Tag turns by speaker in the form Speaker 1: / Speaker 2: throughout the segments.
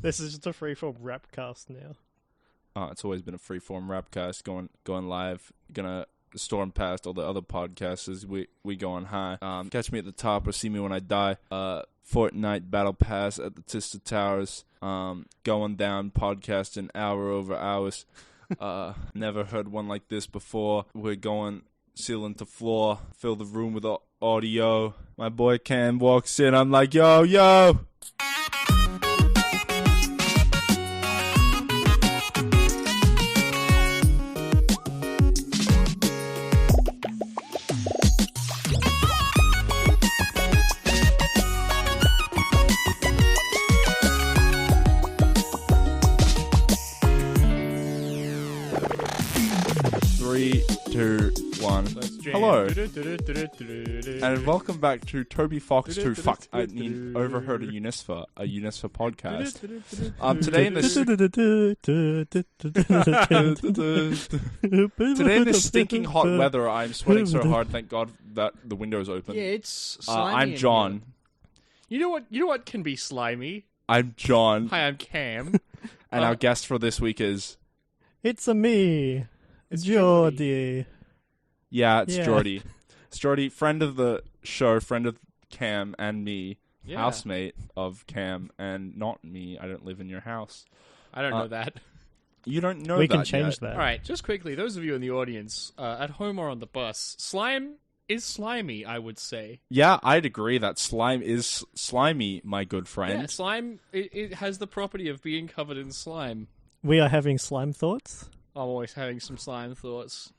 Speaker 1: This is just a freeform rap cast now.
Speaker 2: It's always been a freeform rapcast going live. Gonna storm past all the other podcasts as we go on high. Catch me at the top or see me when I die. Fortnite Battle Pass at the Tista Towers. Going down, podcasting hour over hours. Never heard one like this before. We're going ceiling to floor. Fill the room with audio. My boy Cam walks in. I'm like, yo, yo. 3, 2, 1. Hello. And welcome back to Toby Fox to Overheard a UniSFA podcast. Today in this stinking hot weather, I'm sweating so hard. Thank God that the window's open.
Speaker 3: Yeah, it's slimy.
Speaker 2: I'm John.
Speaker 3: You know what can be slimy?
Speaker 2: I'm John.
Speaker 3: Hi, I'm Cam.
Speaker 2: And our guest for this week is...
Speaker 1: It's me. It's Jordy.
Speaker 2: Yeah, it's Jordy. It's Jordy, friend of the show, friend of Cam and me, housemate of Cam and not me. I don't live in your house.
Speaker 3: I don't know that.
Speaker 2: You don't know
Speaker 1: we
Speaker 2: that
Speaker 1: can change
Speaker 2: yet.
Speaker 1: that.
Speaker 3: All right, just quickly, those of you in the audience, at home or on the bus, slime is slimy, I would say.
Speaker 2: Yeah, I'd agree that slime is slimy, my good friend.
Speaker 3: Yeah, slime, it has the property of being covered in slime.
Speaker 1: We are having slime thoughts.
Speaker 3: I'm always having some slime thoughts.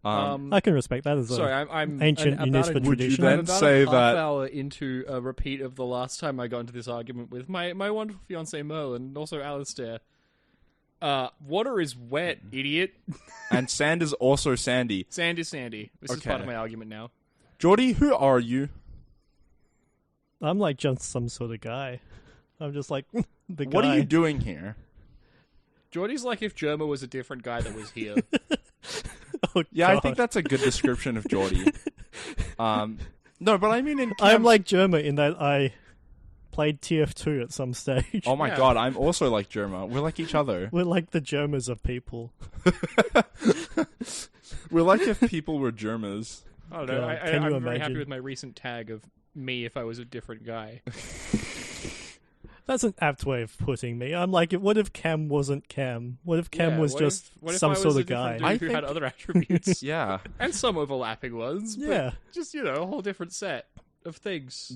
Speaker 1: I can respect that as well.
Speaker 3: Sorry, I'm
Speaker 1: ancient
Speaker 3: about
Speaker 1: UniSFA
Speaker 2: Would you
Speaker 1: tradition.
Speaker 2: then
Speaker 3: about
Speaker 2: say
Speaker 3: a half
Speaker 2: that-
Speaker 3: hour into a repeat of the last time I got into this argument with my wonderful fiancé Merlin, and also Alistair. Water is wet, idiot.
Speaker 2: And sand is also sandy.
Speaker 3: Sand is sandy. This is
Speaker 2: Okay.
Speaker 3: part of my argument now.
Speaker 2: Jordy, who are you?
Speaker 1: I'm like just some sort of guy. I'm just like the guy.
Speaker 2: What are you doing here?
Speaker 3: Jordy's like if Germa was a different guy that was here.
Speaker 1: Oh,
Speaker 2: Yeah, I
Speaker 1: God.
Speaker 2: think that's a good description of Jordy. No, but I mean in Cam...
Speaker 1: I'm like Germa in that I played TF2 at some stage.
Speaker 2: Oh my
Speaker 3: Yeah.
Speaker 2: God, I'm also like Germa. We're like each other.
Speaker 1: We're like the Germas of people.
Speaker 2: We're like if people were Germas.
Speaker 3: I don't know.
Speaker 1: God, can you
Speaker 3: I'm very happy
Speaker 1: imagine?
Speaker 3: with my recent tag of me if I was a different guy.
Speaker 1: That's an apt way of putting me. I'm like, what if Cam wasn't Cam? What if Cam
Speaker 3: Yeah,
Speaker 1: was
Speaker 3: what
Speaker 1: just
Speaker 3: if
Speaker 1: some
Speaker 3: I was
Speaker 1: sort
Speaker 3: a
Speaker 1: of guy?
Speaker 3: different dude who had other attributes
Speaker 2: Yeah.
Speaker 3: and some overlapping ones. But
Speaker 1: Yeah.
Speaker 3: just a whole different set of things.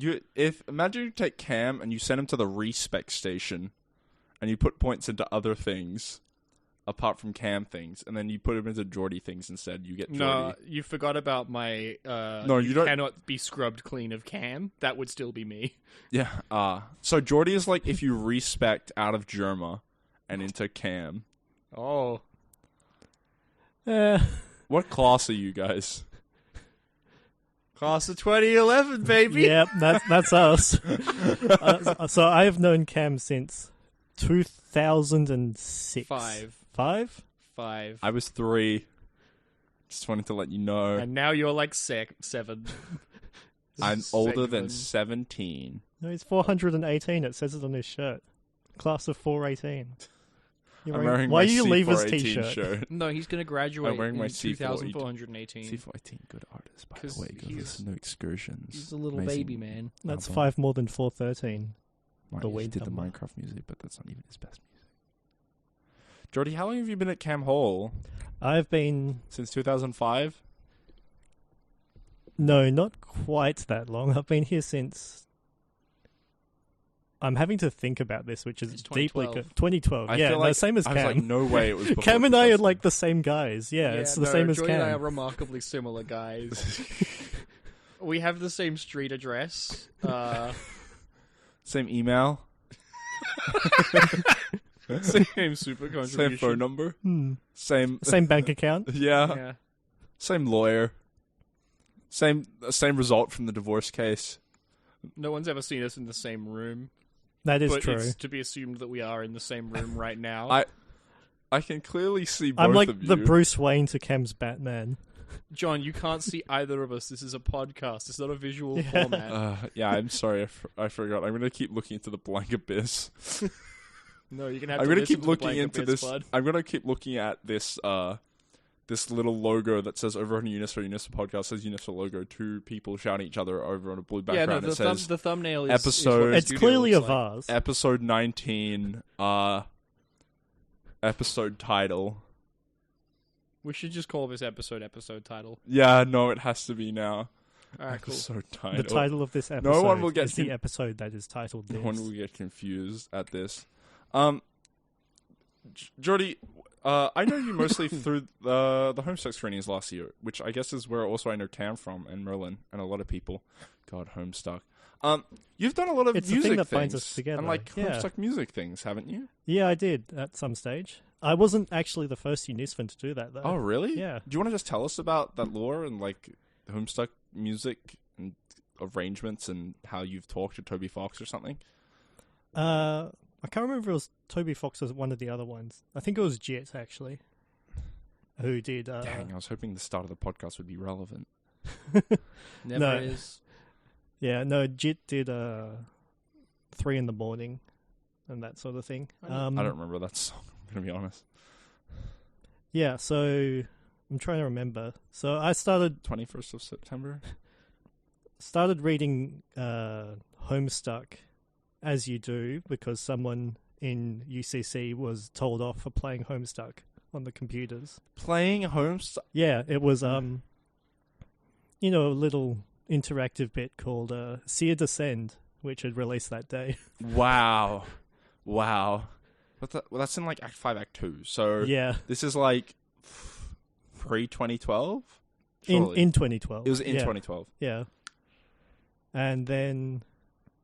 Speaker 2: Imagine you take Cam and you send him to the respec station and you put points into other things apart from Cam things, and then you put him into Jordy things instead. You get Jordy.
Speaker 3: No, you forgot about my.
Speaker 2: No, you don't-
Speaker 3: cannot be scrubbed clean of Cam. That would still be me.
Speaker 2: Yeah. So Jordy is like if you respect out of Germa and into Cam.
Speaker 3: Oh,
Speaker 2: What class are you guys?
Speaker 3: class of 2011, baby.
Speaker 1: Yep, that's us. So I have known Cam since 2006.
Speaker 3: Five.
Speaker 2: I was 3. Just wanted to let you know.
Speaker 3: And now you're like 7.
Speaker 2: I'm older than
Speaker 3: Seven.
Speaker 2: 17.
Speaker 1: No, he's 418. It says it on his shirt. Class of 418.
Speaker 2: I'm wearing
Speaker 1: Why
Speaker 2: my
Speaker 1: do you leave his
Speaker 2: C418
Speaker 1: t-shirt?
Speaker 2: shirt.
Speaker 3: No, he's going to graduate
Speaker 2: I'm wearing my
Speaker 3: in
Speaker 2: C418.
Speaker 3: 2418.
Speaker 2: C418, good artist, by
Speaker 3: 'Cause
Speaker 2: the way. Go
Speaker 3: he's-
Speaker 2: listen to Excursions.
Speaker 3: He's a little
Speaker 2: Amazing
Speaker 3: baby, man.
Speaker 1: That's
Speaker 2: album.
Speaker 1: 5 more than 413.
Speaker 2: Right,
Speaker 1: the
Speaker 2: he
Speaker 1: weed
Speaker 2: did the
Speaker 1: number.
Speaker 2: Minecraft music, but that's not even his best music. Jordy, how long have you been at Cam Hall?
Speaker 1: I've been...
Speaker 2: Since 2005?
Speaker 1: No, not quite that long. I've been here since... I'm having to think about this, which is
Speaker 3: It's
Speaker 1: deeply...
Speaker 3: 2012.
Speaker 1: 2012,
Speaker 2: I
Speaker 1: yeah,
Speaker 2: feel
Speaker 1: no,
Speaker 2: like,
Speaker 1: same as
Speaker 2: I
Speaker 1: Cam.
Speaker 2: was like, no way it was before
Speaker 1: Cam and I are
Speaker 2: 2000.
Speaker 1: like the same guys. Yeah, it's the same as
Speaker 3: Jordy and I are
Speaker 1: Cam.
Speaker 3: remarkably similar guys. We have the same street address.
Speaker 2: Same email,
Speaker 3: Same super contribution.
Speaker 2: same phone number, same...
Speaker 1: Same bank account.
Speaker 2: Yeah,
Speaker 3: Yeah.
Speaker 2: same lawyer. Same result from the divorce case.
Speaker 3: No one's ever seen us in the same room.
Speaker 1: That is
Speaker 3: but
Speaker 1: true.
Speaker 3: it's to be assumed that we are in the same room right now.
Speaker 2: I can clearly see both
Speaker 1: I'm like
Speaker 2: of you.
Speaker 1: the Bruce Wayne to Cam's Batman.
Speaker 3: John, you can't see either of us. This is a podcast. It's not a visual format.
Speaker 2: Yeah, I'm sorry. I forgot. I'm going to keep looking into the blank abyss.
Speaker 3: No, you're gonna have
Speaker 2: I'm
Speaker 3: to
Speaker 2: gonna
Speaker 3: listen
Speaker 2: keep
Speaker 3: to
Speaker 2: looking
Speaker 3: Blanket
Speaker 2: into
Speaker 3: Bits,
Speaker 2: this.
Speaker 3: bud.
Speaker 2: I'm gonna keep looking at this. This little logo that says over on UniSFA podcast says UniSFA logo. Two people shouting at each other over on a blue
Speaker 3: Yeah,
Speaker 2: background.
Speaker 3: no,
Speaker 2: It says
Speaker 3: the thumbnail is
Speaker 2: episode-
Speaker 3: what the
Speaker 1: It's
Speaker 3: studio
Speaker 1: clearly a
Speaker 3: looks like.
Speaker 1: vase.
Speaker 2: episode 19. Episode title.
Speaker 3: We should just call this episode title.
Speaker 2: Yeah, no, it has to be now.
Speaker 3: Alright, cool.
Speaker 2: Episode title.
Speaker 1: The title of this episode
Speaker 2: one will get
Speaker 1: is the episode that is titled
Speaker 2: No
Speaker 1: this.
Speaker 2: one will get confused at this. Jordy, I know you mostly through the Homestuck screenings last year, which I guess is where also I know Cam from and Merlin and a lot of people. God, Homestuck. You've done a lot of
Speaker 1: It's the
Speaker 2: music
Speaker 1: thing that
Speaker 2: things
Speaker 1: binds us together.
Speaker 2: and like
Speaker 1: Yeah.
Speaker 2: Homestuck music things, haven't you?
Speaker 1: Yeah, I did at some stage. I wasn't actually the first UniSFA to do that, though.
Speaker 2: Oh, really?
Speaker 1: Yeah.
Speaker 2: Do you want to just tell us about that lore and like Homestuck music and arrangements and how you've talked to Toby Fox or something?
Speaker 1: I can't remember if it was Toby Fox or one of the other ones. I think it was Jet, actually, who did...
Speaker 2: Dang, I was hoping the start of the podcast would be relevant.
Speaker 3: Never
Speaker 1: No.
Speaker 3: is.
Speaker 1: Yeah, no, Jet did 3 in the morning and that sort of thing.
Speaker 2: I don't remember that song, I'm going to be honest.
Speaker 1: Yeah, so I'm trying to remember. So I started
Speaker 2: 21st of September?
Speaker 1: reading Homestuck, as you do, because someone in UCC was told off for playing Homestuck on the computers.
Speaker 2: Playing Homestuck?
Speaker 1: Yeah, it was a little interactive bit called Seer Descend, which had released that day.
Speaker 2: Wow. But that's in like Act 5, Act 2. So
Speaker 1: Yeah,
Speaker 2: this is like pre-2012?
Speaker 1: in 2012.
Speaker 2: It was in
Speaker 1: yeah.
Speaker 2: 2012.
Speaker 1: Yeah. And then,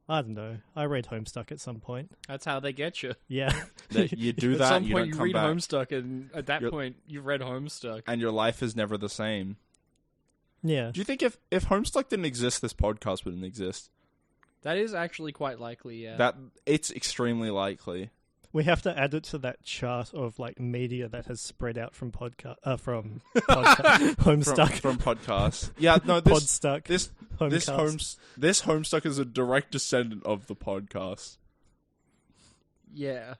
Speaker 1: I don't know, I read Homestuck at some point.
Speaker 3: That's how they get you.
Speaker 1: Yeah.
Speaker 2: That you do
Speaker 3: At
Speaker 2: that,
Speaker 3: some
Speaker 2: you
Speaker 3: point,
Speaker 2: don't
Speaker 3: you
Speaker 2: come
Speaker 3: read
Speaker 2: back.
Speaker 3: Homestuck, and at that
Speaker 2: You're-
Speaker 3: point, you've read Homestuck.
Speaker 2: And your life is never the same.
Speaker 1: Yeah.
Speaker 2: Do you think if Homestuck didn't exist, this podcast wouldn't exist?
Speaker 3: That is actually quite likely, yeah.
Speaker 2: That it's extremely likely.
Speaker 1: We have to add it to that chart of like media that has spread out from Homestuck.
Speaker 2: From podcasts. Yeah, no, this
Speaker 1: Podstuck.
Speaker 2: this Homestuck is a direct descendant of the podcast.
Speaker 3: yeah.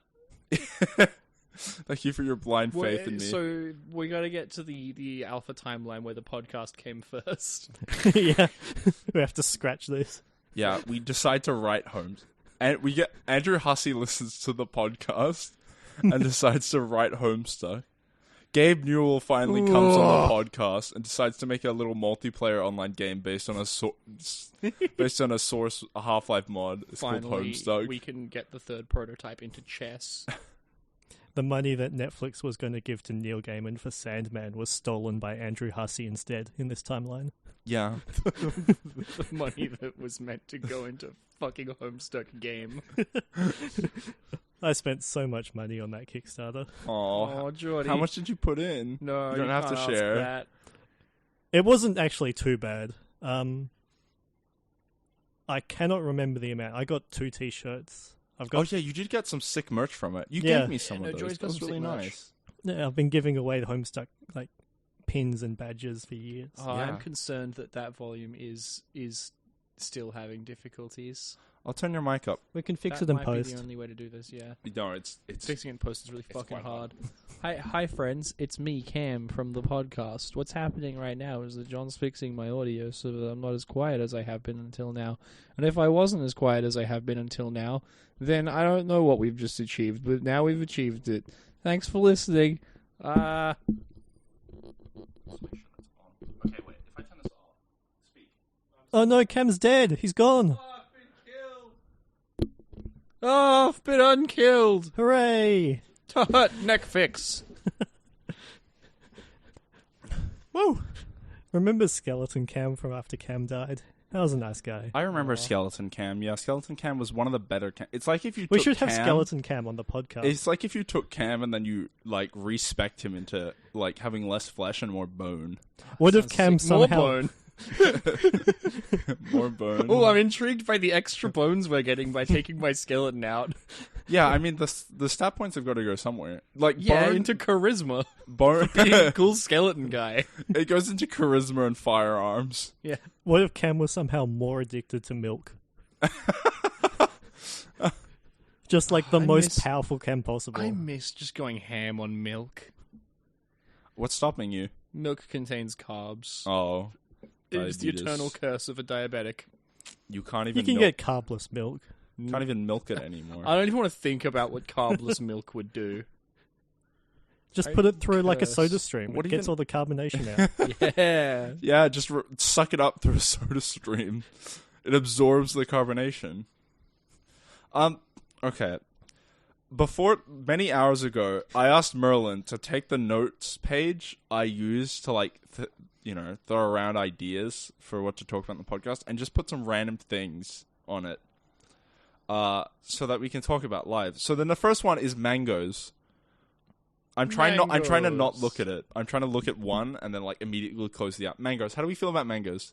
Speaker 2: Thank you for your blind faith in me.
Speaker 3: So we got to get to the alpha timeline where the podcast came first.
Speaker 1: Yeah. We have to scratch this.
Speaker 2: Yeah, we decide to write Holmes. And we get Andrew Hussey listens to the podcast and decides to write Homestuck. Gabe Newell finally comes on the podcast and decides to make a little multiplayer online game based on a Source a Half-Life mod. It's called
Speaker 3: Finally,
Speaker 2: Homestuck.
Speaker 3: we can get the third prototype into chess.
Speaker 1: The money that Netflix was going to give to Neil Gaiman for Sandman was stolen by Andrew Hussey instead in this timeline.
Speaker 2: Yeah.
Speaker 3: The money that was meant to go into fucking Homestuck game.
Speaker 1: I spent so much money on that Kickstarter.
Speaker 2: Aw.
Speaker 3: Oh, Jordy.
Speaker 2: How much did you put in?
Speaker 3: No,
Speaker 2: you don't have to
Speaker 3: can't ask
Speaker 2: share.
Speaker 3: that.
Speaker 1: It wasn't actually too bad. I cannot remember the amount. I got 2 t-shirts. I've got.
Speaker 2: Oh yeah, you did get some sick merch from it. You
Speaker 1: Yeah.
Speaker 2: gave me some
Speaker 3: Yeah,
Speaker 2: of
Speaker 3: no,
Speaker 2: those.
Speaker 3: Joy's
Speaker 2: That
Speaker 3: got
Speaker 2: was
Speaker 3: some
Speaker 2: really
Speaker 3: sick merch.
Speaker 2: nice.
Speaker 1: Yeah, I've been giving away the Homestuck like pins and badges for years.
Speaker 3: Oh,
Speaker 2: Yeah.
Speaker 3: I'm concerned that volume is still having difficulties.
Speaker 2: I'll turn your mic up.
Speaker 1: We can fix
Speaker 3: That
Speaker 1: it in
Speaker 3: might be
Speaker 1: post.
Speaker 3: the only way to do this, yeah.
Speaker 2: No, it's
Speaker 3: Fixing it in post is really
Speaker 2: It's
Speaker 3: fucking
Speaker 2: quite
Speaker 3: hard. Hi friends, it's me, Cam, from the podcast. What's happening right now is that John's fixing my audio so that I'm not as quiet as I have been until now. And if I wasn't as quiet as I have been until now, then I don't know what we've just achieved, but now we've achieved it. Thanks for listening.
Speaker 2: Okay, wait. If I turn this off, speak.
Speaker 1: Oh no, Cam's dead. He's gone.
Speaker 3: Oh, I've been unkilled!
Speaker 1: Hooray!
Speaker 3: Neck fix.
Speaker 1: Woo! Remember Skeleton Cam from after Cam died? That was a nice guy.
Speaker 2: I remember Skeleton Cam. Yeah, Skeleton Cam was one of the better. It's like if you
Speaker 1: We
Speaker 2: took
Speaker 1: should have
Speaker 2: Cam,
Speaker 1: Skeleton Cam on the podcast.
Speaker 2: It's like if you took Cam and then you like respect him into like having less flesh and more bone.
Speaker 1: What if
Speaker 3: Sounds
Speaker 1: Cam
Speaker 3: sick. More
Speaker 1: somehow...
Speaker 3: bone.
Speaker 2: More bone.
Speaker 3: Oh, I'm intrigued by the extra bones we're getting by taking my skeleton out.
Speaker 2: Yeah, I mean the stat points have got to go somewhere. Like
Speaker 3: Yeah,
Speaker 2: bone,
Speaker 3: into charisma.
Speaker 2: bone.
Speaker 3: Being a cool skeleton guy.
Speaker 2: It goes into charisma and firearms.
Speaker 3: Yeah.
Speaker 1: What if Cam was somehow more addicted to milk? Just like the
Speaker 3: I
Speaker 1: most
Speaker 3: miss-
Speaker 1: powerful chem possible.
Speaker 3: I miss just going ham on milk.
Speaker 2: What's stopping you?
Speaker 3: Milk contains carbs.
Speaker 2: Oh,
Speaker 3: It is the
Speaker 2: diabetes.
Speaker 3: eternal curse of a diabetic.
Speaker 2: You can't
Speaker 1: You
Speaker 2: even
Speaker 1: can
Speaker 2: milk,
Speaker 1: get carbless milk.
Speaker 2: can't even milk it anymore.
Speaker 3: I don't even want to think about what carbless milk would do.
Speaker 1: Just put it through like a
Speaker 3: curse.
Speaker 1: soda stream.
Speaker 2: What
Speaker 1: It
Speaker 2: even-
Speaker 1: gets all the carbonation out.
Speaker 3: Yeah.
Speaker 2: Yeah, just suck it up through a soda stream. It absorbs the carbonation. Okay. Many hours ago, I asked Merlin to take the notes page I use to like, throw around ideas for what to talk about in the podcast, and just put some random things on it, so that we can talk about live. So then the first one is mangoes. I'm trying to not
Speaker 3: Mangoes.
Speaker 2: look at it. I'm trying to look at one and then like immediately close the app. Mangoes. How do we feel about mangoes?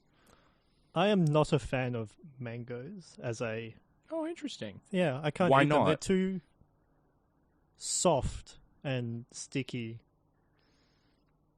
Speaker 1: I am not a fan of mangoes as a...
Speaker 3: Oh, interesting.
Speaker 1: Yeah, I can't
Speaker 2: Why
Speaker 1: eat them.
Speaker 2: not?
Speaker 1: They're too soft and sticky.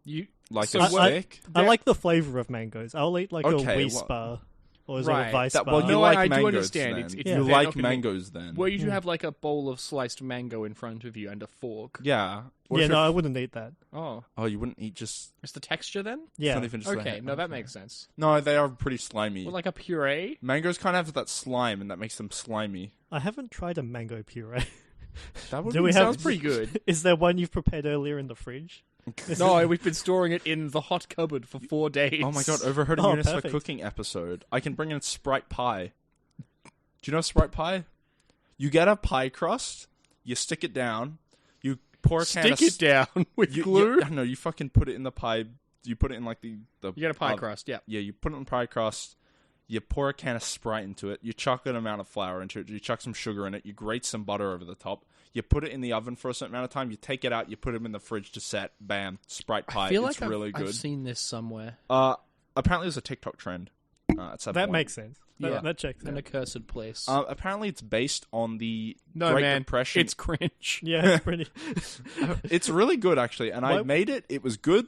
Speaker 3: You
Speaker 2: Like
Speaker 3: So
Speaker 2: a
Speaker 3: what-
Speaker 2: stick?
Speaker 1: I like the flavour of mangoes. I'll eat like
Speaker 2: Okay,
Speaker 1: a Wheat bar or is
Speaker 3: Right.
Speaker 1: it a Vice
Speaker 2: That,
Speaker 1: bar.
Speaker 2: well, you
Speaker 3: No,
Speaker 2: like
Speaker 3: I do
Speaker 2: mangoes
Speaker 3: understand.
Speaker 2: then.
Speaker 3: It's
Speaker 1: Yeah.
Speaker 3: they're
Speaker 2: You
Speaker 3: not
Speaker 2: like
Speaker 3: gonna be-
Speaker 2: mangoes then.
Speaker 3: Where you have like a bowl of sliced mango in front of you and a fork.
Speaker 2: Yeah. Or
Speaker 1: Yeah,
Speaker 2: if
Speaker 1: no,
Speaker 2: you're-
Speaker 1: I wouldn't eat that.
Speaker 3: Oh,
Speaker 2: Oh, you wouldn't eat just...
Speaker 3: it's the texture then.
Speaker 1: Yeah,
Speaker 2: not even just the
Speaker 3: Okay,
Speaker 2: head.
Speaker 3: no, that makes sense.
Speaker 2: No, they are pretty slimy.
Speaker 3: Well, like a puree.
Speaker 2: Mangoes kind of have that slime, and that makes them slimy.
Speaker 1: I haven't tried a mango puree.
Speaker 2: That would
Speaker 1: Do
Speaker 2: be
Speaker 1: we have-
Speaker 3: Sounds pretty good.
Speaker 1: Is there one you've prepared earlier in the fridge?
Speaker 3: No, we've been storing it in the hot cupboard for 4 days.
Speaker 2: Oh my god, Overheard a
Speaker 1: Oh,
Speaker 2: UniSFA
Speaker 1: perfect.
Speaker 2: cooking episode. I can bring in Sprite pie. Do you know Sprite pie? You get a pie crust, you stick it down, you pour a can of...
Speaker 3: Stick it down with glue.
Speaker 2: No, you fucking put it in the pie. You put it in like the
Speaker 3: You get a pie crust, yeah.
Speaker 2: Yeah, you put it in pie crust. You pour a can of Sprite into it. You chuck an amount of flour into it. You chuck some sugar in it. You grate some butter over the top. You put it in the oven for a certain amount of time. You take it out. You put it in the fridge to set. Bam, Sprite pie.
Speaker 3: I feel
Speaker 2: It's
Speaker 3: like
Speaker 2: really
Speaker 3: I've
Speaker 2: good.
Speaker 3: seen this somewhere.
Speaker 2: Apparently, there's a TikTok trend. At some
Speaker 1: That
Speaker 2: point.
Speaker 1: makes sense.
Speaker 3: Yeah.
Speaker 1: That checks
Speaker 3: An
Speaker 1: out.
Speaker 3: accursed place.
Speaker 2: Apparently, it's based on the
Speaker 3: No,
Speaker 2: Great
Speaker 3: man,
Speaker 2: Depression.
Speaker 3: it's cringe.
Speaker 1: Yeah, it's pretty...
Speaker 2: It's really good, actually. And I
Speaker 1: Why-
Speaker 2: made it. It was good.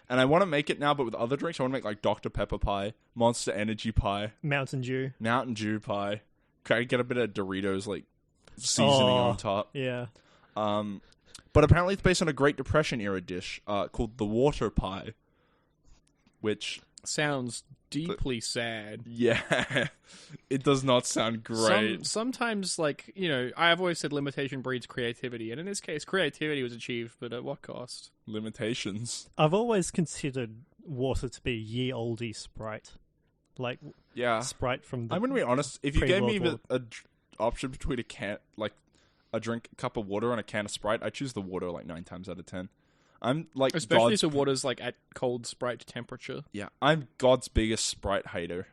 Speaker 2: And I want to make it now, but with other drinks. I want to make like Dr. Pepper pie, Monster Energy pie,
Speaker 1: Mountain Dew.
Speaker 2: Mountain Dew pie. Can get a bit of Doritos like seasoning
Speaker 1: Oh.
Speaker 2: on top.
Speaker 1: Yeah.
Speaker 2: But apparently, it's based on a Great Depression era dish called the water pie, which
Speaker 3: Sounds deeply sad.
Speaker 2: yeah, it does not sound great.
Speaker 3: Sometimes, like, you know, I've always said limitation breeds creativity, and in this case, creativity was achieved, but at what cost?
Speaker 2: Limitations.
Speaker 1: I've always considered water to be ye-olde Sprite. Like
Speaker 2: Yeah,
Speaker 1: Sprite from the...
Speaker 2: I'm gonna be honest. If you gave me
Speaker 1: Pre-World
Speaker 2: a option between a can, like a cup of water and a can of Sprite, I choose the water like 9 times out of 10. I'm like
Speaker 3: Especially
Speaker 2: God's,
Speaker 3: if the water's, like, at cold Sprite temperature.
Speaker 2: yeah, I'm God's biggest Sprite hater.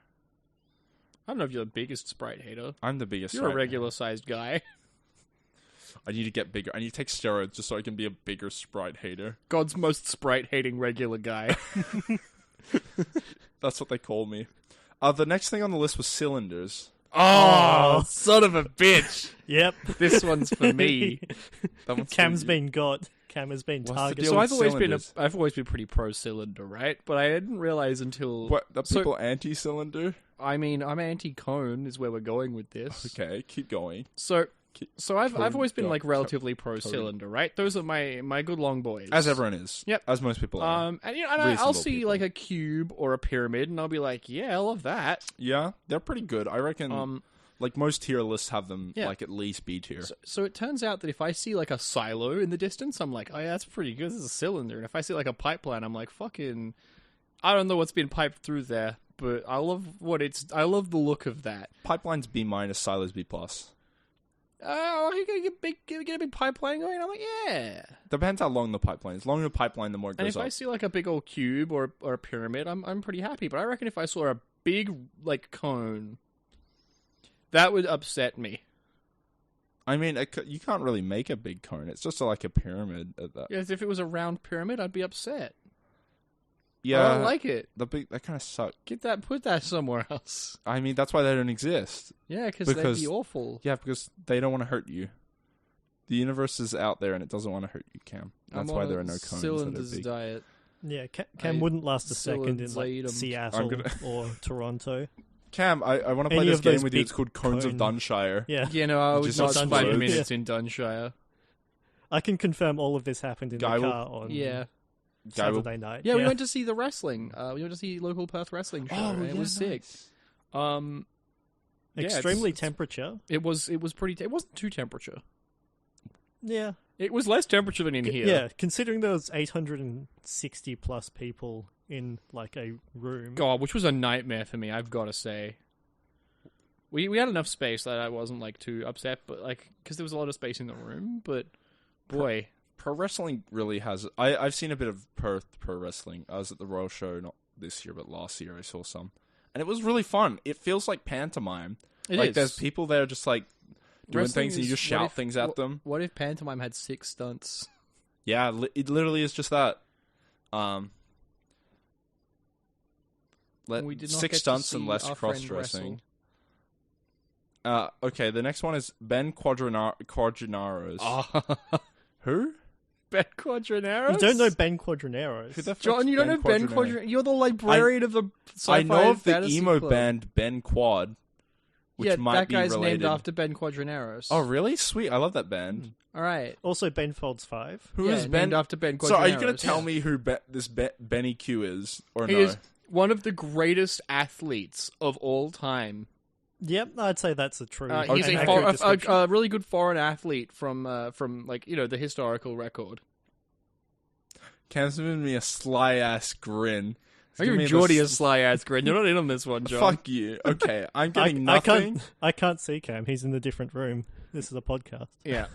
Speaker 3: I don't know if you're the biggest Sprite hater.
Speaker 2: I'm the biggest.
Speaker 3: You're a
Speaker 2: Sprite
Speaker 3: regular-sized guy.
Speaker 2: I need to get bigger. I need to take steroids just so I can be a bigger Sprite hater.
Speaker 3: God's most Sprite-hating regular guy.
Speaker 2: That's what they call me. The next thing on the list was cylinders.
Speaker 3: Oh, son of a bitch.
Speaker 1: Yep.
Speaker 3: This one's for me.
Speaker 2: That one's
Speaker 1: Cam's
Speaker 2: for you.
Speaker 1: been got. Cam has been
Speaker 2: What's the
Speaker 1: targeted.
Speaker 2: deal
Speaker 3: So
Speaker 2: with
Speaker 3: I've always been pretty pro-cylinder, right? But I didn't realize until...
Speaker 2: What? Are
Speaker 3: So-
Speaker 2: people anti-cylinder?
Speaker 3: I mean, I'm anti-cone is where we're going with this.
Speaker 2: Okay, keep going.
Speaker 3: So I've
Speaker 2: Cone,
Speaker 3: always been like
Speaker 2: cone,
Speaker 3: relatively pro-cylinder, right? Those are my good long boys.
Speaker 2: As everyone is.
Speaker 3: Yep.
Speaker 2: As most people are.
Speaker 3: And you know, and I'll
Speaker 2: Reasonable
Speaker 3: see
Speaker 2: people.
Speaker 3: like a cube or a pyramid, and I'll be like, yeah, I love that.
Speaker 2: Yeah, they're pretty good. I reckon. Like most tier lists have them
Speaker 3: Yeah.
Speaker 2: like at least B tier.
Speaker 3: So it turns out that if I see like a silo in the distance, I'm like, oh yeah, that's pretty good. This is a cylinder. And if I see like a pipeline, I'm like, fucking, I don't know what's been piped through there, but I love I love the look of that.
Speaker 2: Pipeline's B minus, silos B plus.
Speaker 3: Oh, you get a big pipeline going. I'm like, yeah.
Speaker 2: Depends how long the pipeline is. Longer the pipeline, the more it
Speaker 3: And
Speaker 2: goes
Speaker 3: if
Speaker 2: up.
Speaker 3: I see like a big old cube or a pyramid, I'm pretty happy. But I reckon if I saw a big like cone, that would upset me.
Speaker 2: I mean, you can't really make a big cone. It's just like a pyramid. At that.
Speaker 3: Yes, if it was a round pyramid, I'd be upset.
Speaker 2: Yeah,
Speaker 3: I don't like it.
Speaker 2: that kind of sucks.
Speaker 3: Put that somewhere else.
Speaker 2: I mean, that's why they don't exist.
Speaker 3: Yeah, because they'd
Speaker 2: Because-
Speaker 3: be awful.
Speaker 2: Yeah, because they don't want to hurt you. The universe is out there and it doesn't want to hurt you, Cam. That's
Speaker 3: I'm
Speaker 2: why
Speaker 3: on
Speaker 2: there
Speaker 3: a
Speaker 2: are no cones that are
Speaker 3: cylinders
Speaker 2: big.
Speaker 3: diet.
Speaker 1: Yeah, Cam
Speaker 3: I
Speaker 1: wouldn't last a second in
Speaker 3: cylinder
Speaker 1: like
Speaker 3: them.
Speaker 1: Seattle
Speaker 2: I'm gonna-
Speaker 1: or Toronto.
Speaker 2: Cam, I want to play
Speaker 1: Any
Speaker 2: this
Speaker 1: of those
Speaker 2: game with you.
Speaker 1: big
Speaker 2: It's called Cones of
Speaker 1: cone-
Speaker 2: Dunshire.
Speaker 1: Yeah.
Speaker 3: Yeah, no, I was
Speaker 2: Just
Speaker 3: not
Speaker 2: like
Speaker 3: 5
Speaker 2: Dunshire.
Speaker 3: minutes in Dunshire.
Speaker 1: I can confirm all of this happened in
Speaker 2: Guy
Speaker 1: the
Speaker 2: will-
Speaker 1: car on
Speaker 3: Yeah.
Speaker 1: Saturday night.
Speaker 3: Yeah, we went to see the wrestling. We went to see local Perth wrestling show.
Speaker 2: Oh,
Speaker 3: and it was sick. Yeah,
Speaker 1: Extremely
Speaker 3: it's-
Speaker 1: temperature.
Speaker 3: It was pretty. It wasn't too temperature.
Speaker 1: Yeah.
Speaker 3: It was less temperature than in here.
Speaker 1: Yeah, considering there was 860 plus people in like a room.
Speaker 3: God, which was a nightmare for me. I've got to say. We had enough space that I wasn't like too upset, but like because there was a lot of space in the room. But boy,
Speaker 2: Pro wrestling really has. I've seen a bit of Perth pro wrestling. I was at the Royal Show not this year, but last year I saw some, and it was really fun. It feels like pantomime.
Speaker 3: it
Speaker 2: There's
Speaker 3: is.
Speaker 2: people there just like doing
Speaker 3: Wrestling
Speaker 2: things, and you
Speaker 3: is-
Speaker 2: just
Speaker 3: what
Speaker 2: shout
Speaker 3: if-
Speaker 2: things at them.
Speaker 3: What if pantomime had 6 stunts?
Speaker 2: Yeah, it literally is just that.
Speaker 3: We did not
Speaker 2: 6
Speaker 3: get to
Speaker 2: stunts and
Speaker 3: see
Speaker 2: less
Speaker 3: our friend
Speaker 2: cross dressing.
Speaker 3: wrestle.
Speaker 2: Okay, the next one is Ben Quadranaros. Who?
Speaker 3: Ben Quadranaros?
Speaker 1: You don't know Ben Quadraneros.
Speaker 2: Who the fuck's
Speaker 3: John, you don't know Ben
Speaker 2: Quadranaros?
Speaker 3: Quadranaros? You're the librarian of the sci-fi
Speaker 2: I know of the
Speaker 3: fantasy
Speaker 2: emo
Speaker 3: club.
Speaker 2: band Ben Quad, which
Speaker 3: Yeah,
Speaker 2: might
Speaker 3: that
Speaker 2: be
Speaker 3: guy's
Speaker 2: related.
Speaker 3: named after Ben Quadranaros.
Speaker 2: Oh, really? Sweet. I love that band.
Speaker 3: All right.
Speaker 1: Also Ben Folds 5.
Speaker 2: Who is
Speaker 3: Yeah,
Speaker 2: Ben?
Speaker 3: named after Ben Quadranaros.
Speaker 2: So, are you going to tell
Speaker 3: Yeah.
Speaker 2: me who Benny Q is, or
Speaker 3: He
Speaker 2: no?
Speaker 3: is one of the greatest athletes of all time.
Speaker 1: Yep, I'd say that's a true.
Speaker 3: He's
Speaker 1: an
Speaker 3: a,
Speaker 1: accurate
Speaker 3: for,
Speaker 1: description.
Speaker 3: a really good foreign athlete from like the historical record.
Speaker 2: Cam's giving me a sly ass grin.
Speaker 3: I'm giving Jordy a sly ass grin. You're not in on this one, John.
Speaker 2: Fuck you. Okay, I'm getting
Speaker 1: I
Speaker 2: nothing.
Speaker 1: can't see Cam. He's in a different room. This is a podcast.
Speaker 3: Yeah.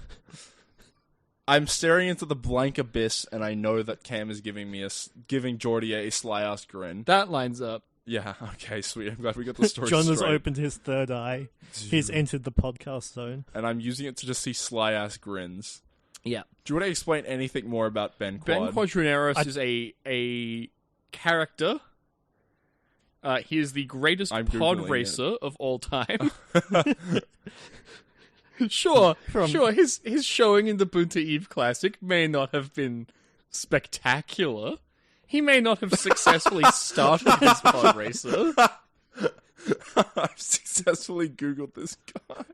Speaker 2: I'm staring into the blank abyss, and I know that Cam is giving Jordy a sly ass grin.
Speaker 3: That lines up.
Speaker 2: Yeah. Okay. Sweet. I'm glad we got the story
Speaker 1: John has
Speaker 2: straight.
Speaker 1: opened his third eye. He's entered the podcast zone.
Speaker 2: And I'm using it to just see sly ass grins.
Speaker 3: Yeah.
Speaker 2: Do you want to explain anything more about Ben Quad?
Speaker 3: Ben Quadranaros is a character. He is the greatest
Speaker 2: I'm
Speaker 3: pod
Speaker 2: Googling
Speaker 3: racer of all time. Sure. His showing in the Bunta Eve Classic may not have been spectacular. He may not have successfully started his pod racer.
Speaker 2: I've successfully Googled this guy.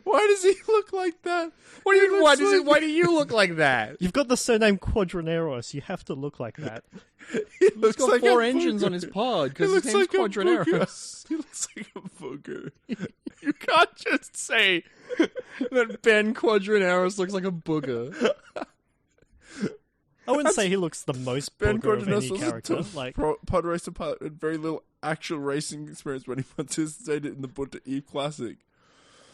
Speaker 2: Why does he look like that?
Speaker 3: What do you?
Speaker 2: He
Speaker 3: Why,
Speaker 2: looks like-
Speaker 3: why do you look like that?
Speaker 1: You've got the surname Quadraneros. You have to look like that.
Speaker 2: He
Speaker 3: He's
Speaker 2: looks
Speaker 3: got
Speaker 2: like
Speaker 3: 4
Speaker 2: a
Speaker 3: engines
Speaker 2: booger.
Speaker 3: on his pod
Speaker 2: He
Speaker 3: because his
Speaker 2: looks
Speaker 3: name's
Speaker 2: like a
Speaker 3: Quadranaros.
Speaker 2: booger. He looks like a booger.
Speaker 3: You can't just say that Ben Quadranaros looks like a booger.
Speaker 1: I wouldn't say he looks the most
Speaker 2: Ben
Speaker 1: booger of any
Speaker 2: Quadranos was a
Speaker 1: character.
Speaker 2: tough
Speaker 1: Like,
Speaker 2: pod racer pilot with very little actual racing experience when he participated in the Bunta Eve Classic.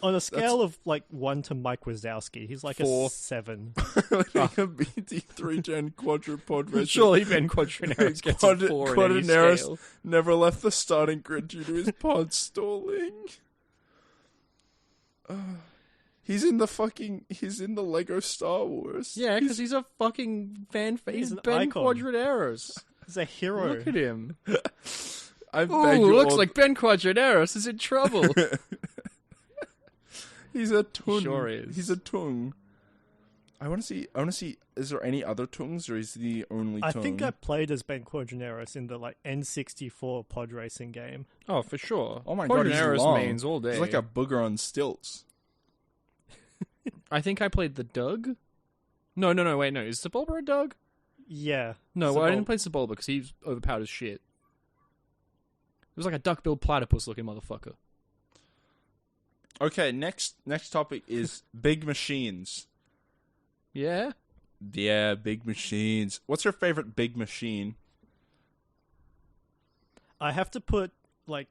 Speaker 1: on a scale of like 1 to Mike Wazowski, he's like
Speaker 2: 4.
Speaker 1: a 7.
Speaker 2: Like a BT3 Gen quadrupod racer.
Speaker 3: Surely Ben Quadranaros gets a 4 in any
Speaker 2: Quadranaros
Speaker 3: scale.
Speaker 2: never left the starting grid due to his pod stalling. He's in the Lego Star Wars.
Speaker 3: Yeah, because he's a fucking fan favorite.
Speaker 1: He's an
Speaker 3: Ben
Speaker 1: icon.
Speaker 3: Quadranaros.
Speaker 1: He's a hero.
Speaker 3: Look at him.
Speaker 2: I beg
Speaker 3: Ooh,
Speaker 2: you
Speaker 3: looks
Speaker 2: all-
Speaker 3: like Ben Quadranaros is in trouble.
Speaker 2: He's a tung.
Speaker 3: Sure is.
Speaker 2: He's a tung. I want to see. Is there any other tungs, or is he the only tung?
Speaker 1: I think I played as Ben Quadraneros in the like N64 pod racing game.
Speaker 3: Oh, for sure.
Speaker 2: Oh my god, he's
Speaker 3: Quadranaros
Speaker 2: long.
Speaker 3: mains all day.
Speaker 2: He's like a booger on stilts.
Speaker 3: I think I played the Doug. No, wait, no. Is Sepulba a Doug?
Speaker 1: Yeah.
Speaker 3: No, well, I
Speaker 1: Sebul-
Speaker 3: didn't play Sepulba because he's overpowered as shit. It was like a duck-billed platypus-looking motherfucker.
Speaker 2: Okay, next topic is big machines.
Speaker 3: Yeah?
Speaker 2: Yeah, big machines. What's your favorite big machine?
Speaker 1: I have to put like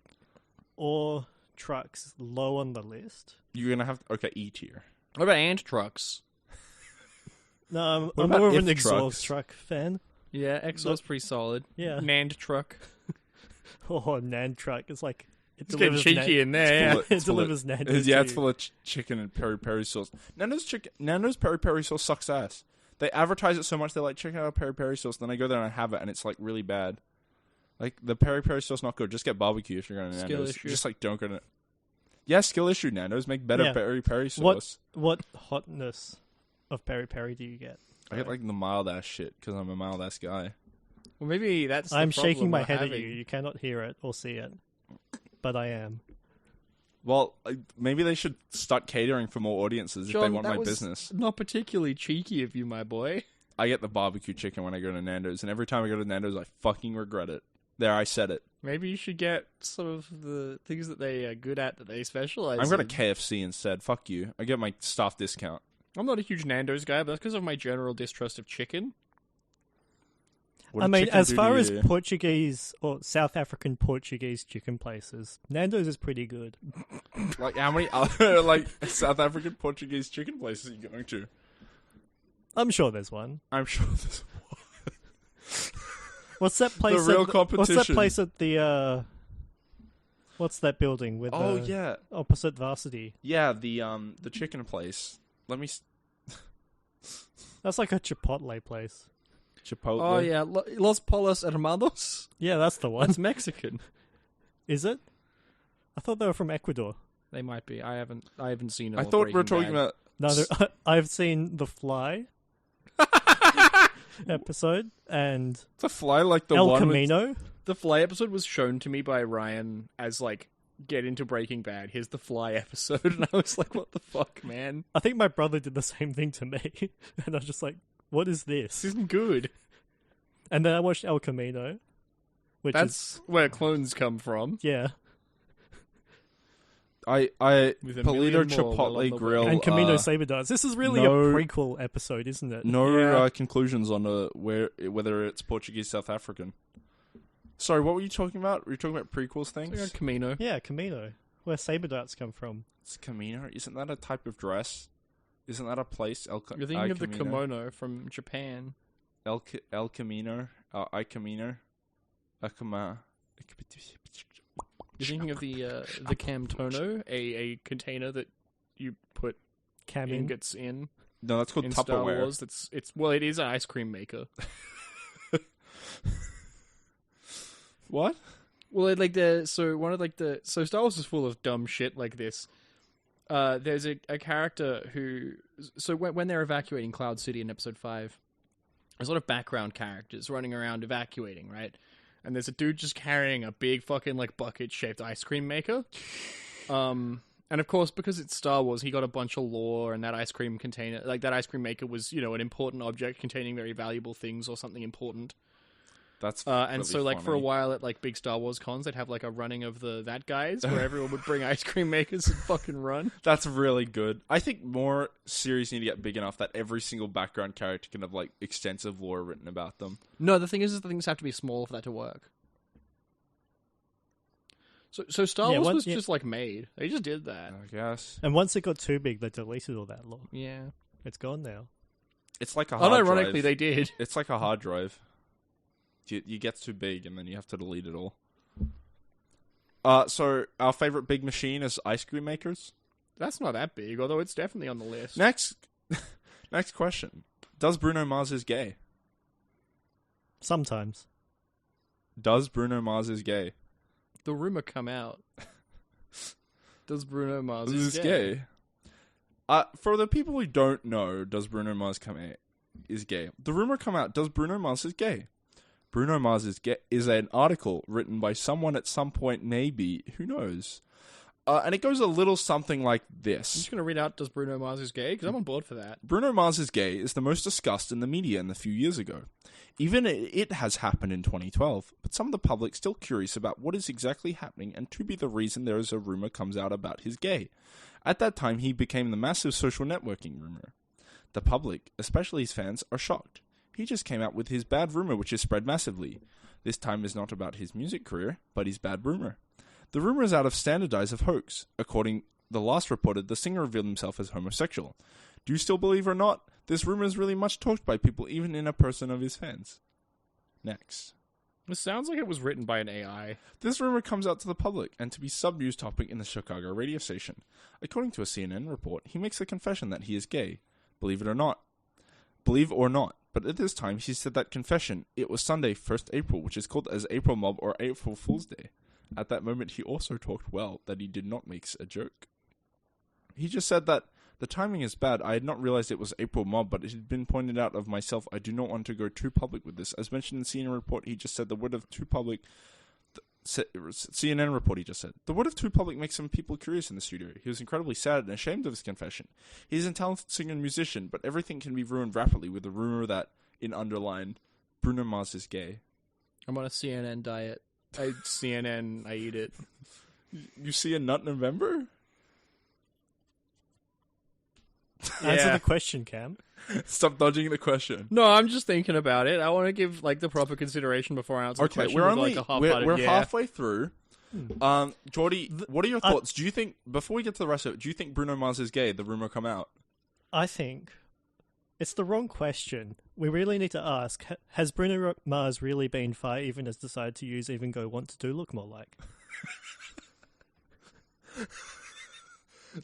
Speaker 1: ore trucks low on the list.
Speaker 2: You're gonna have E tier.
Speaker 3: What about ant trucks?
Speaker 1: No,
Speaker 2: What
Speaker 1: I'm
Speaker 2: about
Speaker 1: more of
Speaker 2: if
Speaker 1: an exhaust
Speaker 2: trucks?
Speaker 1: truck fan.
Speaker 3: Yeah, Exo's pretty solid.
Speaker 1: Yeah.
Speaker 3: Nand truck.
Speaker 1: Oh, Nan truck. It's like it
Speaker 3: It's getting
Speaker 1: delivers
Speaker 3: cheeky in there, yeah.
Speaker 1: It delivers Nan.
Speaker 2: Yeah, it's full of chicken and peri-peri sauce. Nando's peri-peri sauce sucks ass. They advertise it so much, they're like, check out our peri-peri sauce. Then I go there and I have it, and it's like really bad. Like, the peri-peri sauce not good. Just get barbecue if you're going to
Speaker 3: Skill
Speaker 2: Nando's.
Speaker 3: issue.
Speaker 2: Just like don't go to... Yeah, skill issue. Nando's make better
Speaker 1: Yeah.
Speaker 2: peri-peri sauce.
Speaker 1: What hotness of peri peri do you get?
Speaker 2: I get like the mild ass shit because I'm a mild ass guy.
Speaker 3: Well, maybe that's the
Speaker 1: I'm
Speaker 3: problem
Speaker 1: shaking my
Speaker 3: we're
Speaker 1: head at
Speaker 3: having.
Speaker 1: you. You cannot hear it or see it. but I am.
Speaker 2: Well, maybe they should start catering for more audiences if they want my business.
Speaker 3: Not particularly cheeky of you, my boy.
Speaker 2: I get the barbecue chicken when I go to Nando's, and every time I go to Nando's, I fucking regret it. There, I said it.
Speaker 3: Maybe you should get some of the things that they are good at that they specialize
Speaker 2: I'm going
Speaker 3: in.
Speaker 2: to KFC instead. Fuck you. I get my staff discount.
Speaker 3: I'm not a huge Nando's guy, but that's because of my general distrust of chicken.
Speaker 2: What
Speaker 1: I
Speaker 2: did
Speaker 1: mean,
Speaker 2: chicken
Speaker 1: as
Speaker 2: do to
Speaker 1: far as
Speaker 2: you?
Speaker 1: Portuguese or South African Portuguese chicken places, Nando's is pretty good.
Speaker 2: Like, how many other, like, South African Portuguese chicken places are you going to?
Speaker 1: I'm sure there's one.
Speaker 2: I'm sure there's
Speaker 1: What's that place?
Speaker 2: The real
Speaker 1: What's that
Speaker 2: competition.
Speaker 1: place at the? What's that building with?
Speaker 2: Oh,
Speaker 1: the
Speaker 2: yeah.
Speaker 1: opposite Varsity.
Speaker 2: Yeah, the chicken place. Let me...
Speaker 1: That's like a Chipotle place.
Speaker 2: Chipotle.
Speaker 3: Oh, yeah. Los Polos Hermanos?
Speaker 1: Yeah, that's the one.
Speaker 3: That's Mexican.
Speaker 1: Is it? I thought they were from Ecuador.
Speaker 3: They might be. I haven't seen it.
Speaker 2: I thought we were talking about...
Speaker 1: No, I've seen The Fly episode and
Speaker 2: The Fly, like the
Speaker 1: El
Speaker 2: one
Speaker 1: Camino.
Speaker 3: The Fly episode was shown to me by Ryan as, like, get into Breaking Bad. Here's the Fly episode. And I was like, what the fuck, man?
Speaker 1: I think my brother did the same thing to me. And I was just like, what is this?
Speaker 3: This isn't good.
Speaker 1: And then I watched El Camino. Which
Speaker 3: That's where clones come from.
Speaker 1: yeah.
Speaker 2: I
Speaker 3: With a
Speaker 2: Polito
Speaker 3: million more well on
Speaker 2: Chipotle
Speaker 3: the
Speaker 2: Grill.
Speaker 1: And Camino Saber Darts. This is really
Speaker 2: no-
Speaker 1: a prequel episode, isn't it?
Speaker 2: No
Speaker 3: Yeah.
Speaker 2: conclusions on whether it's Portuguese, South African. Sorry, what were you talking about? Were you talking about prequels things?
Speaker 3: Like Camino.
Speaker 1: Yeah, Camino. Where Saber Darts come from.
Speaker 2: It's Camino. Isn't that a type of dress? Isn't that a place?
Speaker 3: You're thinking of the kimono from Japan.
Speaker 2: El Camino. I Camino. Akama.
Speaker 3: You're thinking of the camtono, a container that you put
Speaker 1: Cam in.
Speaker 3: ingots in
Speaker 2: No, that's called
Speaker 3: Star
Speaker 2: Tupperware.
Speaker 3: Wars. It is an ice cream maker.
Speaker 2: What?
Speaker 3: Well, Star Wars is full of dumb shit like this. There's a character who, so when they're evacuating Cloud City in Episode 5, there's a lot of background characters running around evacuating, right? And there's a dude just carrying a big fucking like bucket-shaped ice cream maker. And of course, because it's Star Wars, he got a bunch of lore, and that ice cream container, like that ice cream maker, was an important object containing very valuable things or something important.
Speaker 2: That's
Speaker 3: And
Speaker 2: really
Speaker 3: so, like, for a
Speaker 2: funny.
Speaker 3: while at, like, big Star Wars cons, they'd have, like, a running of that guys where everyone would bring ice cream makers and fucking run.
Speaker 2: That's really good. I think more series need to get big enough that every single background character can have, like, extensive lore written about them.
Speaker 3: No, the thing is the things have to be small for that to work. So Star
Speaker 1: Yeah,
Speaker 3: Wars was
Speaker 1: yeah.
Speaker 3: just, like, made. They just did that.
Speaker 2: I guess.
Speaker 1: And once it got too big, they deleted all that lore.
Speaker 3: Yeah.
Speaker 1: It's gone now.
Speaker 2: It's like a hard
Speaker 3: Unironically,
Speaker 2: drive.
Speaker 3: they did.
Speaker 2: It's like a hard drive. You get too big, and then you have to delete it all. So our favorite big machine is ice cream makers.
Speaker 3: That's not that big, although it's definitely on the list.
Speaker 2: Next question: does Bruno Mars is gay?
Speaker 1: Sometimes.
Speaker 2: Does Bruno Mars is gay?
Speaker 3: The rumor come out. Does Bruno Mars
Speaker 2: Is
Speaker 3: is
Speaker 2: gay? For the people who don't know, does Bruno Mars is gay? The rumor come out: does Bruno Mars is gay? Bruno Mars is an article written by someone at some point, maybe, who knows? And it goes a little something like
Speaker 3: I'm
Speaker 2: this.
Speaker 3: just going to read out, does Bruno Mars is gay? Because I'm on board for that.
Speaker 2: Bruno Mars is gay is the most discussed in the media in the few years ago. Even it has happened in 2012, but some of the public still curious about what is exactly happening and to be the reason there is a rumor comes out about his gay. At that time, he became the massive social networking rumor. The public, especially his fans, are shocked. He just came out with his bad rumor, which is spread massively. This time is not about his music career, but his bad rumor. The rumor is out of standardized of hoax. According the last reported, the singer revealed himself as homosexual. Do you still believe or not? This rumor is really much talked by people, even in a person of his fans. Next.
Speaker 3: This sounds like it was written by an AI.
Speaker 2: This rumor comes out to the public and to be sub-news topic in the Chicago radio station. According to a CNN report, he makes a confession that he is gay. Believe or not. But at this time, he said that confession, it was Sunday, 1st April, which is called as April Mob or April Fool's Day. At that moment, he also talked well that he did not make a joke. He just said that the timing is bad. I had not realized it was April Mob, but it had been pointed out of myself. I do not want to go too public with this. As mentioned in the CNN report, he just said the word of too public. CNN report he just said. The What If 2 public makes some people curious in the studio. He was incredibly sad and ashamed of his confession. He's a talented singer and musician, but everything can be ruined rapidly with the rumor that, in underlined, Bruno Mars is gay.
Speaker 3: I'm on a CNN diet. I eat it.
Speaker 2: You see a nut November?
Speaker 1: Answer the question, Cam.
Speaker 2: Stop dodging the question.
Speaker 3: No, I'm just thinking about it. I want to give the proper consideration before I answer the question.
Speaker 2: We're halfway through. Jordy, what are your thoughts? Do you think, before we get to the rest of it, do you think Bruno Mars is gay? The rumor come out.
Speaker 1: I think it's the wrong question. We really need to ask, has Bruno Mars really been far even has decided to use even go want to do look more like?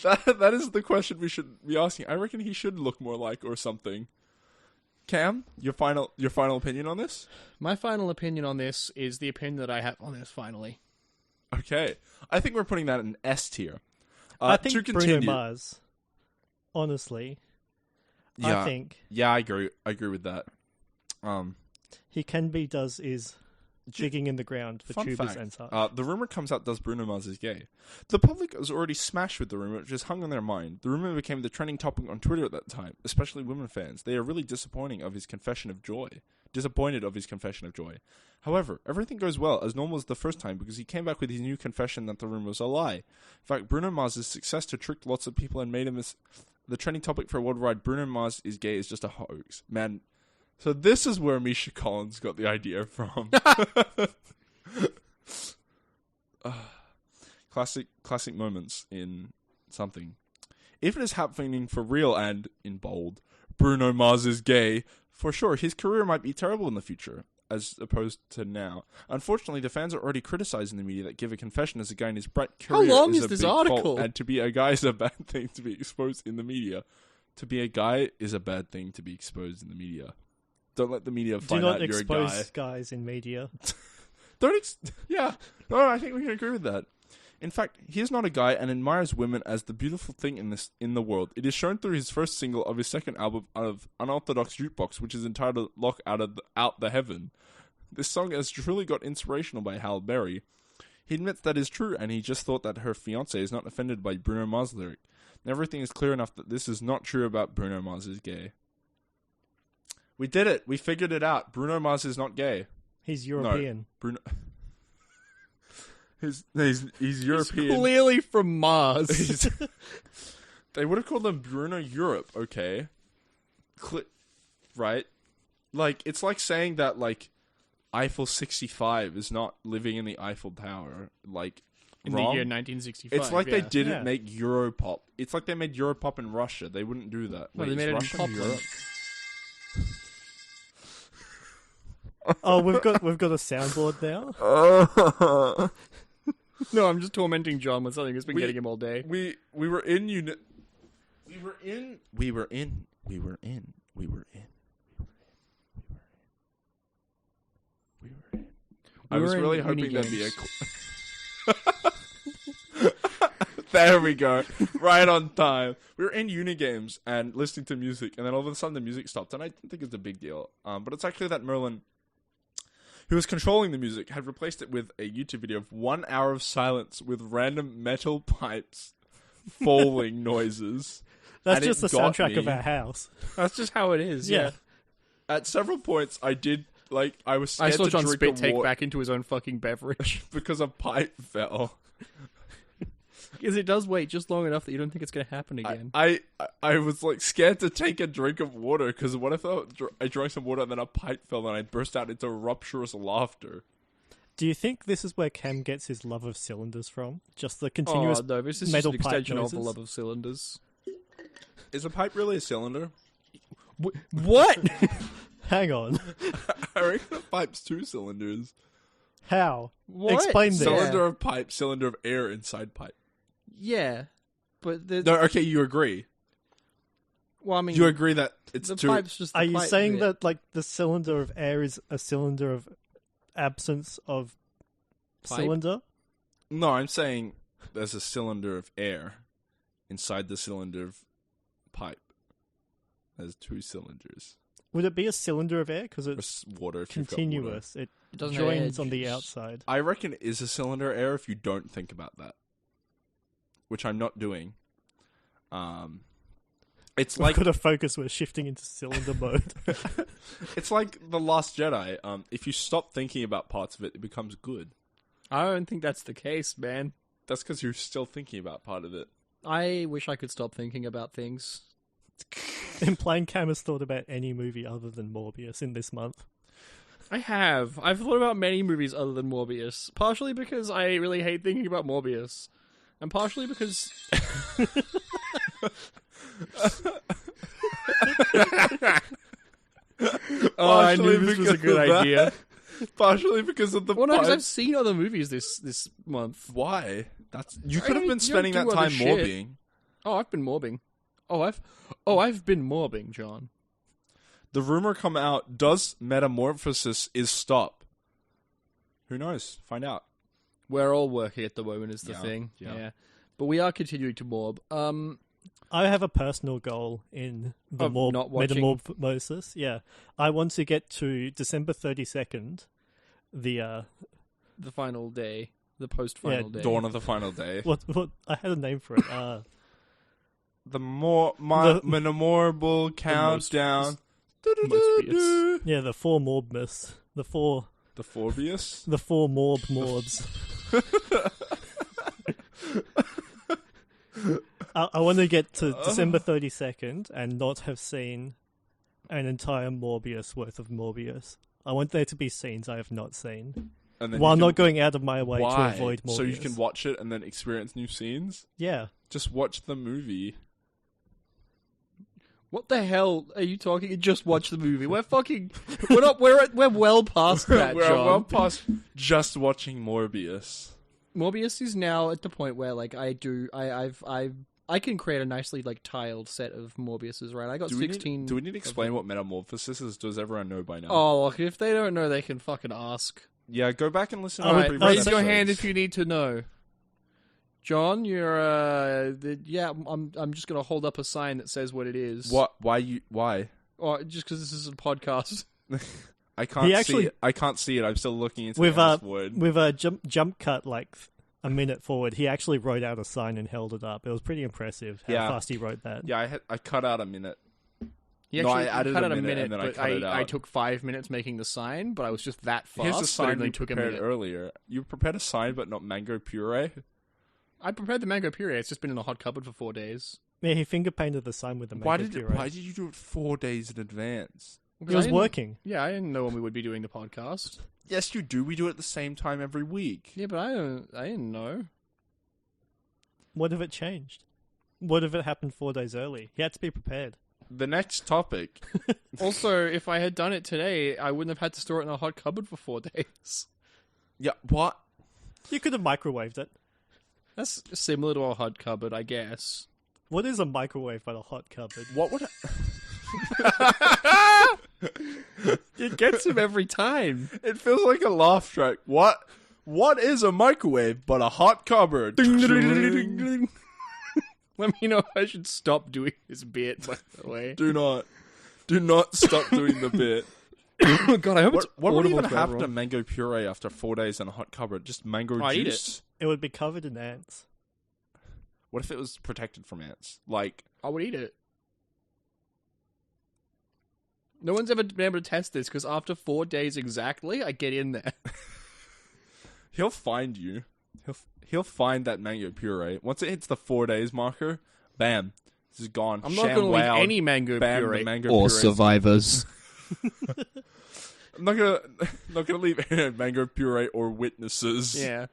Speaker 2: That is the question we should be asking. I reckon he should look more like or something. Cam, your final opinion on this?
Speaker 3: My final opinion on this is the opinion that I have on this, finally.
Speaker 2: Okay. I think we're putting that in S tier.
Speaker 1: I think Bruno Mars, honestly,
Speaker 2: yeah,
Speaker 1: I think...
Speaker 2: Yeah, I agree with that.
Speaker 1: He does is jigging in the ground for tubers and such.
Speaker 2: The rumor comes out, does Bruno Mars is gay? The public was already smashed with the rumor, which just hung on their mind. The rumor became the trending topic on Twitter at that time, especially women fans. They are really disappointed of his confession of joy. However, everything goes well, as normal as the first time, because he came back with his new confession that the rumor was a lie. In fact, Bruno Mars' success to trick lots of people and made him the trending topic for worldwide. Bruno Mars is gay is just a hoax. Man, so this is where Misha Collins got the idea from. Classic moments in something. If it is happening for real and, in bold, Bruno Mars is gay, for sure, his career might be terrible in the future, as opposed to now. Unfortunately, the fans are already criticizing the media that give a confession as a guy in his bright career.
Speaker 3: How long is
Speaker 2: a
Speaker 3: this
Speaker 2: big
Speaker 3: article?
Speaker 2: fault, and to be a guy is a bad thing to be exposed in the media. To be a guy is a bad thing to be exposed in the media. Don't let the media find out you're a guy.
Speaker 1: Do not expose guys in media.
Speaker 2: Yeah. No, I think we can agree with that. In fact, he is not a guy and admires women as the beautiful thing in the world. It is shown through his first single of his second album of Unorthodox Jukebox, which is entitled Lock Out the Heaven. This song has truly got inspirational by Halle Berry. He admits that is true, and he just thought that her fiancé is not offended by Bruno Mars' lyric. And everything is clear enough that this is not true about Bruno Mars is gay. We did it. We figured it out. Bruno Mars is not gay.
Speaker 1: He's European.
Speaker 2: No, Bruno... He's European.
Speaker 3: He's clearly from Mars.
Speaker 2: They would have called him Bruno Europe, okay? Right? Like, it's like saying that, like, Eiffel 65 is not living in the Eiffel Tower. Like,
Speaker 3: in
Speaker 2: wrong?
Speaker 3: the year 1965.
Speaker 2: It's like they didn't make Europop. It's like they made Europop in Russia. They wouldn't do that.
Speaker 3: No, they made it in Poland.
Speaker 1: Oh, we've got a soundboard now.
Speaker 3: No, I'm just tormenting John with something that's been getting him all day.
Speaker 2: We were in I was really hoping there'd be a... There we go. Right on time. We were in Unigames and listening to music, and then all of a sudden the music stopped, and I didn't think it was a big deal. But it's actually that Merlin, who was controlling the music, had replaced it with a YouTube video of 1 hour of silence with random metal pipes falling noises.
Speaker 1: That's just the soundtrack of our house.
Speaker 3: That's just how it is, yeah.
Speaker 2: At several points, I was scared
Speaker 3: I saw
Speaker 2: to
Speaker 3: John
Speaker 2: drink
Speaker 3: spit take
Speaker 2: water
Speaker 3: back into his own fucking beverage.
Speaker 2: because a pipe fell.
Speaker 3: Because it does wait just long enough that you don't think it's going to happen again.
Speaker 2: I was like scared to take a drink of water because what if I drank some water and then a pipe fell and I burst out into rapturous laughter?
Speaker 1: Do you think this is where Cam gets his love of cylinders from? Just the continuous
Speaker 3: no, this is
Speaker 1: metal
Speaker 3: just an
Speaker 1: pipe
Speaker 3: extension
Speaker 1: noises?
Speaker 3: of the love of cylinders.
Speaker 2: Is a pipe really a cylinder?
Speaker 3: What?
Speaker 1: Hang on.
Speaker 2: I reckon a pipe's 2 cylinders.
Speaker 1: How?
Speaker 3: What?
Speaker 1: Explain this.
Speaker 2: Cylinder of pipe, cylinder of air inside pipe.
Speaker 3: Yeah, but
Speaker 2: No, okay, you agree.
Speaker 3: Well, I mean,
Speaker 2: you agree that it's
Speaker 3: the
Speaker 2: 2.
Speaker 3: pipe's just.
Speaker 1: Are
Speaker 3: the
Speaker 1: you
Speaker 3: pipe
Speaker 1: saying
Speaker 3: bit.
Speaker 1: that like the cylinder of air is a cylinder of absence of
Speaker 3: Pipe?
Speaker 1: cylinder?
Speaker 2: No, I'm saying there's a cylinder of air inside the cylinder of pipe. There's 2 cylinders.
Speaker 1: Would it be a cylinder of air? Because
Speaker 2: Or
Speaker 1: it's
Speaker 2: water if you've got water.
Speaker 1: continuous. It
Speaker 3: doesn't have
Speaker 1: joins on the
Speaker 3: edges.
Speaker 1: outside.
Speaker 2: I reckon it is a cylinder air if you don't think about that, which I'm not doing. It's
Speaker 1: We've
Speaker 2: like
Speaker 1: got to focus. We're shifting into cylinder mode.
Speaker 2: it's like The Last Jedi. If you stop thinking about parts of it, it becomes good.
Speaker 3: I don't think that's the case, man.
Speaker 2: That's because you're still thinking about part of it.
Speaker 3: I wish I could stop thinking about things.
Speaker 1: Implying Cam has thought about any movie other than Morbius in this month.
Speaker 3: I have. I've thought about many movies other than Morbius. Partially because I really hate thinking about Morbius. And partially because... I knew this was a good idea.
Speaker 2: Partially because of the
Speaker 3: Well, no, because
Speaker 2: pipe.
Speaker 3: I've seen other movies this month.
Speaker 2: Why? You
Speaker 3: I
Speaker 2: could have
Speaker 3: mean,
Speaker 2: been
Speaker 3: you
Speaker 2: spending
Speaker 3: don't
Speaker 2: that
Speaker 3: do other
Speaker 2: time
Speaker 3: shit.
Speaker 2: morbing.
Speaker 3: Oh, I've been morbing. I've been morbing, John.
Speaker 2: The rumor come out, does metamorphosis is stop? Who knows? Find out.
Speaker 3: We're all working at the moment is the
Speaker 2: Yeah,
Speaker 3: thing.
Speaker 2: yeah.
Speaker 3: Yeah. But we are continuing to morb.
Speaker 1: I have a personal goal in the
Speaker 3: Of not watching-
Speaker 1: metamorphosis. Yeah, I want to get to December 32nd. The
Speaker 3: The final day. The post-final day.
Speaker 2: Dawn of the final day.
Speaker 1: what I had a name for it.
Speaker 2: The memorable countdown.
Speaker 3: Most bits.
Speaker 1: Yeah, the four morbmas. The four
Speaker 2: Forbius?
Speaker 1: morbs. I want to get to December 32nd and not have seen an entire Morbius worth of Morbius. I want there to be scenes I have not seen,
Speaker 2: And then
Speaker 1: while
Speaker 2: you can-
Speaker 1: not going out of my way
Speaker 2: Why?
Speaker 1: to avoid Morbius.
Speaker 2: So you can watch it and then experience new scenes?
Speaker 1: Yeah.
Speaker 2: Just watch the movie.
Speaker 3: What the hell are you talking? Just watch the movie. We're fucking. We're well past that,
Speaker 2: We're
Speaker 3: John.
Speaker 2: well past just watching Morbius.
Speaker 3: Morbius is now at the point where like I can create a nicely like tiled set of Morbiuses. Right, I got 16.
Speaker 2: Do we need to explain what metamorphosis is? Does everyone know by now?
Speaker 3: Oh, look, if they don't know, they can fucking ask.
Speaker 2: Yeah, go back and listen
Speaker 1: Oh,
Speaker 2: to
Speaker 3: All
Speaker 2: the
Speaker 3: right,
Speaker 2: previous
Speaker 3: raise your
Speaker 2: episodes.
Speaker 3: hand if you need to know. John, you're yeah. I'm just gonna hold up a sign that says what it is.
Speaker 2: What? Why?
Speaker 3: Oh, just because this is a podcast.
Speaker 2: I can't
Speaker 1: He
Speaker 2: see
Speaker 1: actually-
Speaker 2: it. I can't see it. I'm still looking into
Speaker 1: With
Speaker 2: this word.
Speaker 1: with a jump cut like a minute forward, he actually wrote out a sign and held it up. It was pretty impressive how
Speaker 2: Yeah.
Speaker 1: fast he wrote that.
Speaker 2: Yeah, I cut out a minute.
Speaker 3: He
Speaker 2: No,
Speaker 3: actually
Speaker 2: I added
Speaker 3: cut
Speaker 2: a
Speaker 3: out
Speaker 2: minute and then I
Speaker 3: but
Speaker 2: cut it out.
Speaker 3: I took 5 minutes making the sign, but I was just that fast.
Speaker 2: Here's the
Speaker 3: that it
Speaker 2: sign
Speaker 3: only
Speaker 2: you
Speaker 3: took a
Speaker 2: prepared
Speaker 3: minute.
Speaker 2: earlier. You prepared a sign, but not mango puree.
Speaker 3: I prepared the mango puree. It's just been in a hot cupboard for 4 days.
Speaker 1: Yeah, he finger painted the sign with the
Speaker 2: Why
Speaker 1: mango
Speaker 2: did
Speaker 1: puree.
Speaker 2: Why did you do it 4 days in advance?
Speaker 1: It was working.
Speaker 3: Yeah, I didn't know when we would be doing the podcast.
Speaker 2: Yes, you do. We do it at the same time every week.
Speaker 3: Yeah, but I didn't know.
Speaker 1: What if it changed? What if it happened 4 days early? He had to be prepared.
Speaker 2: The next topic.
Speaker 3: Also, if I had done it today, I wouldn't have had to store it in a hot cupboard for 4 days.
Speaker 2: Yeah, what?
Speaker 1: You could have microwaved it.
Speaker 3: That's similar to a hot cupboard, I guess.
Speaker 1: What is a microwave but a hot cupboard?
Speaker 2: What would?
Speaker 3: It gets him every time.
Speaker 2: It feels like a laugh track. What? What is a microwave but a hot cupboard?
Speaker 3: Let me know if I should stop doing this bit, by the way.
Speaker 2: Do not stop doing the bit.
Speaker 3: God, I hope it's
Speaker 2: What would
Speaker 3: audible
Speaker 2: even
Speaker 3: to
Speaker 2: happen to
Speaker 3: everyone.
Speaker 2: mango puree after 4 days in a hot cupboard? Just mango
Speaker 3: I'd eat
Speaker 2: juice?
Speaker 1: It would be covered in ants.
Speaker 2: What if it was protected from ants? Like,
Speaker 3: I would eat it. No one's ever been able to test this, because after 4 days exactly, I get in there.
Speaker 2: he'll find you. He'll find that mango puree. Once it hits the 4 days marker, bam, this is gone.
Speaker 3: I'm not going to leave any mango
Speaker 2: bam,
Speaker 3: puree.
Speaker 2: the mango
Speaker 4: Or
Speaker 2: puree's-
Speaker 4: survivors.
Speaker 2: I'm not gonna leave any mango puree or witnesses.
Speaker 3: Yeah.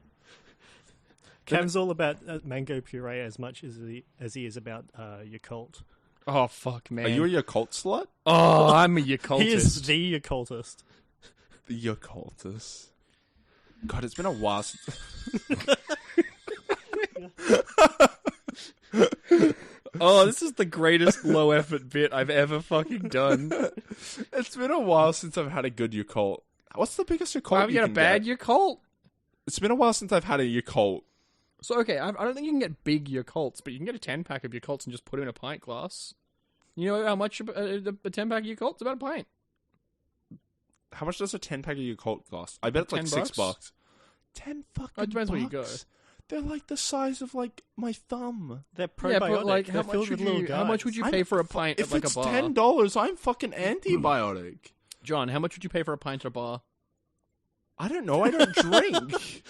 Speaker 1: Cam's all about mango puree as much as he is about your cult.
Speaker 3: Oh, fuck, man.
Speaker 2: Are you a Yakult slut?
Speaker 3: Oh, I'm a Yakultist.
Speaker 1: He is the occultist.
Speaker 2: The Yakultist. God, it's been a while since...
Speaker 3: Oh, this is the greatest low effort bit I've ever fucking done.
Speaker 2: It's been a while since I've had a good Yakult. What's the biggest Yakult
Speaker 3: Why have you
Speaker 2: you
Speaker 3: got a
Speaker 2: can
Speaker 3: bad
Speaker 2: get?
Speaker 3: Yakult?
Speaker 2: It's been a while since I've had a Yakult.
Speaker 3: So, okay, I don't think you can get big Yakults, but you can get a 10-pack of Yakults and just put it in a pint glass. You know how much a 10-pack of Yakult's? About a pint.
Speaker 2: How much does a 10-pack of Yakult cost? I bet it's like $6. 10 fucking
Speaker 3: It depends
Speaker 2: bucks?
Speaker 3: where you go.
Speaker 2: They're like the size of like my thumb.
Speaker 1: They're
Speaker 3: Yeah,
Speaker 1: probiotic.
Speaker 3: but like,
Speaker 1: They're filled with little guys.
Speaker 3: how much would you pay for a pint
Speaker 2: If
Speaker 3: at like
Speaker 2: it's
Speaker 3: a bar?
Speaker 2: $10, I'm fucking antibiotic.
Speaker 3: John, how much would you pay for a pint at a bar?
Speaker 2: I don't know. I don't drink.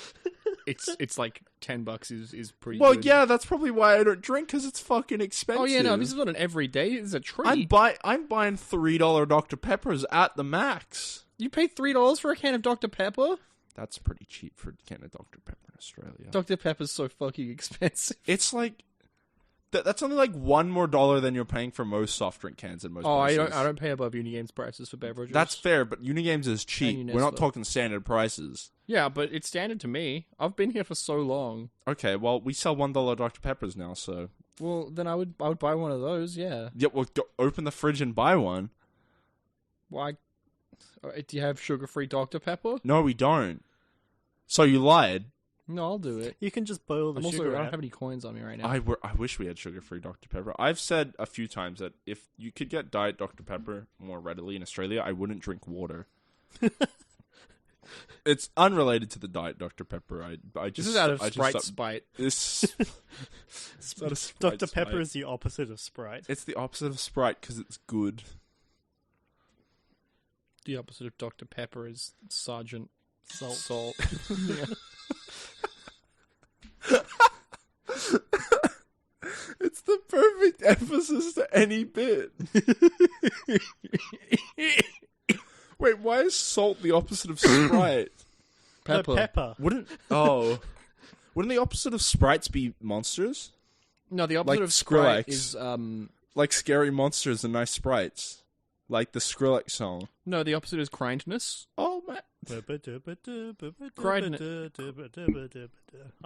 Speaker 3: It's like $10 is pretty.
Speaker 2: Well,
Speaker 3: good.
Speaker 2: yeah, that's probably why I don't drink, because it's fucking expensive.
Speaker 3: Oh yeah, no, this is not an everyday. It's a treat.
Speaker 2: I'm buying $3 Dr. Peppers at the max.
Speaker 3: You pay $3 for a can of Dr. Pepper?
Speaker 2: That's pretty cheap for a can of Dr. Pepper in Australia.
Speaker 3: Dr. Pepper's so fucking expensive.
Speaker 2: It's like that's only like $1 more than you're paying for most soft drink cans in most places.
Speaker 3: I don't pay above Unigame's prices for beverages.
Speaker 2: That's fair, but Unigames is cheap.
Speaker 3: And
Speaker 2: We're not
Speaker 3: UniSFA.
Speaker 2: talking standard prices.
Speaker 3: Yeah, but it's standard to me. I've been here for so long.
Speaker 2: Okay, well, we sell $1 Dr. Peppers now, so
Speaker 3: Well, then I would buy one of those. Yeah.
Speaker 2: yeah, well, go open the fridge and buy one.
Speaker 3: Why? Do you have sugar-free Dr. Pepper?
Speaker 2: No, we don't. So you lied.
Speaker 3: No, I'll do it.
Speaker 1: You can just boil the
Speaker 3: I
Speaker 1: sugar
Speaker 3: don't
Speaker 1: out.
Speaker 3: have any coins on me right now.
Speaker 2: I wish we had sugar-free Dr. Pepper. I've said a few times that if you could get Diet Dr. Pepper more readily in Australia, I wouldn't drink water. It's unrelated to the Diet Dr. Pepper. I just,
Speaker 3: This is out of
Speaker 2: I just
Speaker 3: Sprite
Speaker 2: stopped-
Speaker 3: spite.
Speaker 2: This it's not a Sprite
Speaker 1: Dr. Pepper
Speaker 2: Sprite.
Speaker 1: is the opposite of Sprite.
Speaker 2: It's the opposite of Sprite because it's good.
Speaker 3: The opposite of Dr. Pepper is Sergeant
Speaker 1: Salt.
Speaker 3: Salt. Yeah.
Speaker 2: It's the perfect emphasis to any bit. Wait, why is salt the opposite of Sprite?
Speaker 3: Pepper.
Speaker 1: No, pepper.
Speaker 2: Wouldn't the opposite of Sprites be monsters?
Speaker 3: No, the opposite
Speaker 2: Like
Speaker 3: of Sprite
Speaker 2: Skrillex.
Speaker 3: is
Speaker 2: Like scary monsters and nice sprites. Like the Skrillex song.
Speaker 3: no, the opposite is kindness.
Speaker 2: Oh my!
Speaker 1: I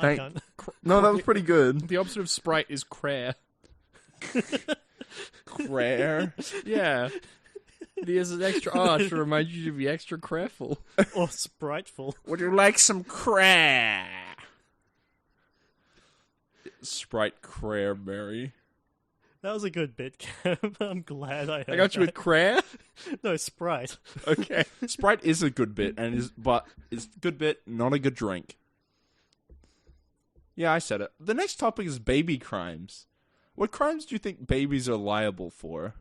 Speaker 2: Thank-
Speaker 1: can't.
Speaker 2: No, that was pretty good.
Speaker 3: The opposite of Sprite is cray.
Speaker 2: Rare.
Speaker 3: Yeah. There's an extra R to remind you to be extra careful.
Speaker 1: Or spriteful.
Speaker 2: Would you like some cray? Sprite cranberry.
Speaker 1: That was a good bit, Cam. I'm glad I heard
Speaker 3: I got you with
Speaker 1: that.
Speaker 3: cray.
Speaker 1: No, Sprite.
Speaker 3: Okay.
Speaker 2: Sprite is a good bit, but it's a good bit, not a good drink. Yeah, I said it. The next topic is baby crimes. What crimes do you think babies are liable for?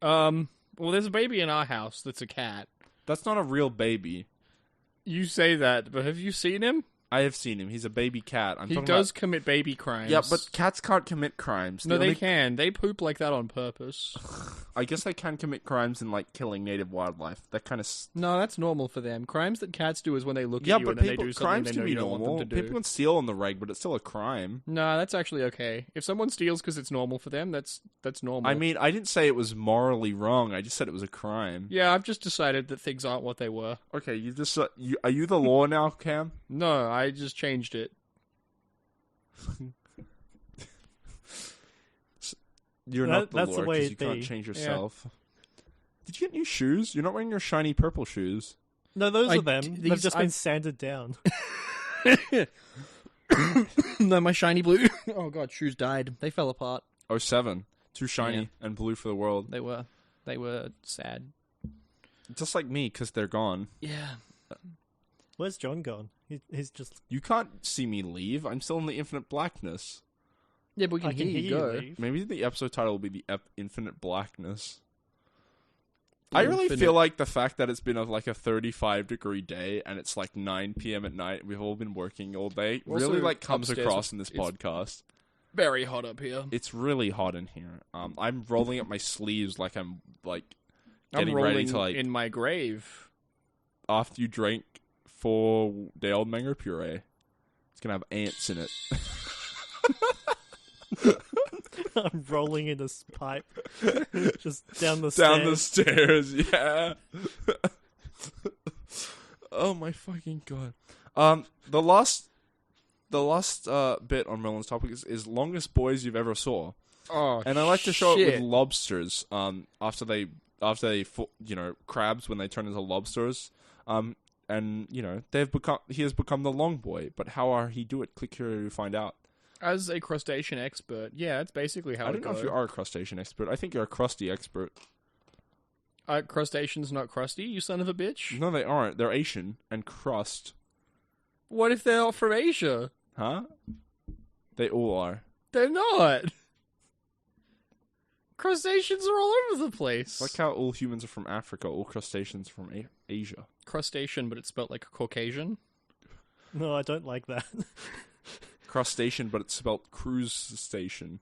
Speaker 3: Well, there's a baby in our house that's a cat.
Speaker 2: That's not a real baby.
Speaker 3: You say that, but have you seen him?
Speaker 2: I have seen him. He's a baby cat.
Speaker 3: He does commit baby crimes.
Speaker 2: Yeah, but cats can't commit crimes.
Speaker 3: No,
Speaker 2: The
Speaker 3: they
Speaker 2: only-
Speaker 3: can. They poop like that on purpose.
Speaker 2: I guess they can commit crimes in like killing native wildlife. That kind of.
Speaker 3: No, that's normal for them. Crimes that cats do is when they look
Speaker 2: Yeah,
Speaker 3: at you
Speaker 2: but
Speaker 3: and then
Speaker 2: people
Speaker 3: they do something
Speaker 2: crimes
Speaker 3: they
Speaker 2: can
Speaker 3: know
Speaker 2: be
Speaker 3: you don't
Speaker 2: normal.
Speaker 3: want them to do.
Speaker 2: People can steal on the reg, but it's still a crime.
Speaker 3: No, that's actually okay. If someone steals because it's normal for them, that's normal.
Speaker 2: I mean, I didn't say it was morally wrong. I just said it was a crime.
Speaker 3: yeah, I've just decided that things aren't what they were.
Speaker 2: Okay, you just are you the law now, Cam?
Speaker 3: No, I just changed it.
Speaker 2: You're not the
Speaker 1: That's
Speaker 2: law
Speaker 1: the way
Speaker 2: because you
Speaker 1: it
Speaker 2: can't
Speaker 1: be.
Speaker 2: change yourself. Did you get new shoes? You're not wearing your shiny purple shoes.
Speaker 1: No, those
Speaker 3: I-
Speaker 1: are them. They've
Speaker 3: these-
Speaker 1: just been
Speaker 3: I've-
Speaker 1: sanded down.
Speaker 3: No, my shiny blue. Oh god, shoes died. They fell apart.
Speaker 2: 07. Too shiny
Speaker 3: Yeah.
Speaker 2: and blue for the world.
Speaker 3: They were sad.
Speaker 2: Just like me, because they're gone.
Speaker 3: Yeah.
Speaker 1: Where's John gone? He's just...
Speaker 2: You can't see me leave. I'm still in the infinite blackness.
Speaker 3: Yeah, but we can,
Speaker 1: I can
Speaker 3: hear
Speaker 1: hear
Speaker 3: you go.
Speaker 1: leave.
Speaker 2: Maybe the episode title will be the infinite blackness.
Speaker 3: The
Speaker 2: I really
Speaker 3: infinite-
Speaker 2: feel like the fact that it's been like a 35-degree day and it's like 9 p.m. at night, we've all been working all day,
Speaker 3: Also,
Speaker 2: really like comes
Speaker 3: upstairs
Speaker 2: across in this
Speaker 3: it's-
Speaker 2: podcast.
Speaker 3: Very hot up here.
Speaker 2: It's really hot in here. I'm rolling up my sleeves like I'm like
Speaker 3: I'm
Speaker 2: getting
Speaker 3: rolling
Speaker 2: ready to like
Speaker 3: in my grave.
Speaker 2: after you drink 4-day-old mango puree. It's gonna have ants in it.
Speaker 1: I'm rolling in this pipe. Just down the
Speaker 2: Down the
Speaker 1: stairs.
Speaker 2: stairs, yeah. Oh my fucking god. The last bit on Merlin's topic is longest boys you've ever saw.
Speaker 3: Oh,
Speaker 2: And I like to show it
Speaker 3: shit.
Speaker 2: with lobsters. After they crabs when they turn into lobsters. And he has become the long boy. But how are he do it? Click here to find out.
Speaker 4: As a crustacean expert, yeah, that's basically how
Speaker 2: I
Speaker 4: it
Speaker 2: don't know
Speaker 4: goes.
Speaker 2: if you are a crustacean expert. I think you're a crusty expert.
Speaker 4: Crustaceans not crusty, you son of a bitch.
Speaker 2: No, they aren't. They're Asian and crust.
Speaker 4: What if they're not from Asia?
Speaker 2: Huh? They all are.
Speaker 4: They're not. Crustaceans are all over the place.
Speaker 2: Like how all humans are from Africa, all crustaceans are from Asia.
Speaker 4: Crustacean, but it's spelled like a Caucasian.
Speaker 1: No, I don't like that.
Speaker 2: Crustacean, but it's spelled cruise station.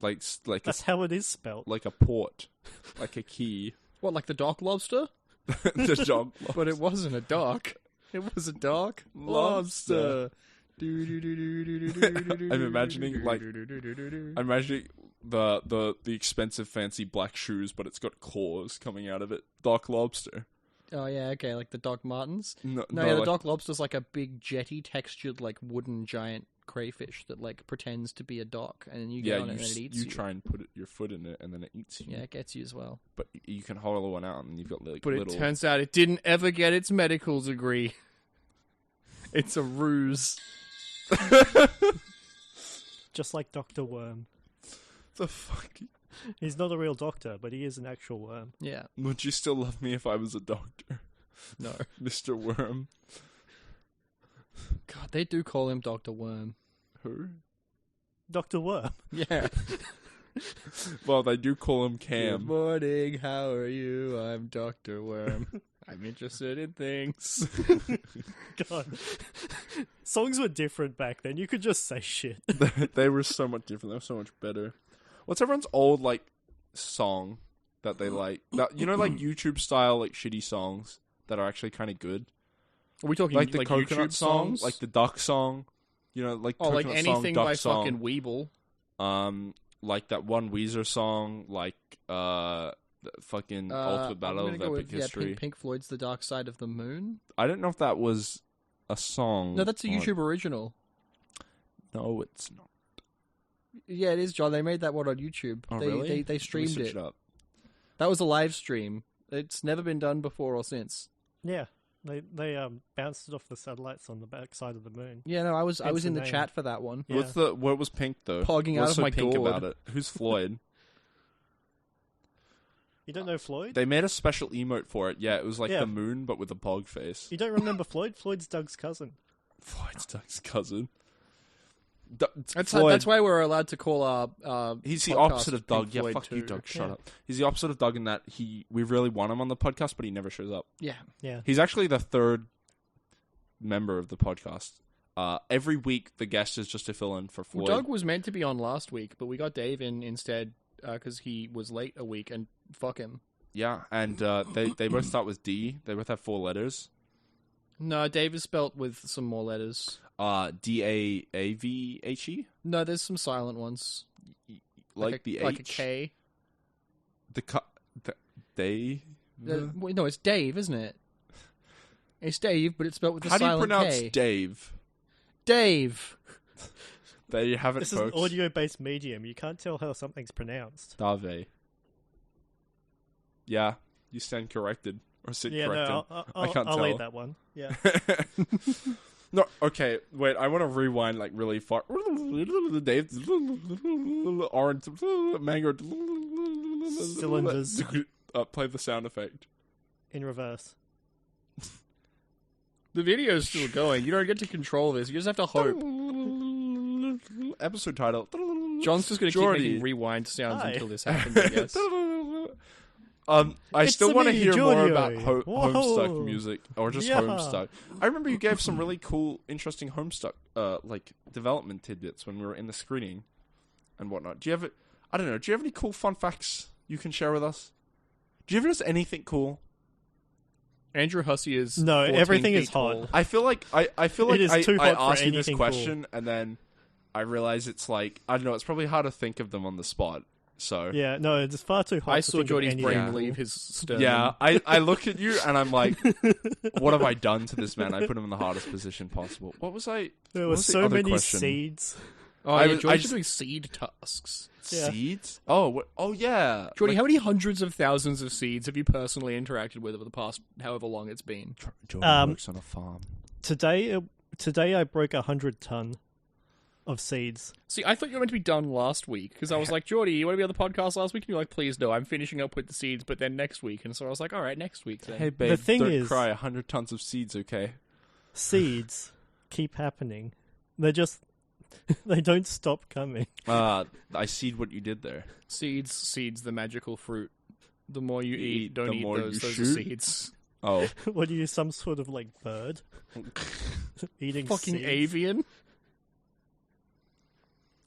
Speaker 2: Like
Speaker 1: That's how it is spelled.
Speaker 2: like a port, like a key.
Speaker 4: What, like the dock lobster?
Speaker 2: The dog.
Speaker 4: But it wasn't a dock. It was a dock lobster.
Speaker 2: I'm imagining the expensive fancy black shoes, but it's got claws coming out of it. Dock lobster.
Speaker 4: Oh yeah, okay, like the Doc Martens.
Speaker 2: No,
Speaker 4: The
Speaker 2: like,
Speaker 4: Doc Lobster's like a big jetty textured like wooden giant crayfish that like pretends to be a dock, and then you get on it and it eats you.
Speaker 2: You try and put your foot in it, and then it eats you.
Speaker 4: Yeah, it gets you as well.
Speaker 2: But you can hollow one out, and you've got like
Speaker 4: But
Speaker 2: little...
Speaker 4: it turns out it didn't ever get its medical degree. It's a ruse.
Speaker 1: Just like Dr. Worm.
Speaker 2: The fuck?
Speaker 1: He's not a real doctor, but he is an actual worm.
Speaker 4: Yeah.
Speaker 2: Would you still love me if I was a doctor?
Speaker 4: No.
Speaker 2: Mr. Worm.
Speaker 4: God, they do call him Dr. Worm.
Speaker 2: Who?
Speaker 1: Dr. Worm?
Speaker 4: Yeah.
Speaker 2: Well, they do call him Cam.
Speaker 4: Good morning, how are you? I'm Dr. Worm. I'm interested in things.
Speaker 1: God. Songs were different back then. You could just say shit.
Speaker 2: They were so much different. They were so much better. What's everyone's old, like, song that they like? That, you know, like, YouTube style, like, shitty songs that are actually kind of good?
Speaker 4: Are we talking
Speaker 2: Like the coconut
Speaker 4: YouTube
Speaker 2: song?
Speaker 4: songs?
Speaker 2: Like the duck song? You know, like
Speaker 4: like
Speaker 2: coconut
Speaker 4: anything
Speaker 2: song, duck
Speaker 4: by
Speaker 2: song.
Speaker 4: fucking Weeble.
Speaker 2: Like that one Weezer song, like, the fucking Ultimate Battle of Epic History.
Speaker 4: Pink Floyd's The Dark Side of the Moon.
Speaker 2: I don't know if that was a song.
Speaker 4: No, that's a YouTube original.
Speaker 2: No, it's not.
Speaker 4: Yeah, it is, John. They made that one on YouTube.
Speaker 2: Oh,
Speaker 4: they,
Speaker 2: really?
Speaker 4: They streamed
Speaker 2: Let me
Speaker 4: it.
Speaker 2: search up.
Speaker 4: That was a live stream. It's never been done before or since.
Speaker 1: Yeah. They bounced it off the satellites on the back side of the moon.
Speaker 4: Yeah, no, I was
Speaker 1: Hence
Speaker 4: in
Speaker 1: the
Speaker 4: the
Speaker 1: name.
Speaker 4: chat for that one.
Speaker 1: Yeah.
Speaker 2: What was pink though?
Speaker 4: Pogging
Speaker 2: What's
Speaker 4: out of
Speaker 2: so
Speaker 4: my
Speaker 2: pink
Speaker 4: gourd.
Speaker 2: about it? Who's Floyd?
Speaker 1: You don't know Floyd?
Speaker 2: They made a special emote for it. Yeah, it was like
Speaker 1: Yeah.
Speaker 2: the moon, but with a pog face.
Speaker 1: You don't remember Floyd? Floyd's Doug's cousin.
Speaker 2: Floyd's Doug's cousin.
Speaker 4: That's
Speaker 2: Floyd,
Speaker 4: why we're allowed to call our
Speaker 2: he's the
Speaker 4: podcast
Speaker 2: opposite of
Speaker 4: Pink
Speaker 2: Doug. Yeah,
Speaker 4: Floyd
Speaker 2: fuck you,
Speaker 4: too.
Speaker 2: Doug. Shut
Speaker 1: Yeah.
Speaker 2: up. He's the opposite of Doug in that we really want him on the podcast, but he never shows up.
Speaker 4: Yeah.
Speaker 1: Yeah.
Speaker 2: He's actually the third member of the podcast. Every week, the guest is just to fill in for Floyd.
Speaker 4: Well, Doug was meant to be on last week, but we got Dave in instead because he was late a week, and fuck him.
Speaker 2: Yeah, and they both start with D. They both have 4 letters.
Speaker 4: No, Dave is spelt with some more letters.
Speaker 2: DAAVHE?
Speaker 4: No, there's some silent ones.
Speaker 2: Like the H?
Speaker 4: Like a K.
Speaker 2: They?
Speaker 4: Wait, no, it's Dave, isn't it? It's Dave, but it's spelt with a
Speaker 2: How do you
Speaker 4: silent
Speaker 2: pronounce
Speaker 4: K.
Speaker 2: Dave?
Speaker 4: Dave.
Speaker 2: There you have it,
Speaker 1: This
Speaker 2: folks.
Speaker 1: is an audio-based medium. You can't tell how something's pronounced.
Speaker 2: Dave. Yeah, you stand corrected. Or sit
Speaker 1: Yeah,
Speaker 2: corrected.
Speaker 1: no,
Speaker 2: I can't
Speaker 1: I'll
Speaker 2: tell.
Speaker 1: leave that one. Yeah.
Speaker 2: No, okay, wait, I want to rewind like really far. Dave, orange, mango,
Speaker 1: Cylinders.
Speaker 2: Play the sound effect.
Speaker 1: In reverse.
Speaker 4: The video's still going. You don't get to control this. You just have to hope.
Speaker 2: Episode title.
Speaker 4: John's just going to keep
Speaker 2: Jordy.
Speaker 4: making rewind sounds
Speaker 1: Hi.
Speaker 4: until this happens, I guess.
Speaker 2: I
Speaker 1: It's
Speaker 2: still want to
Speaker 1: me,
Speaker 2: hear more
Speaker 1: Jordy.
Speaker 2: about
Speaker 1: Whoa.
Speaker 2: Homestuck music, or just
Speaker 1: Yeah.
Speaker 2: Homestuck. I remember you gave some really cool, interesting Homestuck, like development tidbits when we were in the screening and whatnot. Do you have I don't know. Do you have any cool fun facts you can share with us? Do you have just anything cool?
Speaker 4: Andrew Hussey is
Speaker 1: No,
Speaker 4: 14
Speaker 1: everything
Speaker 4: feet
Speaker 1: is hot.
Speaker 4: tall.
Speaker 2: I feel like I feel like
Speaker 1: It is too
Speaker 2: I
Speaker 1: hot for
Speaker 2: ask you this
Speaker 1: anything
Speaker 2: question and then I realize it's like I don't know. It's probably hard to think of them on the spot. So
Speaker 1: Yeah, no, it's far too hot.
Speaker 4: I
Speaker 1: to
Speaker 4: saw
Speaker 1: think of
Speaker 4: Jordy's
Speaker 1: anything
Speaker 4: brain
Speaker 1: cool.
Speaker 4: leave his sternum.
Speaker 2: yeah, I look at you and I'm like, what have I done to this man? I put him in the hardest position possible. What was I?
Speaker 1: There
Speaker 2: what
Speaker 1: were
Speaker 2: was the
Speaker 1: so
Speaker 2: other
Speaker 1: many
Speaker 2: question?
Speaker 1: seeds.
Speaker 4: Oh,
Speaker 2: I
Speaker 4: yeah,
Speaker 2: was-
Speaker 4: Jordy's
Speaker 2: I
Speaker 4: just
Speaker 2: just-
Speaker 4: doing seed tasks.
Speaker 1: Yeah.
Speaker 2: Seeds? Oh yeah.
Speaker 4: Jordy,
Speaker 2: Like,
Speaker 4: how many hundreds of thousands of seeds have you personally interacted with over the past however long it's been?
Speaker 2: Jordy
Speaker 1: Um,
Speaker 2: works on a farm.
Speaker 1: Today I broke 100 ton. of seeds.
Speaker 4: See, I thought you were meant to be done last week, because I was like, Jordy, you want to be on the podcast last week? And you're like, please no, I'm finishing up with the seeds, but then next week. And so I was like, all right, next week then.
Speaker 2: Hey, babe,
Speaker 1: The thing
Speaker 2: don't
Speaker 1: is-
Speaker 2: cry. 100 tons of seeds, okay?
Speaker 1: Seeds keep happening. They're just... they don't stop coming.
Speaker 2: I seed what you did there.
Speaker 4: Seeds, the magical fruit. The more you eat, don't
Speaker 2: the
Speaker 4: eat
Speaker 2: more
Speaker 4: those.
Speaker 2: you
Speaker 4: Those
Speaker 2: shoot?
Speaker 4: are seeds.
Speaker 2: Oh.
Speaker 1: What are you, some sort of, like, bird? Eating
Speaker 4: Fucking
Speaker 1: seeds?
Speaker 4: avian.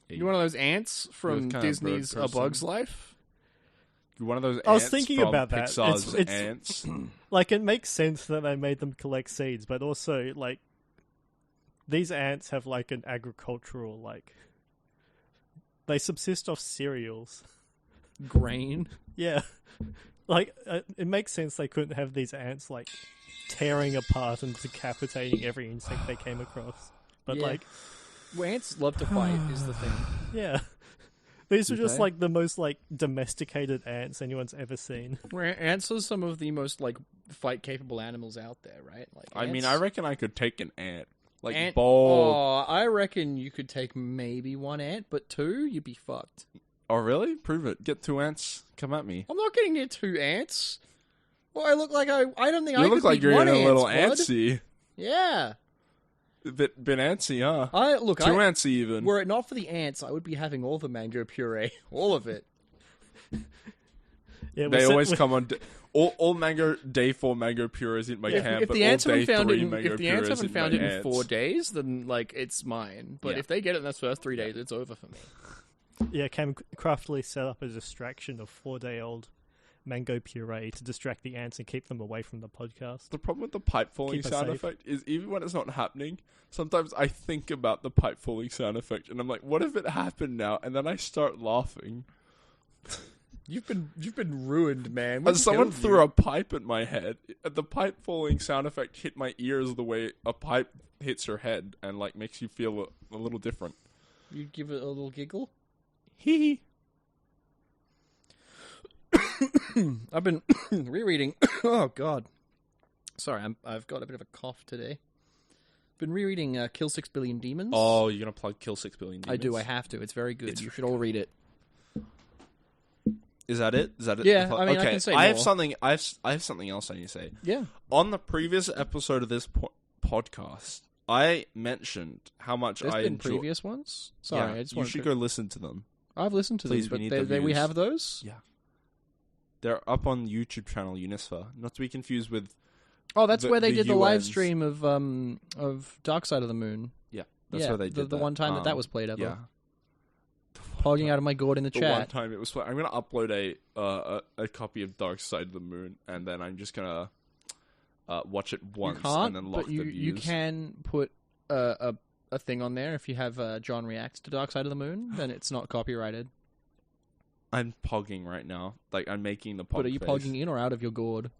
Speaker 4: You're one of those ants from
Speaker 2: kind of
Speaker 4: Disney's
Speaker 2: bird
Speaker 4: A Bug's
Speaker 2: person.
Speaker 4: Life?
Speaker 2: You're one of those
Speaker 1: I was
Speaker 2: ants
Speaker 1: thinking
Speaker 2: from
Speaker 1: about that.
Speaker 2: Pixar's
Speaker 1: It's-
Speaker 2: ants.
Speaker 1: Like, it makes sense that they made them collect seeds, but also, like, these ants have, like, an agricultural, like... They subsist off cereals.
Speaker 4: Grain.
Speaker 1: Yeah. Like, it makes sense they couldn't have these ants, like, tearing apart and decapitating every insect they came across. But,
Speaker 4: Yeah.
Speaker 1: like,
Speaker 4: Well, ants love to fight, is the thing.
Speaker 1: yeah. These are just,
Speaker 2: Okay.
Speaker 1: like, the most, like, domesticated ants anyone's ever seen.
Speaker 4: Where ants are some of the most, like, fight-capable animals out there, right? Like,
Speaker 2: I mean,
Speaker 4: ants-
Speaker 2: I reckon I could take an ant. Like,
Speaker 4: Ant-
Speaker 2: bold.
Speaker 4: Oh, I reckon you could take maybe one ant, but two, you'd be fucked.
Speaker 2: Oh, really? Prove it. Get 2 ants. Come at me.
Speaker 4: I'm not getting near 2 ants. Well, I look like I don't think I
Speaker 2: You
Speaker 4: could
Speaker 2: look like
Speaker 4: beat
Speaker 2: you're
Speaker 4: one
Speaker 2: getting a little
Speaker 4: ant's blood.
Speaker 2: antsy.
Speaker 4: Yeah.
Speaker 2: Bit antsy, huh?
Speaker 4: Too
Speaker 2: 2 antsy even.
Speaker 4: Were it not for the ants, I would be having all the mango puree, all of it.
Speaker 1: Yeah,
Speaker 2: They always come on... All mango... Day 4 mango purees in my camp,
Speaker 4: If
Speaker 2: but
Speaker 4: the
Speaker 2: all
Speaker 4: ants
Speaker 2: day
Speaker 4: haven't found
Speaker 2: 3
Speaker 4: it,
Speaker 2: mango
Speaker 4: if the ants
Speaker 2: purees
Speaker 4: haven't
Speaker 2: in
Speaker 4: found
Speaker 2: my
Speaker 4: it in
Speaker 2: ants.
Speaker 4: 4 days, then like it's mine. But
Speaker 2: Yeah.
Speaker 4: if they get it in those first 3 days, it's over for me.
Speaker 1: Yeah, Cam craftily set up a distraction of 4-day-old mango puree to distract the ants and keep them away from the podcast.
Speaker 2: The problem with the pipe falling
Speaker 1: Keep us
Speaker 2: sound
Speaker 1: safe.
Speaker 2: effect is even when it's not happening, sometimes I think about the pipe falling sound effect and I'm like, what if it happened now? And then I start laughing.
Speaker 4: You've been ruined, man.
Speaker 2: And someone threw a pipe at my head. The pipe falling sound effect hit my ears the way a pipe hits your head and like makes you feel a little different.
Speaker 4: You'd give it a little giggle.
Speaker 2: Hee
Speaker 4: I've been rereading. Oh God, sorry, I've got a bit of a cough today. Been rereading Kill 6 Billion Demons.
Speaker 2: Oh, you're gonna plug Kill 6 Billion Demons?
Speaker 4: I do. I have to. It's very good.
Speaker 2: It's
Speaker 4: You should all read it.
Speaker 2: Is that it? Is that it?
Speaker 4: Yeah, I mean, I
Speaker 2: okay.
Speaker 4: can say
Speaker 2: I have
Speaker 4: more.
Speaker 2: something. I have something else I need to say.
Speaker 4: Yeah.
Speaker 2: On the previous episode of this podcast, I mentioned how much
Speaker 4: There's
Speaker 2: I
Speaker 4: been
Speaker 2: enjoy.
Speaker 4: previous ones. Sorry,
Speaker 2: Yeah,
Speaker 4: I just
Speaker 2: you
Speaker 4: wanted
Speaker 2: should
Speaker 4: to...
Speaker 2: go listen to them.
Speaker 4: I've listened to
Speaker 2: Please,
Speaker 4: them,
Speaker 2: we
Speaker 4: but
Speaker 2: need the
Speaker 4: we
Speaker 2: views.
Speaker 4: have those.
Speaker 2: Yeah. They're up on YouTube channel UniSFA, not to be confused with.
Speaker 4: Oh, that's
Speaker 2: The-
Speaker 4: where they
Speaker 2: the
Speaker 4: did the live
Speaker 2: UNs.
Speaker 4: stream of Dark Side of the Moon.
Speaker 2: Yeah, that's
Speaker 4: yeah,
Speaker 2: where they did
Speaker 4: the
Speaker 2: that.
Speaker 4: one time that was played ever.
Speaker 2: Yeah,
Speaker 4: Hogging out of my gourd in the
Speaker 2: the
Speaker 4: chat.
Speaker 2: one time it was. I'm gonna upload a copy of Dark Side of the Moon, and then I'm just gonna watch it once
Speaker 4: you can't,
Speaker 2: and then lock
Speaker 4: but you
Speaker 2: the views.
Speaker 4: you can put a thing on there if you have John reacts to Dark Side of the Moon, then it's not copyrighted.
Speaker 2: I'm pogging right now. Like I'm making the pog.
Speaker 4: But are you
Speaker 2: face.
Speaker 4: pogging in or out of your gourd?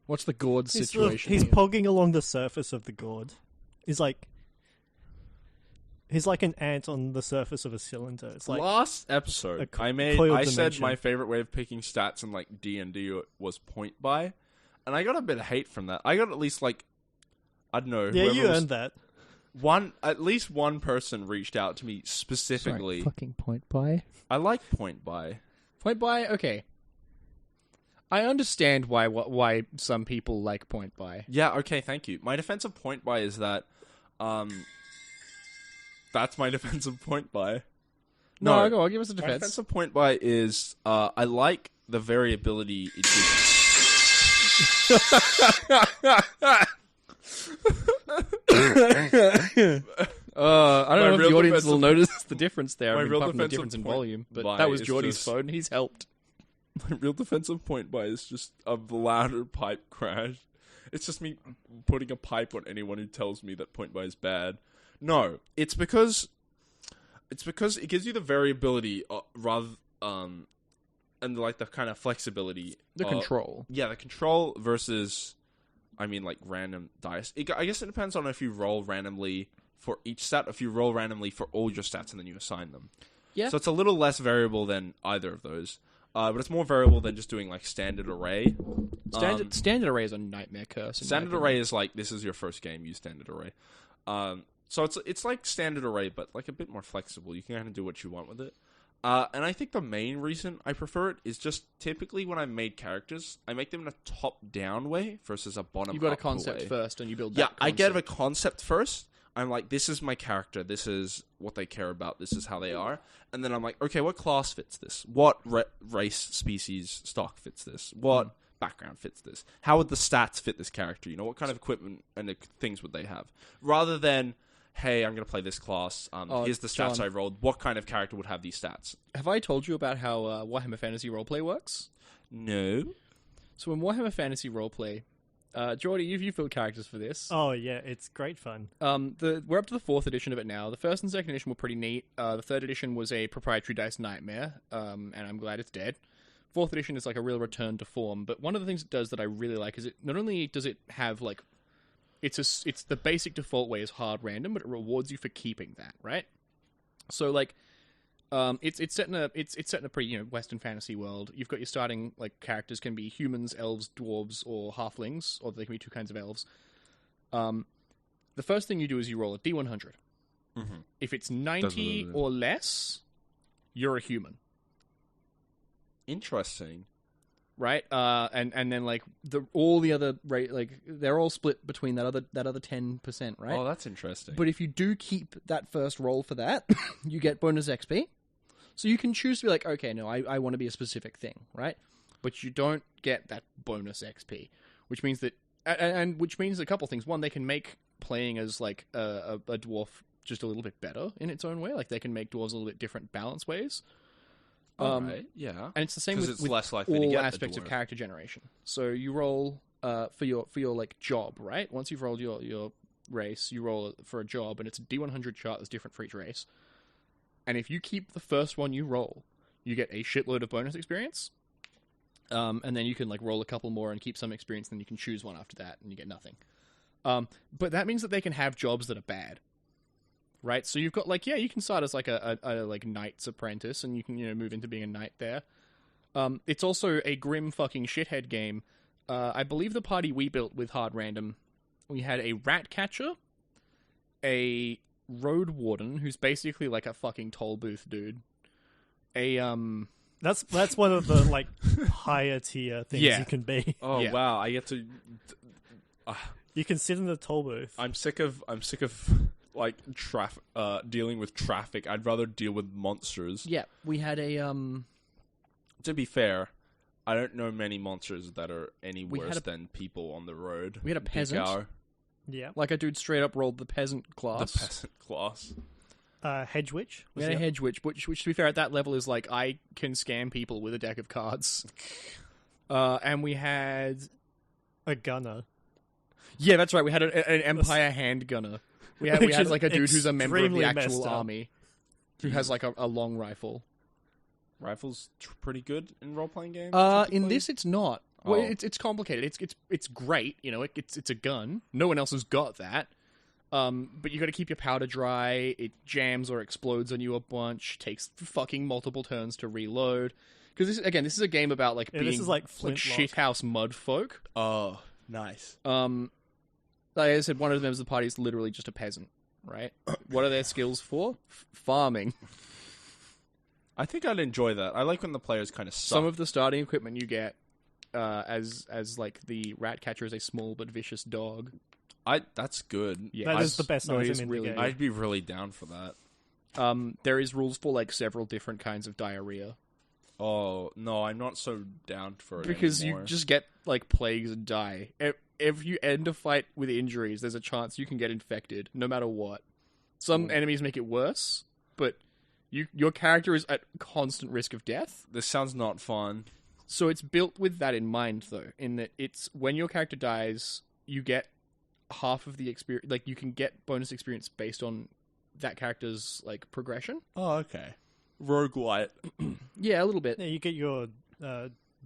Speaker 4: What's the gourd
Speaker 1: He's,
Speaker 4: situation?
Speaker 1: he's
Speaker 4: here?
Speaker 1: pogging along the surface of the gourd. He's like an ant on the surface of a cylinder. It's like
Speaker 2: Last episode,
Speaker 1: a
Speaker 2: I said
Speaker 1: dimension.
Speaker 2: my favorite way of picking stats in like D&D was point buy, and I got a bit of hate from that. I got at least like I don't know.
Speaker 1: yeah,
Speaker 2: whoever
Speaker 1: you
Speaker 2: was-
Speaker 1: earned that.
Speaker 2: At least one person reached out to me specifically.
Speaker 4: Sorry, fucking point buy.
Speaker 2: I like point buy.
Speaker 4: Point buy, okay. I understand why some people like point buy.
Speaker 2: Yeah, okay, thank you. My defense of point buy is that, that's my defense of point buy.
Speaker 4: No, go on, give us a
Speaker 2: My
Speaker 4: defense.
Speaker 2: defense of point buy is, I like the variability it
Speaker 4: I don't know if
Speaker 2: real
Speaker 4: the audience
Speaker 2: defense
Speaker 4: will
Speaker 2: of-
Speaker 4: notice the difference there.
Speaker 2: my
Speaker 4: I mean,
Speaker 2: real
Speaker 4: apart from the
Speaker 2: defense of
Speaker 4: difference in
Speaker 2: point
Speaker 4: volume, but
Speaker 2: buy
Speaker 4: that was
Speaker 2: is
Speaker 4: Jordy's
Speaker 2: just-
Speaker 4: phone. He's helped.
Speaker 2: My real defensive point by is just a bladder pipe crash. It's just me putting a pipe on anyone who tells me that point by is bad. No, it's because it gives you the variability rather and like the kind of flexibility,
Speaker 4: The control.
Speaker 2: Yeah, the control versus, I mean, like random dice. I guess it depends on if you roll randomly for each stat, if you roll randomly for all your stats and then you assign them.
Speaker 4: Yeah.
Speaker 2: So it's a little less variable than either of those. But it's more variable than just doing like standard array.
Speaker 4: Standard array is a nightmare curse. in my
Speaker 2: Standard
Speaker 4: opinion.
Speaker 2: array is like, this is your first game, use standard array. So it's like standard array, but like a bit more flexible. You can kind of do what you want with it. And I think the main reason I prefer it is just typically when I made characters, I make them in a top-down way versus a bottom-up way.
Speaker 4: You've got a concept first, and you build that
Speaker 2: Yeah,
Speaker 4: concept.
Speaker 2: I get a concept first. I'm like, this is my character. This is what they care about. This is how they are. And then I'm like, okay, what class fits this? What race, species, stock fits this? What background fits this? How would the stats fit this character? You know, what kind of equipment and things would they have? Rather than... hey, I'm going to play this class. Here's the stats
Speaker 4: John,
Speaker 2: I rolled. What kind of character would have these stats?
Speaker 4: Have I told you about how Warhammer Fantasy Roleplay works?
Speaker 2: No.
Speaker 4: So in Warhammer Fantasy Roleplay, Jordy, you've built characters for this.
Speaker 1: Oh yeah, it's great fun.
Speaker 4: We're up to the 4th edition of it now. The 1st and 2nd edition were pretty neat. The 3rd edition was a proprietary dice nightmare, and I'm glad it's dead. 4th edition is like a real return to form, but one of the things it does that I really like is it not only does it have like it's the basic default way is hard random, but it rewards you for keeping that, right? So like, it's set in a pretty Western fantasy world. You've got your starting like characters can be humans, elves, dwarves, or halflings, or they can be 2 kinds of elves. The first thing you do is you roll a D100.
Speaker 2: Mm-hmm.
Speaker 4: If it's 90 or less, you're a human.
Speaker 2: Interesting.
Speaker 4: Right, and then like all the other like they're all split between that other 10%, right?
Speaker 2: Oh, that's interesting.
Speaker 4: But if you do keep that first roll for that, you get bonus XP. So you can choose to be like, okay, no, I want to be a specific thing, right? But you don't get that bonus XP, which means that, and which means a couple things. One, they can make playing as like a dwarf just a little bit better in its own way. Like they can make dwarves a little bit different balance ways.
Speaker 2: Right, yeah.
Speaker 4: And it's the same with
Speaker 2: less likely
Speaker 4: all
Speaker 2: to get
Speaker 4: aspects of character generation. So you roll for your like job, right? Once you've rolled your race, you roll for a job, and it's a D100 chart that's different for each race. And if you keep the first one you roll, you get a shitload of bonus experience. And then you can like roll a couple more and keep some experience, then you can choose one after that, and you get nothing. But that means that they can have jobs that are bad. Right, so you've got like you can start as like a like knight's apprentice, and you can move into being a knight there. It's also a grim fucking shithead game. I believe the party we built with hard random, we had a rat catcher, a road warden who's basically like a fucking toll booth dude.
Speaker 1: That's one of the like higher tier things you can be.
Speaker 2: Oh
Speaker 4: Yeah.
Speaker 2: wow, I get to.
Speaker 1: You can sit in the toll booth.
Speaker 2: I'm sick of like dealing with traffic. I'd rather deal with monsters.
Speaker 4: Yeah, we had a
Speaker 2: To be fair, I don't know many monsters that are any
Speaker 4: We had
Speaker 2: worse
Speaker 4: a-
Speaker 2: than people on the road.
Speaker 4: We had a
Speaker 2: Peak
Speaker 4: peasant.
Speaker 2: hour.
Speaker 1: Yeah.
Speaker 4: like a dude straight up rolled the peasant class.
Speaker 2: The peasant class.
Speaker 1: Hedge witch.
Speaker 4: We had a hedge witch, which to be fair at that level is like I can scam people with a deck of cards. And we had
Speaker 1: a gunner.
Speaker 4: Yeah, that's right. We had an Empire handgunner. We
Speaker 1: Which
Speaker 4: had
Speaker 1: is
Speaker 4: like a dude who's a member of the
Speaker 1: extremely
Speaker 4: actual
Speaker 1: messed up.
Speaker 4: army, who has like a long rifle.
Speaker 2: Rifles pretty good in role playing games.
Speaker 4: In
Speaker 2: typically?
Speaker 4: this, it's not. Well,
Speaker 2: Oh.
Speaker 4: it's complicated. It's great. It's a gun. No one else has got that. But you got to keep your powder dry. It jams or explodes on you a bunch. Takes fucking multiple turns to reload. Because this is a game about like being
Speaker 1: this is like Flintlock.
Speaker 4: shithouse mud folk.
Speaker 2: Oh, nice.
Speaker 4: Like I said, one of the members of the party is literally just a peasant, right? What are their skills for? Farming.
Speaker 2: I think I'd enjoy that. I like when the players kind of suck.
Speaker 4: Some of the starting equipment you get as like the rat catcher is a small but vicious dog.
Speaker 2: That's good.
Speaker 4: Yeah,
Speaker 1: That is the best
Speaker 4: no, it
Speaker 1: item
Speaker 4: is
Speaker 1: in
Speaker 4: really
Speaker 1: the game.
Speaker 2: I'd be really down for that.
Speaker 4: There is rules for like several different kinds of diarrhea
Speaker 2: Oh no, I'm not so down for it
Speaker 4: because
Speaker 2: anymore.
Speaker 4: you just get like plagues and die. If you end a fight with injuries, there's a chance you can get infected no matter what. Some enemies make it worse, but your character is at constant risk of death.
Speaker 2: This sounds not fun.
Speaker 4: So it's built with that in mind, though, in that it's when your character dies, you get half of the experience. Like you can get bonus experience based on that character's like progression.
Speaker 2: Oh, okay. Roguelite.
Speaker 4: Yeah, a little bit.
Speaker 1: Yeah, you get your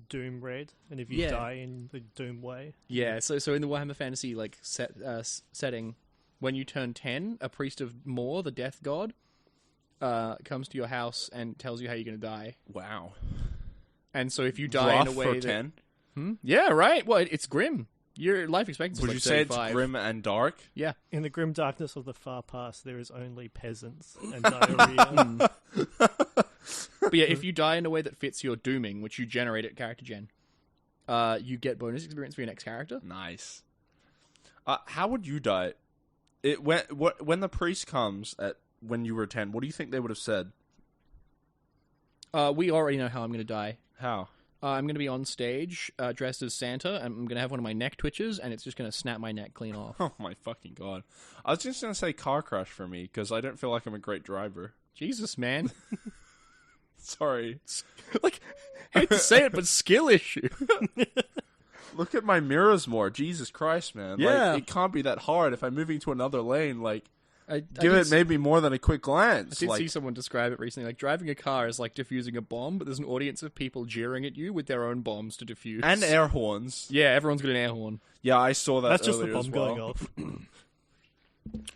Speaker 1: Doom red, and if you
Speaker 4: Yeah.
Speaker 1: die in the Doom way,
Speaker 4: Yeah, so in the Warhammer Fantasy like setting, when you turn 10, a priest of Mor, the death god, comes to your house and tells you how you're going to die.
Speaker 2: Wow.
Speaker 4: And so if you die in a
Speaker 2: Rough
Speaker 4: way
Speaker 2: for
Speaker 4: that
Speaker 2: 10.
Speaker 4: Yeah, right. Well, it's grim. Your life expectancy
Speaker 2: Would
Speaker 4: is
Speaker 2: you
Speaker 4: like
Speaker 2: say it's
Speaker 4: 35.
Speaker 2: grim and dark?
Speaker 4: Yeah.
Speaker 1: In the grim darkness of the far past, there is only peasants and diarrhea.
Speaker 4: But yeah, if you die in a way that fits your dooming, which you generate at character gen, you get bonus experience for your next character.
Speaker 2: Nice. How would you die? When the priest comes when you were 10, what do you think they would have said?
Speaker 4: We already know how I'm going to die.
Speaker 2: How?
Speaker 4: I'm going to be on stage dressed as Santa, and I'm going to have one of my neck twitches, and it's just going to snap my neck clean off.
Speaker 2: Oh my fucking god! I was just going to say car crash for me because I don't feel like I'm a great driver.
Speaker 4: Jesus, man.
Speaker 2: Sorry.
Speaker 4: Like, hate to say it, but skill issue.
Speaker 2: Look at my mirrors more. Jesus Christ, man.
Speaker 4: Yeah.
Speaker 2: Like, it can't be that hard. If I'm moving to another lane, like,
Speaker 4: I
Speaker 2: give it maybe more than a quick glance.
Speaker 4: I did
Speaker 2: like,
Speaker 4: see someone describe it recently. Like, driving a car is like defusing a bomb, but there's an audience of people jeering at you with their own bombs to defuse.
Speaker 2: and air horns.
Speaker 4: Yeah, everyone's got an air horn.
Speaker 2: Yeah, I saw that
Speaker 1: That's just the
Speaker 2: earlier
Speaker 1: bomb
Speaker 2: as well.
Speaker 1: going off.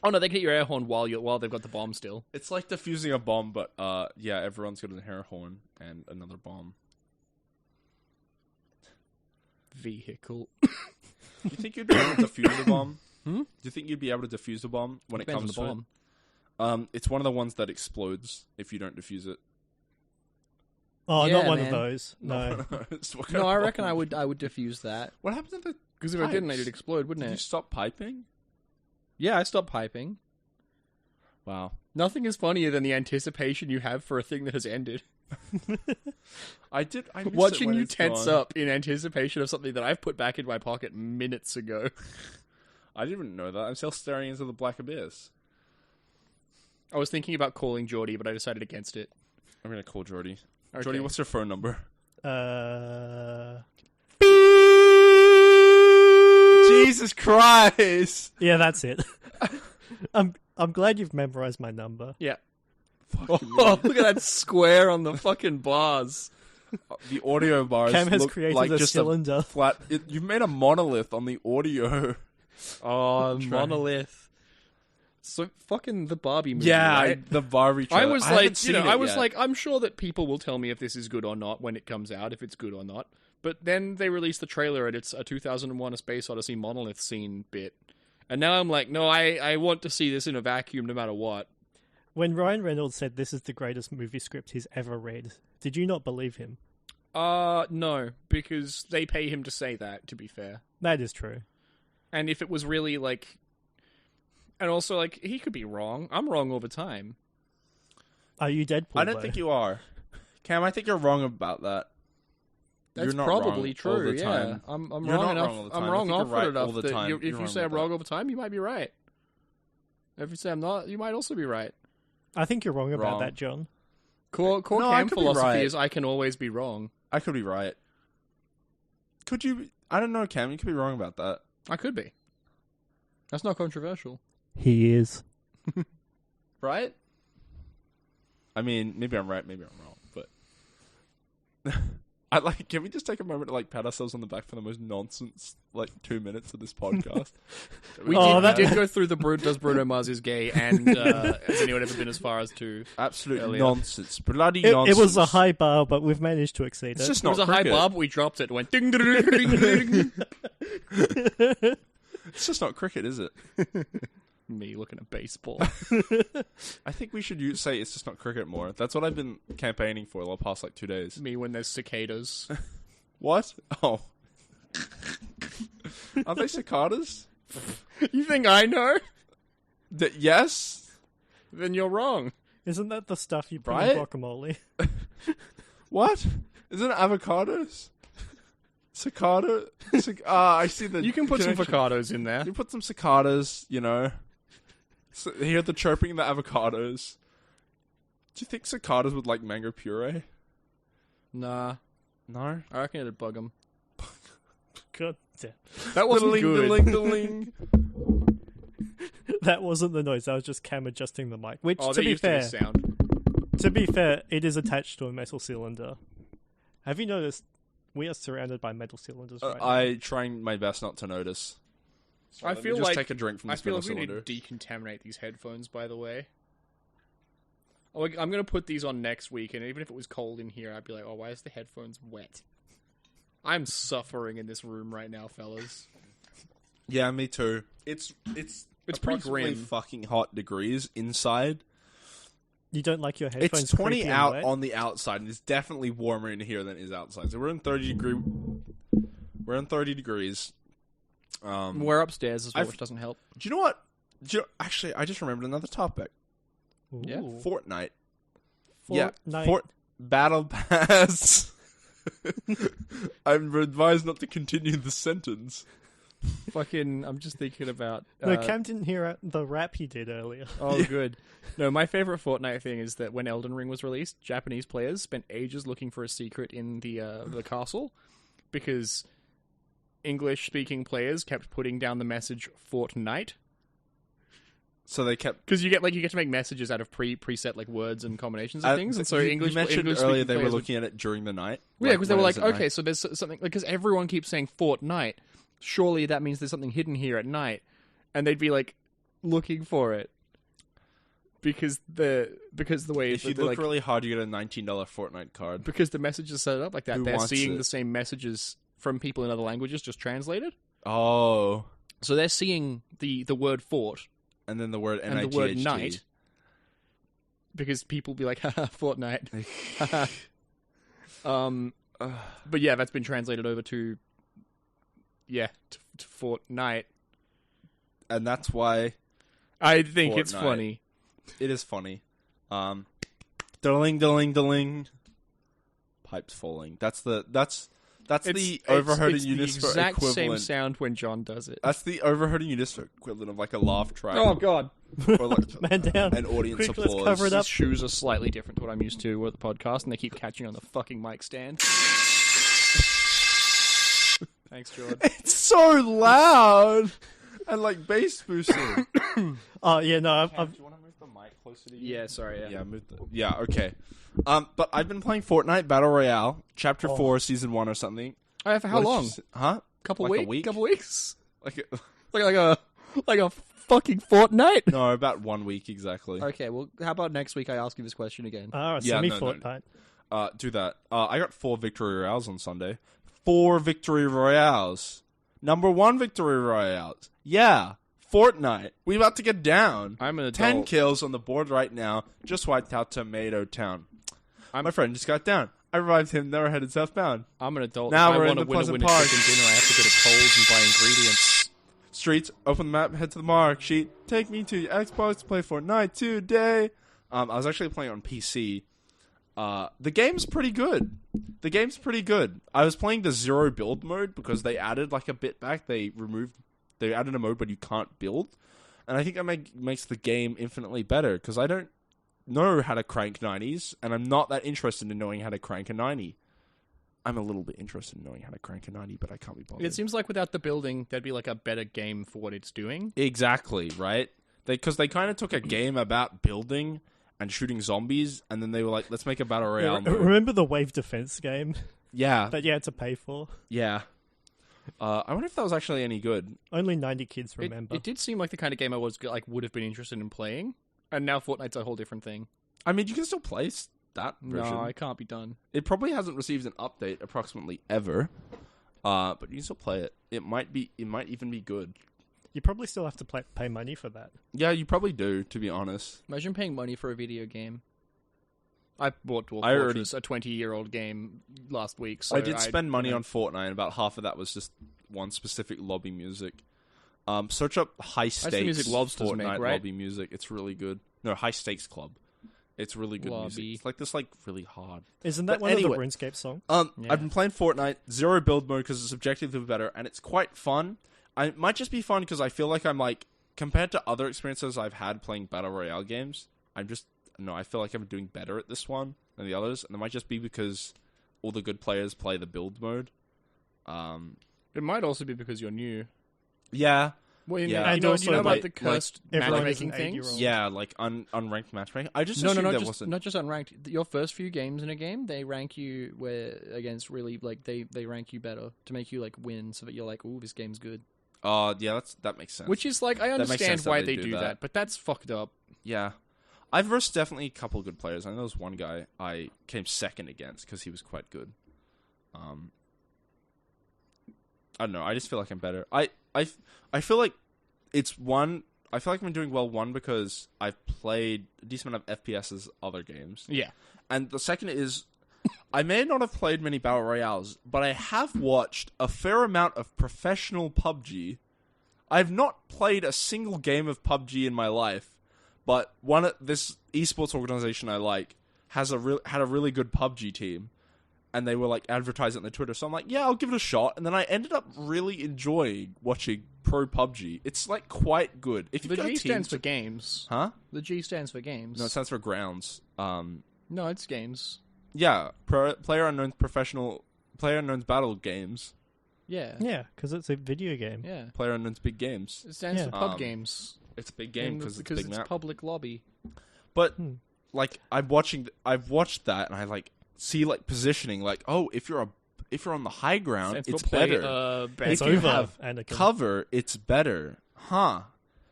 Speaker 4: Oh no, they can hit your air horn while they've got the bomb still.
Speaker 2: It's like defusing a bomb, but yeah, everyone's got an air horn and another bomb.
Speaker 4: Vehicle.
Speaker 2: Do you think you'd be able to defuse the bomb?
Speaker 4: Hmm?
Speaker 2: Do you think you'd be able to defuse the bomb when
Speaker 4: Depends
Speaker 2: it comes
Speaker 4: on
Speaker 2: to
Speaker 4: the
Speaker 2: bomb? It's one of the ones that explodes if you don't defuse it.
Speaker 1: Oh,
Speaker 4: Yeah,
Speaker 1: not one
Speaker 4: man.
Speaker 1: of those. No.
Speaker 2: It's what
Speaker 4: No,
Speaker 2: kind
Speaker 4: I
Speaker 2: of
Speaker 4: reckon
Speaker 2: bomb?
Speaker 4: I would defuse that.
Speaker 2: What happened to the?
Speaker 4: Because if I didn't,
Speaker 2: Pipes.
Speaker 4: it'd explode, wouldn't
Speaker 2: Did you
Speaker 4: it?
Speaker 2: stop piping?
Speaker 4: Yeah, I stopped piping.
Speaker 2: Wow.
Speaker 4: Nothing is funnier than the anticipation you have for a thing that has ended.
Speaker 2: I miss it
Speaker 4: Watching
Speaker 2: when
Speaker 4: you
Speaker 2: it's
Speaker 4: tense
Speaker 2: gone.
Speaker 4: up in anticipation of something that I've put back in my pocket minutes ago.
Speaker 2: I didn't know that. I'm still staring into the black abyss.
Speaker 4: I was thinking about calling Jordy, but I decided against it.
Speaker 2: I'm gonna call Jordy.
Speaker 4: Okay.
Speaker 2: Jordy, what's your phone number? Jesus Christ!
Speaker 1: Yeah, that's it. I'm glad you've memorized my number.
Speaker 4: Yeah.
Speaker 2: Fucking
Speaker 4: Oh, look at that square on the fucking bars.
Speaker 2: the audio bars
Speaker 1: Cam has
Speaker 2: look
Speaker 1: created
Speaker 2: like
Speaker 1: a
Speaker 2: just
Speaker 1: cylinder.
Speaker 2: a flat. You've made a monolith on the audio.
Speaker 4: Oh,
Speaker 2: Trying.
Speaker 4: monolith. So fucking the Barbie movie,
Speaker 2: Yeah,
Speaker 4: right?
Speaker 2: the Barbie trailer.
Speaker 4: I was
Speaker 2: haven't
Speaker 4: like,
Speaker 2: seen
Speaker 4: you know,
Speaker 2: it
Speaker 4: I was
Speaker 2: yet.
Speaker 4: like, I'm sure that people will tell me if this is good or not when it comes out, if it's good or not. But then they released the trailer and it's a 2001: A Space Odyssey monolith scene bit, and now I'm like, no, I want to see this in a vacuum no matter what.
Speaker 1: When Ryan Reynolds said this is the greatest movie script he's ever read, did you not believe him?
Speaker 4: No, because they pay him to say that. To be fair,
Speaker 1: That is true.
Speaker 4: and if it was really like, and also like he could be wrong. I'm wrong all the time.
Speaker 1: Are you Deadpool?
Speaker 2: I don't
Speaker 1: though?
Speaker 2: think you are, Cam. I think you're wrong about that.
Speaker 4: That's
Speaker 2: You're not
Speaker 4: probably
Speaker 2: wrong
Speaker 4: true.
Speaker 2: all the
Speaker 4: Yeah,
Speaker 2: time.
Speaker 4: I'm
Speaker 2: You're
Speaker 4: wrong
Speaker 2: not
Speaker 4: enough.
Speaker 2: wrong all the
Speaker 4: I'm
Speaker 2: time. I
Speaker 4: wrong
Speaker 2: think you're
Speaker 4: often
Speaker 2: right
Speaker 4: enough
Speaker 2: all the
Speaker 4: that
Speaker 2: time.
Speaker 4: if
Speaker 2: You're
Speaker 4: you
Speaker 2: wrong
Speaker 4: say I'm
Speaker 2: about
Speaker 4: wrong all the time, you might be right. If you say I'm not, you might also be right.
Speaker 1: I think you're wrong about
Speaker 2: Wrong.
Speaker 1: that, John.
Speaker 4: Core
Speaker 2: No, I
Speaker 4: Cam
Speaker 2: could be
Speaker 4: philosophy
Speaker 2: right.
Speaker 4: is I can always be wrong.
Speaker 2: I could be right. Could you? I don't know, Cam. You could be wrong about that.
Speaker 4: I could be. That's not controversial.
Speaker 1: He is.
Speaker 2: Right? I mean, maybe I'm right, maybe I'm wrong, but I like. Can we just take a moment to like pat ourselves on the back for the most nonsense 2 minutes of this podcast?
Speaker 4: We
Speaker 1: Oh,
Speaker 4: did,
Speaker 1: that-
Speaker 4: we did go through the does Bruno Mars is gay and has anyone ever been as far as to?
Speaker 2: Absolute
Speaker 4: Earlier.
Speaker 2: nonsense, bloody
Speaker 1: It
Speaker 2: nonsense.
Speaker 1: was a high bar, but we've managed to exceed
Speaker 2: It's
Speaker 1: it.
Speaker 2: just
Speaker 4: It was
Speaker 2: not
Speaker 4: a high
Speaker 2: cricket.
Speaker 4: bar, but we dropped it. It went ding ding ding ding ding.
Speaker 2: It's just not cricket, is it?
Speaker 4: Me looking at baseball.
Speaker 2: I think we should say it's just not cricket more. That's what I've been campaigning for the past 2 days.
Speaker 4: Me when there's cicadas.
Speaker 2: What? Oh. Are they cicadas?
Speaker 4: You think I know?
Speaker 2: Yes?
Speaker 4: Then you're wrong.
Speaker 1: Isn't that the stuff you put
Speaker 2: Right?
Speaker 1: in guacamole?
Speaker 2: What? Isn't it avocados? Cicada? I see the...
Speaker 4: You can put some
Speaker 2: connection.
Speaker 4: avocados in there.
Speaker 2: You put some cicadas, you know. So hear the chirping of the avocados. Do you think cicadas would like mango puree?
Speaker 4: Nah,
Speaker 2: No?
Speaker 4: I reckon it'd bug them.
Speaker 1: God damn.
Speaker 4: That wasn't good.
Speaker 2: Diddling.
Speaker 1: That wasn't the noise. That was just Cam adjusting the mic. Which,
Speaker 4: Oh,
Speaker 1: to
Speaker 4: they
Speaker 1: be
Speaker 4: used
Speaker 1: fair,
Speaker 4: to this sound.
Speaker 1: it is attached to a metal cylinder. Have you noticed we are surrounded by metal cylinders right now?
Speaker 2: I trying my best not to notice. So
Speaker 4: I
Speaker 2: let me
Speaker 4: feel
Speaker 2: just
Speaker 4: like
Speaker 2: take a drink from
Speaker 4: I
Speaker 2: this
Speaker 4: feel
Speaker 2: metal
Speaker 4: like we
Speaker 2: cylinder.
Speaker 4: need to decontaminate these headphones. By the way, I'm gonna put these on next week, and even if it was cold in here, I'd be like, "Oh, why is the headphones wet?" I'm suffering in this room right now, fellas.
Speaker 2: Yeah, me too. It's
Speaker 4: pretty
Speaker 2: approximately
Speaker 4: grim.
Speaker 2: fucking hot degrees inside.
Speaker 1: You don't like your headphones
Speaker 2: It's 20
Speaker 1: creepy and
Speaker 2: out
Speaker 1: wet?
Speaker 2: on the outside, and it's definitely warmer in here than it is outside. So we're in 30 degrees.
Speaker 4: We're upstairs as well,
Speaker 2: I've-
Speaker 4: which doesn't help.
Speaker 2: Do you know what? Actually, I just remembered another topic.
Speaker 4: Yeah.
Speaker 1: Ooh.
Speaker 2: Fortnite.
Speaker 1: Fortnite.
Speaker 2: Battle Pass. I'm advised not to continue the sentence.
Speaker 4: Fucking, I'm just thinking about.
Speaker 1: No, Cam didn't hear the rap he did earlier.
Speaker 4: Oh, good. No, my favorite Fortnite thing is that when Elden Ring was released, Japanese players spent ages looking for a secret in the castle because English-speaking players kept putting down the message Fortnite.
Speaker 2: So they kept.
Speaker 4: Because you get to make messages out of preset like words and combinations of things, and so
Speaker 2: you mentioned earlier they were
Speaker 4: players
Speaker 2: looking at it during the night.
Speaker 4: yeah, because they were like,
Speaker 2: when it was at
Speaker 4: okay,
Speaker 2: night.
Speaker 4: so there's something because everyone keeps saying Fortnite. Surely that means there's something hidden here at night, and they'd be like looking for it because the way
Speaker 2: If you
Speaker 4: they're
Speaker 2: look
Speaker 4: like,
Speaker 2: really hard, you get a $19 Fortnite card.
Speaker 4: because the message is set up like that.
Speaker 2: Who
Speaker 4: They're
Speaker 2: wants
Speaker 4: seeing
Speaker 2: it?
Speaker 4: the same messages from people in other languages just translated.
Speaker 2: Oh,
Speaker 4: So they're seeing the word fort
Speaker 2: and then the word
Speaker 4: and the word night because people be like, haha, Fortnite. But yeah, that's been translated over to Fortnite.
Speaker 2: And that's why
Speaker 4: I think it's
Speaker 2: Fortnite.
Speaker 4: funny.
Speaker 2: it is funny. Diddling, diddling, diddling. Pipes falling. That's the Overheard and
Speaker 4: the
Speaker 2: UniSFA
Speaker 4: exact
Speaker 2: equivalent.
Speaker 4: same sound when John does it.
Speaker 2: That's the Overheard and UniSFA equivalent of like a laugh track.
Speaker 4: God.
Speaker 2: Or like
Speaker 1: Man down.
Speaker 2: an audience
Speaker 1: Quick,
Speaker 2: applause.
Speaker 1: let's cover it up.
Speaker 4: His shoes are slightly different to what I'm used to with the podcast, and they keep catching on the fucking mic stand. Thanks, Jordy.
Speaker 2: It's so loud and like bass boosting.
Speaker 1: Oh, yeah, no,
Speaker 2: Do you want to move the mic closer to you?
Speaker 4: Yeah, sorry. Yeah.
Speaker 2: Yeah, yeah, okay. But I've been playing Fortnite Battle Royale, Chapter 4, Season 1 or something.
Speaker 4: Oh, for how
Speaker 2: What did
Speaker 4: long?
Speaker 2: you say? Huh?
Speaker 4: Couple
Speaker 2: Like a
Speaker 4: weeks?
Speaker 2: week?
Speaker 4: Couple weeks?
Speaker 2: Like,
Speaker 4: Like a fucking fortnight?
Speaker 2: no, about 1 week exactly.
Speaker 4: Okay, well, how about next week I ask you this question again?
Speaker 1: Oh,
Speaker 2: Yeah,
Speaker 1: semi
Speaker 2: no.
Speaker 1: Fortnite.
Speaker 2: Do that. I got 4 victory royales on Sunday. 4 victory royales. Number 1 victory royales. Yeah, Fortnite. We about to get down.
Speaker 4: I'm an adult.
Speaker 2: 10 kills on the board right now. Just wiped out Tomato Town. My friend just got down. I revived him. Never headed southbound.
Speaker 4: I'm an adult.
Speaker 2: Now
Speaker 4: if
Speaker 2: we're
Speaker 4: I
Speaker 2: in
Speaker 4: want
Speaker 2: the
Speaker 4: to win
Speaker 2: Pleasant
Speaker 4: a
Speaker 2: Park.
Speaker 4: chicken dinner, I have to go to Coles and buy ingredients.
Speaker 2: Streets, open the map, head to the mark sheet. Take me to Xbox to play Fortnite today. I was actually playing on PC. The game's pretty good. I was playing the zero build mode because they added like a bit back. They added a mode but you can't build. And I think that makes the game infinitely better because I don't know how to crank 90s and I'm not that interested in knowing how to crank a 90. I'm a little bit interested in knowing how to crank a 90, but I can't be bothered.
Speaker 4: It seems like without the building, there'd be like a better game for what it's doing.
Speaker 2: Exactly, right? Because they kind of took a game about building and shooting zombies, and then they were like, let's make a battle royale mode.
Speaker 1: Remember the wave defense game
Speaker 2: Yeah,
Speaker 1: that you had to pay for?
Speaker 2: yeah. I wonder if that was actually any good.
Speaker 1: Only 90 kids remember.
Speaker 4: It did seem like the kind of game I would have been interested in playing, and now Fortnite's a whole different thing.
Speaker 2: I mean, you can still play that version.
Speaker 4: No, I can't be done.
Speaker 2: It probably hasn't received an update approximately ever, but you can still play it. It might even be good.
Speaker 1: You probably still have to pay money for that.
Speaker 2: Yeah, you probably do, to be honest.
Speaker 4: Imagine paying money for a video game. I bought Dwarf
Speaker 2: I
Speaker 4: Fortress, a 20-year-old game, last week. So
Speaker 2: I did spend money on Fortnite, and about half of that was just one specific lobby music. Search up High Stakes
Speaker 4: music Lobsters
Speaker 2: Fortnite
Speaker 4: make, right?
Speaker 2: lobby music. It's really good. No, High Stakes Club. It's really good
Speaker 4: Lobby.
Speaker 2: music. It's like this, like really hard.
Speaker 1: Isn't that
Speaker 2: But
Speaker 1: one
Speaker 2: anyway.
Speaker 1: of the RuneScape songs?
Speaker 4: Yeah.
Speaker 2: I've been playing Fortnite zero build mode because it's objectively better, and it's quite fun. It might just be fun because I feel like I'm like compared to other experiences I've had playing battle royale games. I feel like I'm doing better at this one than the others, and it might just be because all the good players play the build mode.
Speaker 4: It might also be because you're new.
Speaker 2: Yeah.
Speaker 4: Well, you
Speaker 2: Yeah.
Speaker 4: know,
Speaker 1: And
Speaker 4: you know
Speaker 1: also,
Speaker 4: about
Speaker 1: like-
Speaker 4: the cursed
Speaker 1: everyone is
Speaker 4: matchmaking
Speaker 1: an
Speaker 4: things?
Speaker 1: 8-year-old.
Speaker 2: Yeah, like unranked matchmaking. I just
Speaker 4: No,
Speaker 2: assumed there
Speaker 4: not
Speaker 2: wasn't.
Speaker 4: not just unranked. Your first few games in a game, they rank you against really like they rank you better to make you like win, so that you're like, ooh, this game's good.
Speaker 2: Yeah, that makes sense.
Speaker 4: Which is like I
Speaker 2: makes
Speaker 4: understand
Speaker 2: sense that
Speaker 4: why
Speaker 2: they
Speaker 4: they
Speaker 2: do
Speaker 4: do
Speaker 2: that.
Speaker 4: that, but that's fucked up.
Speaker 2: Yeah. I've versed definitely a couple of good players. I know there was one guy I came second against because he was quite good. I don't know. I just feel like I'm better. I feel like it's one. I feel like I'm doing well. One, because I've played a decent amount of FPS as other games.
Speaker 4: Yeah.
Speaker 2: And the second is, I may not have played many Battle Royales, but I have watched a fair amount of professional PUBG. I've not played a single game of PUBG in my life, but this esports organization I like had a really good PUBG team, and they were like advertising on their Twitter. So I'm like, yeah, I'll give it a shot. And then I ended up really enjoying watching pro PUBG. It's like quite good. If
Speaker 4: The G stands for games.
Speaker 2: Huh?
Speaker 4: The G stands for games.
Speaker 2: No, it stands for grounds.
Speaker 4: No, it's games.
Speaker 2: Yeah, PlayerUnknown's professional PlayerUnknown's battle games.
Speaker 4: Yeah.
Speaker 1: Yeah, because it's a video game.
Speaker 4: Yeah.
Speaker 2: PlayerUnknown's big games.
Speaker 4: It stands
Speaker 1: Yeah.
Speaker 4: for pub games.
Speaker 2: It's a big game because it's a big map.
Speaker 4: public lobby.
Speaker 2: But like I've watched that and I like see like positioning like, oh, if you're on the high ground,
Speaker 4: Stands
Speaker 2: it's
Speaker 4: for play,
Speaker 2: better.
Speaker 1: It's
Speaker 2: If you
Speaker 1: over,
Speaker 2: have
Speaker 1: Anakin.
Speaker 2: cover, it's better. Huh.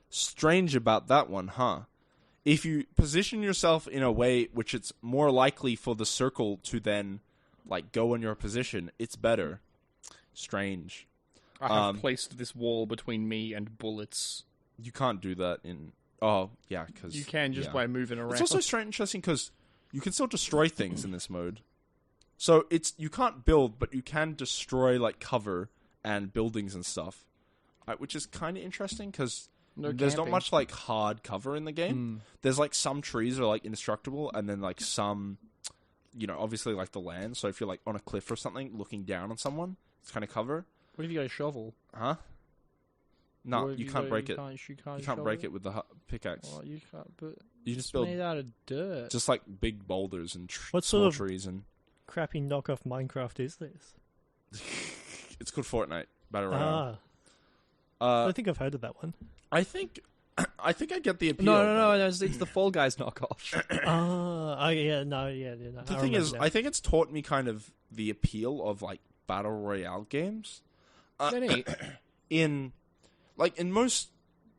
Speaker 2: Strange about that one, huh? If you position yourself in a way which it's more likely for the circle to then like go in your position, it's better. Strange.
Speaker 4: I have placed this wall between me and bullets.
Speaker 2: You can't do that in... Oh, yeah, because...
Speaker 4: You can just by moving around.
Speaker 2: It's also strange, interesting because you can still destroy things in this mode. So you can't build, but you can destroy like cover and buildings and stuff, which is kind of interesting because there's not much like hard cover in the game. There's like some trees are like indestructible, and then like some, obviously like the land. So if you're like on a cliff or something, looking down on someone, it's kind of cover.
Speaker 4: What if you got a shovel?
Speaker 2: Huh? No,
Speaker 4: What if
Speaker 2: you can't break it.
Speaker 4: You can't
Speaker 2: You can't break it with the pickaxe.
Speaker 4: Well, you can't. But
Speaker 2: You just
Speaker 4: it's
Speaker 2: build
Speaker 4: made out of dirt.
Speaker 2: just like big boulders and
Speaker 1: What
Speaker 2: small
Speaker 1: sort of-
Speaker 2: trees, and
Speaker 1: Crappy knockoff Minecraft is this?
Speaker 2: it's called Fortnite Battle Royale.
Speaker 1: I think I've heard of that one.
Speaker 2: I think I get the appeal.
Speaker 4: No. It's the Fall Guys knockoff.
Speaker 1: Yeah.
Speaker 2: The thing is, I think it's taught me kind of the appeal of like battle royale games.
Speaker 4: They're neat.
Speaker 2: In most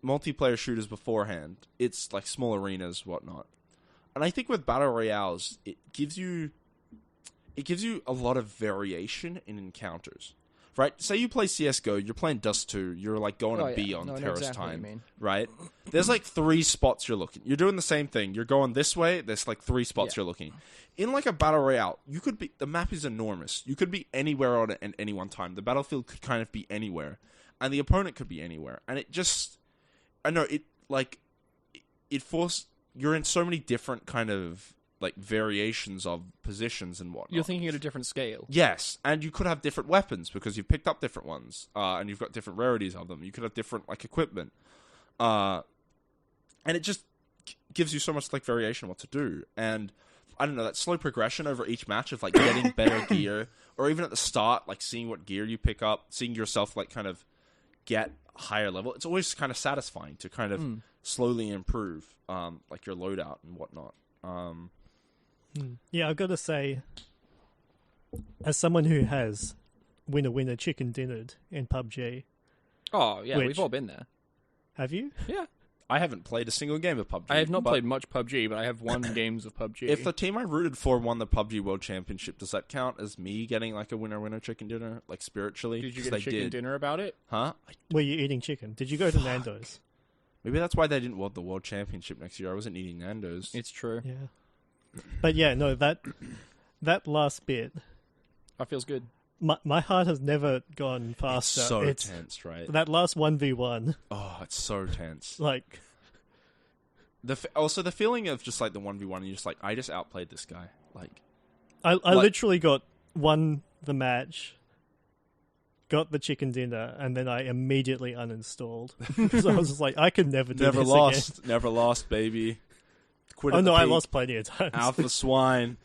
Speaker 2: multiplayer shooters beforehand, it's like small arenas, whatnot. And I think with battle royales, it gives you a lot of variation in encounters. Right? Say you play CSGO, you're playing Dust 2, you're like going to B on terrorist time. Right? There's like 3 spots you're looking. You're doing the same thing. You're going this way, there's like 3 spots you're looking. In like a battle royale, the map is enormous. You could be anywhere on it at any one time. The battlefield could kind of be anywhere. And the opponent could be anywhere. And it just, I know, you're in so many different kind of like variations of positions and whatnot.
Speaker 4: You're thinking at a different scale.
Speaker 2: Yes, and you could have different weapons because you've picked up different ones, and you've got different rarities of them. You could have different like equipment, and it just gives you so much like variation what to do. And I don't know, that slow progression over each match of like getting better gear, or even at the start, like seeing what gear you pick up, seeing yourself like kind of get higher level. It's always kind of satisfying to kind of slowly improve, like your loadout and whatnot.
Speaker 1: Yeah, I've got to say, as someone who has winner chicken dinnered in PUBG,
Speaker 4: Oh, yeah,
Speaker 1: Which-
Speaker 4: we've all been there.
Speaker 1: have you?
Speaker 4: Yeah.
Speaker 2: I haven't played a single game of PUBG.
Speaker 4: I have not
Speaker 2: but
Speaker 4: played much PUBG, but I have won games of PUBG.
Speaker 2: If the team I rooted for won the PUBG World Championship, does that count as me getting like a winner chicken dinner, like spiritually?
Speaker 4: Did you
Speaker 2: 'Cause
Speaker 4: get a
Speaker 2: they
Speaker 4: chicken
Speaker 2: did.
Speaker 4: dinner about it?
Speaker 2: Huh?
Speaker 1: Were you eating chicken? Did you go to Nando's?
Speaker 2: Maybe that's why they didn't want the World Championship next year. I wasn't eating Nando's.
Speaker 4: It's true.
Speaker 1: Yeah. But yeah, no, that last bit,
Speaker 4: That feels good.
Speaker 1: my heart has never gone
Speaker 2: It's
Speaker 1: faster.
Speaker 2: so
Speaker 1: It's
Speaker 2: tense, right?
Speaker 1: that last 1v1,
Speaker 2: Oh, it's so tense.
Speaker 1: like,
Speaker 2: Also, the feeling of just like the 1v1, and you're just like, I just outplayed this guy. Like,
Speaker 1: I
Speaker 2: Like-
Speaker 1: literally won the match, got the chicken dinner, and then I immediately uninstalled. So I was just like, I could never do
Speaker 2: never
Speaker 1: this
Speaker 2: lost, never lost, baby. Quit
Speaker 1: again. Oh
Speaker 2: at the
Speaker 1: no, I
Speaker 2: peak.
Speaker 1: lost plenty of times.
Speaker 2: Alpha swine.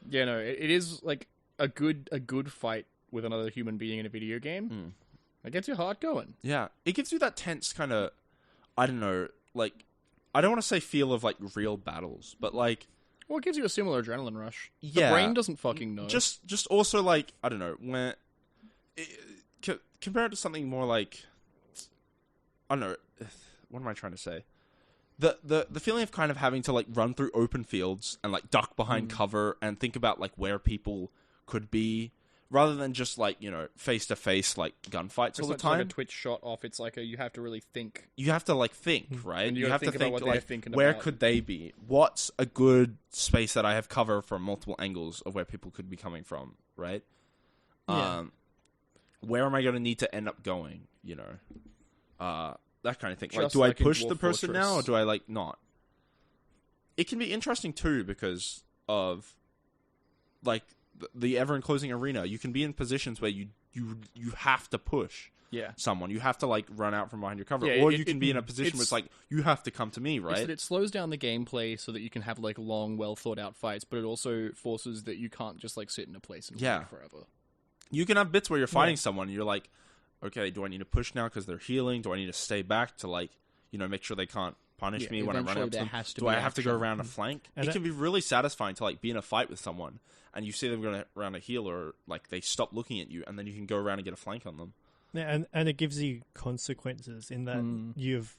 Speaker 4: Yeah, no, it is like a good fight with another human being in a video game. It gets your heart going.
Speaker 2: Yeah, it gives you that tense kind of, I don't know, like, I don't want to say feel of like real battles, but like,
Speaker 4: Well, it gives you a similar adrenaline rush.
Speaker 2: Yeah.
Speaker 4: The brain doesn't fucking know.
Speaker 2: just also like, I don't know, when compared to something more like, I don't know, what am I trying to say? The feeling of kind of having to like run through open fields and like duck behind cover and think about like where people could be rather than just like, you know, face to face like gunfights
Speaker 4: It's
Speaker 2: all
Speaker 4: not
Speaker 2: the
Speaker 4: just like
Speaker 2: time.
Speaker 4: a Twitch shot off. It's like you have to really think.
Speaker 2: You have to like think, right?
Speaker 4: And you
Speaker 2: have
Speaker 4: gotta
Speaker 2: to
Speaker 4: think about
Speaker 2: think
Speaker 4: what they're
Speaker 2: like,
Speaker 4: thinking
Speaker 2: where
Speaker 4: about.
Speaker 2: could they be? What's a good space that I have cover from multiple angles of where people could be coming from, right?
Speaker 1: Yeah.
Speaker 2: Where am I going to need to end up going? You know, that kind of thing. Like,
Speaker 4: Just
Speaker 2: do I
Speaker 4: like in
Speaker 2: push
Speaker 4: Dwarf
Speaker 2: the person now, or
Speaker 4: Fortress.
Speaker 2: do I like not? It can be interesting too because of like the ever enclosing arena. You can be in positions where you have to push
Speaker 4: Yeah.
Speaker 2: someone. You have to like run out from behind your cover,
Speaker 4: Yeah,
Speaker 2: or
Speaker 4: it-
Speaker 2: you can
Speaker 4: it-
Speaker 2: be in a position where it's like you have to come to me,
Speaker 4: It's
Speaker 2: right?
Speaker 4: that it slows down the gameplay so that you can have like long, well thought out fights, but it also forces that you can't just like sit in a place and
Speaker 2: Yeah.
Speaker 4: wait forever.
Speaker 2: You can have bits where you're fighting
Speaker 1: Yeah.
Speaker 2: someone, and you're like, okay, do I need to push now because they're healing? Do I need to stay back to like, you know, make sure they can't punish
Speaker 4: Yeah,
Speaker 2: me when I run
Speaker 4: eventually
Speaker 2: up to
Speaker 4: there
Speaker 2: them?
Speaker 4: has to
Speaker 2: Do
Speaker 4: be
Speaker 2: I have to go
Speaker 4: action.
Speaker 2: around a flank?
Speaker 1: And
Speaker 2: it
Speaker 1: it-
Speaker 2: can be really satisfying to like be in a fight with someone, and you see them going around a heal, or like they stop looking at you, and then you can go around and get a flank on them.
Speaker 1: Yeah, and it gives you consequences in that
Speaker 4: Mm.
Speaker 1: you've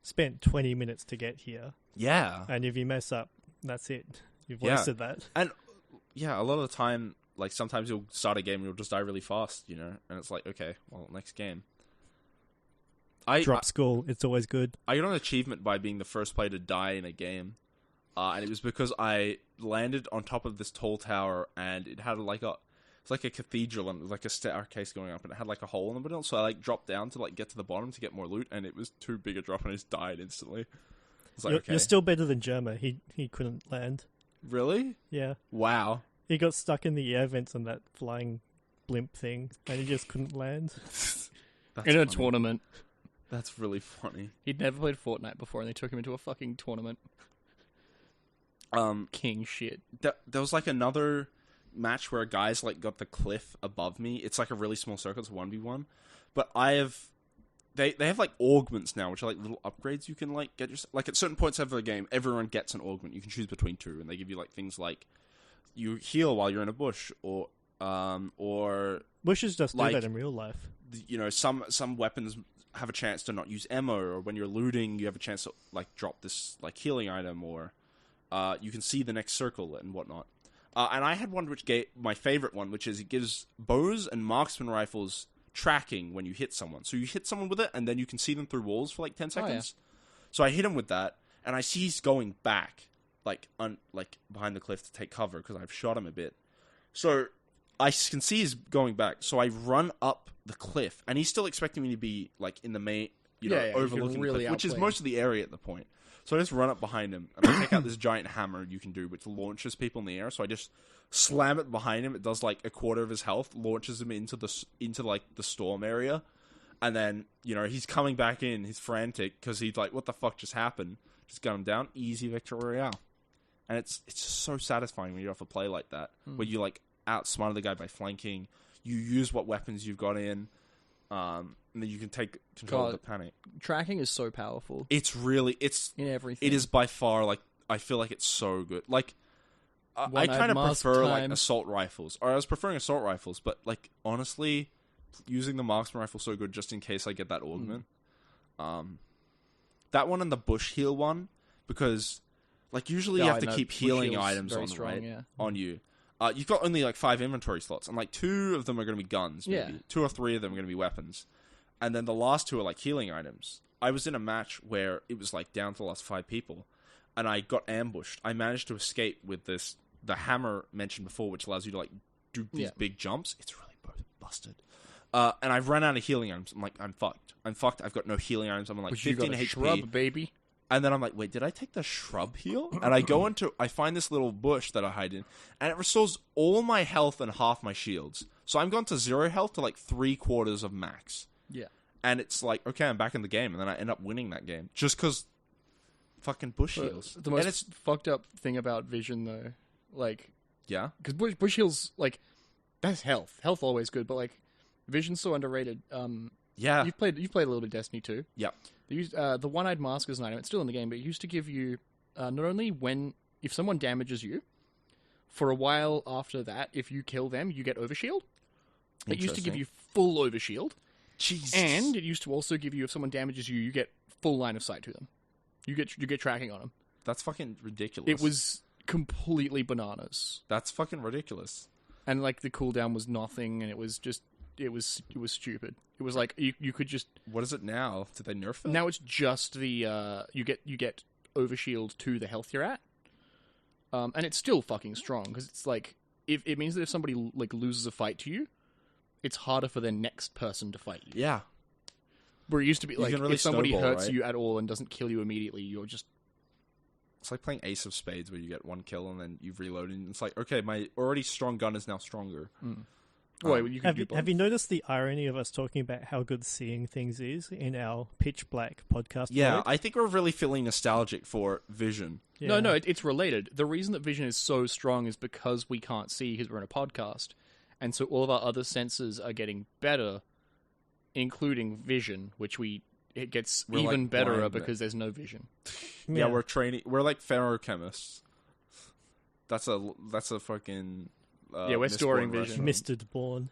Speaker 1: spent 20 minutes to get here,
Speaker 2: Yeah,
Speaker 1: and if you mess up, that's it. You've
Speaker 2: Yeah.
Speaker 1: wasted that.
Speaker 2: yeah. A lot of the time, like sometimes you'll start a game and you'll just die really fast, you know, and it's like, okay, well, next game.
Speaker 1: Drop school, it's always good.
Speaker 2: I got an achievement by being the first player to die in a game, and it was because I landed on top of this tall tower, and it had it's like a cathedral and like a staircase going up, and it had like a hole in the middle. So I like dropped down to like get to the bottom to get more loot, and it was too big a drop, and I just died instantly. I was like, okay,
Speaker 1: You're still better than Germa. He couldn't land.
Speaker 2: really?
Speaker 1: Yeah,
Speaker 2: Wow.
Speaker 1: he got stuck in the air vents on that flying blimp thing, and he just couldn't land.
Speaker 2: That's
Speaker 4: In a
Speaker 2: funny.
Speaker 4: tournament.
Speaker 2: That's really funny.
Speaker 4: He'd never played Fortnite before, and they took him into a fucking tournament. King shit.
Speaker 2: There was like another match where guys like got the cliff above me. It's like a really small circle. It's a 1v1. But they have like augments now, which are like little upgrades you can like get. Like at certain points of the game, everyone gets an augment. You can choose between two, and they give you like things like you heal while you're in a bush, or
Speaker 1: Bushes just do
Speaker 2: Like-
Speaker 1: that in real life.
Speaker 2: you know, some weapons have a chance to not use ammo, or when you're looting, you have a chance to like drop this like healing item, or you can see the next circle and whatnot. And I had one which gave my favorite one, which is it gives bows and marksman rifles tracking when you hit someone. So you hit someone with it, and then you can see them through walls for like 10
Speaker 4: Oh, yeah.
Speaker 2: seconds. So I hit him with that, and I see he's going back, like behind the cliff to take cover because I've shot him a bit. So I can see he's going back. So I run up the cliff, and he's still expecting me to be like in the main,
Speaker 4: Yeah, yeah, you can
Speaker 2: overlooking
Speaker 4: really
Speaker 2: the cliff, which is
Speaker 4: outplay him.
Speaker 2: most of the area at the point. So I just run up behind him, and I take out this giant hammer you can do, which launches people in the air. So I just slam it behind him. It does like a quarter of his health, launches him into like the storm area, and then you know he's coming back in. He's frantic because he's like, "What the fuck just happened?" Just gun him down, easy victory royale. And it's just so satisfying when you have a play like that, where you like outsmart the guy by flanking. You use what weapons you've got in, and then you can take control of
Speaker 4: God.
Speaker 2: the panic.
Speaker 4: Tracking is so powerful
Speaker 2: It's
Speaker 4: in everything.
Speaker 2: it is by far like I feel like it's so good. Like I
Speaker 4: One-eyed
Speaker 2: kind of
Speaker 4: mask
Speaker 2: prefer like
Speaker 4: time.
Speaker 2: assault rifles, or I was preferring assault rifles, but like honestly, using the marksman rifle so good just in case I get that augment. That one and the bush heal one, because like usually you
Speaker 4: Yeah,
Speaker 2: have
Speaker 4: I
Speaker 2: to
Speaker 4: know.
Speaker 2: keep
Speaker 4: Bush
Speaker 2: healing
Speaker 4: heal's
Speaker 2: items
Speaker 4: very
Speaker 2: on
Speaker 4: strong,
Speaker 2: right
Speaker 4: yeah.
Speaker 2: on you. You've got only like 5 inventory slots, and like 2 of them are going to be guns, maybe.
Speaker 4: Yeah.
Speaker 2: 2 or 3 of them are going to be weapons, and then the last 2 are like healing items. I was in a match where it was like down to the last 5 people, and I got ambushed. I managed to escape with the hammer mentioned before, which allows you to like do these
Speaker 4: Yeah.
Speaker 2: big jumps. It's really busted. And I've run out of healing items. I'm like, I'm fucked. I've got no healing items. I'm on like
Speaker 4: But you
Speaker 2: 15
Speaker 4: got a
Speaker 2: HP.
Speaker 4: shrub, baby.
Speaker 2: And then I'm like, wait, did I take the shrub heal? And I find this little bush that I hide in, and it restores all my health and half my shields. So I'm gone to 0 health to like 3/4 of max.
Speaker 4: Yeah.
Speaker 2: And it's like, okay, I'm back in the game, and then I end up winning that game just because fucking bush heals.
Speaker 4: The most
Speaker 2: and it's
Speaker 4: fucked up thing about Vision, though, like,
Speaker 2: yeah,
Speaker 4: because bush heals, like, that's health. Health always good, but like, Vision's so underrated.
Speaker 2: yeah,
Speaker 4: You've played a little bit of Destiny 2.
Speaker 2: yeah.
Speaker 4: They used the one-eyed mask as an item. It's still in the game, but it used to give you not only if someone damages you, for a while after that, if you kill them, you get overshield. It used to give
Speaker 2: Interesting.
Speaker 4: you full overshield,
Speaker 2: Jesus.
Speaker 4: and it used to also give you if someone damages you, you get full line of sight to them. You get tracking on them.
Speaker 2: That's fucking ridiculous.
Speaker 4: It was completely bananas.
Speaker 2: That's fucking ridiculous.
Speaker 4: and like the cooldown was nothing, and it was stupid. It was like you could just.
Speaker 2: What is it now? Did they nerf it?
Speaker 4: Now it's just the you get overshield to the health you're at, and it's still fucking strong because it's like if it means that if somebody like loses a fight to you, it's harder for the next person to fight you.
Speaker 2: Yeah.
Speaker 4: Where it used to be like
Speaker 2: really
Speaker 4: if somebody
Speaker 2: snowball,
Speaker 4: hurts
Speaker 2: right?
Speaker 4: you at all and doesn't kill you immediately, you're just.
Speaker 2: It's like playing Ace of Spades where you get one kill and then you reload and it's like, okay, my already strong gun is now stronger.
Speaker 4: Wait, you can
Speaker 1: Have you noticed the irony of us talking about how good seeing things is in our pitch black podcast?
Speaker 2: Yeah,
Speaker 1: mode?
Speaker 2: I think we're really feeling nostalgic for Vision.
Speaker 1: Yeah.
Speaker 4: No, it's related. The reason that vision is so strong is because we can't see because we're in a podcast. And so all of our other senses are getting better, including vision, which it gets
Speaker 2: We're,
Speaker 4: even
Speaker 2: like,
Speaker 4: better
Speaker 2: blind,
Speaker 4: because there's no vision.
Speaker 2: Yeah, we're like ferrochemists. That's a fucking...
Speaker 4: we're storing vision.
Speaker 1: Mr. Born.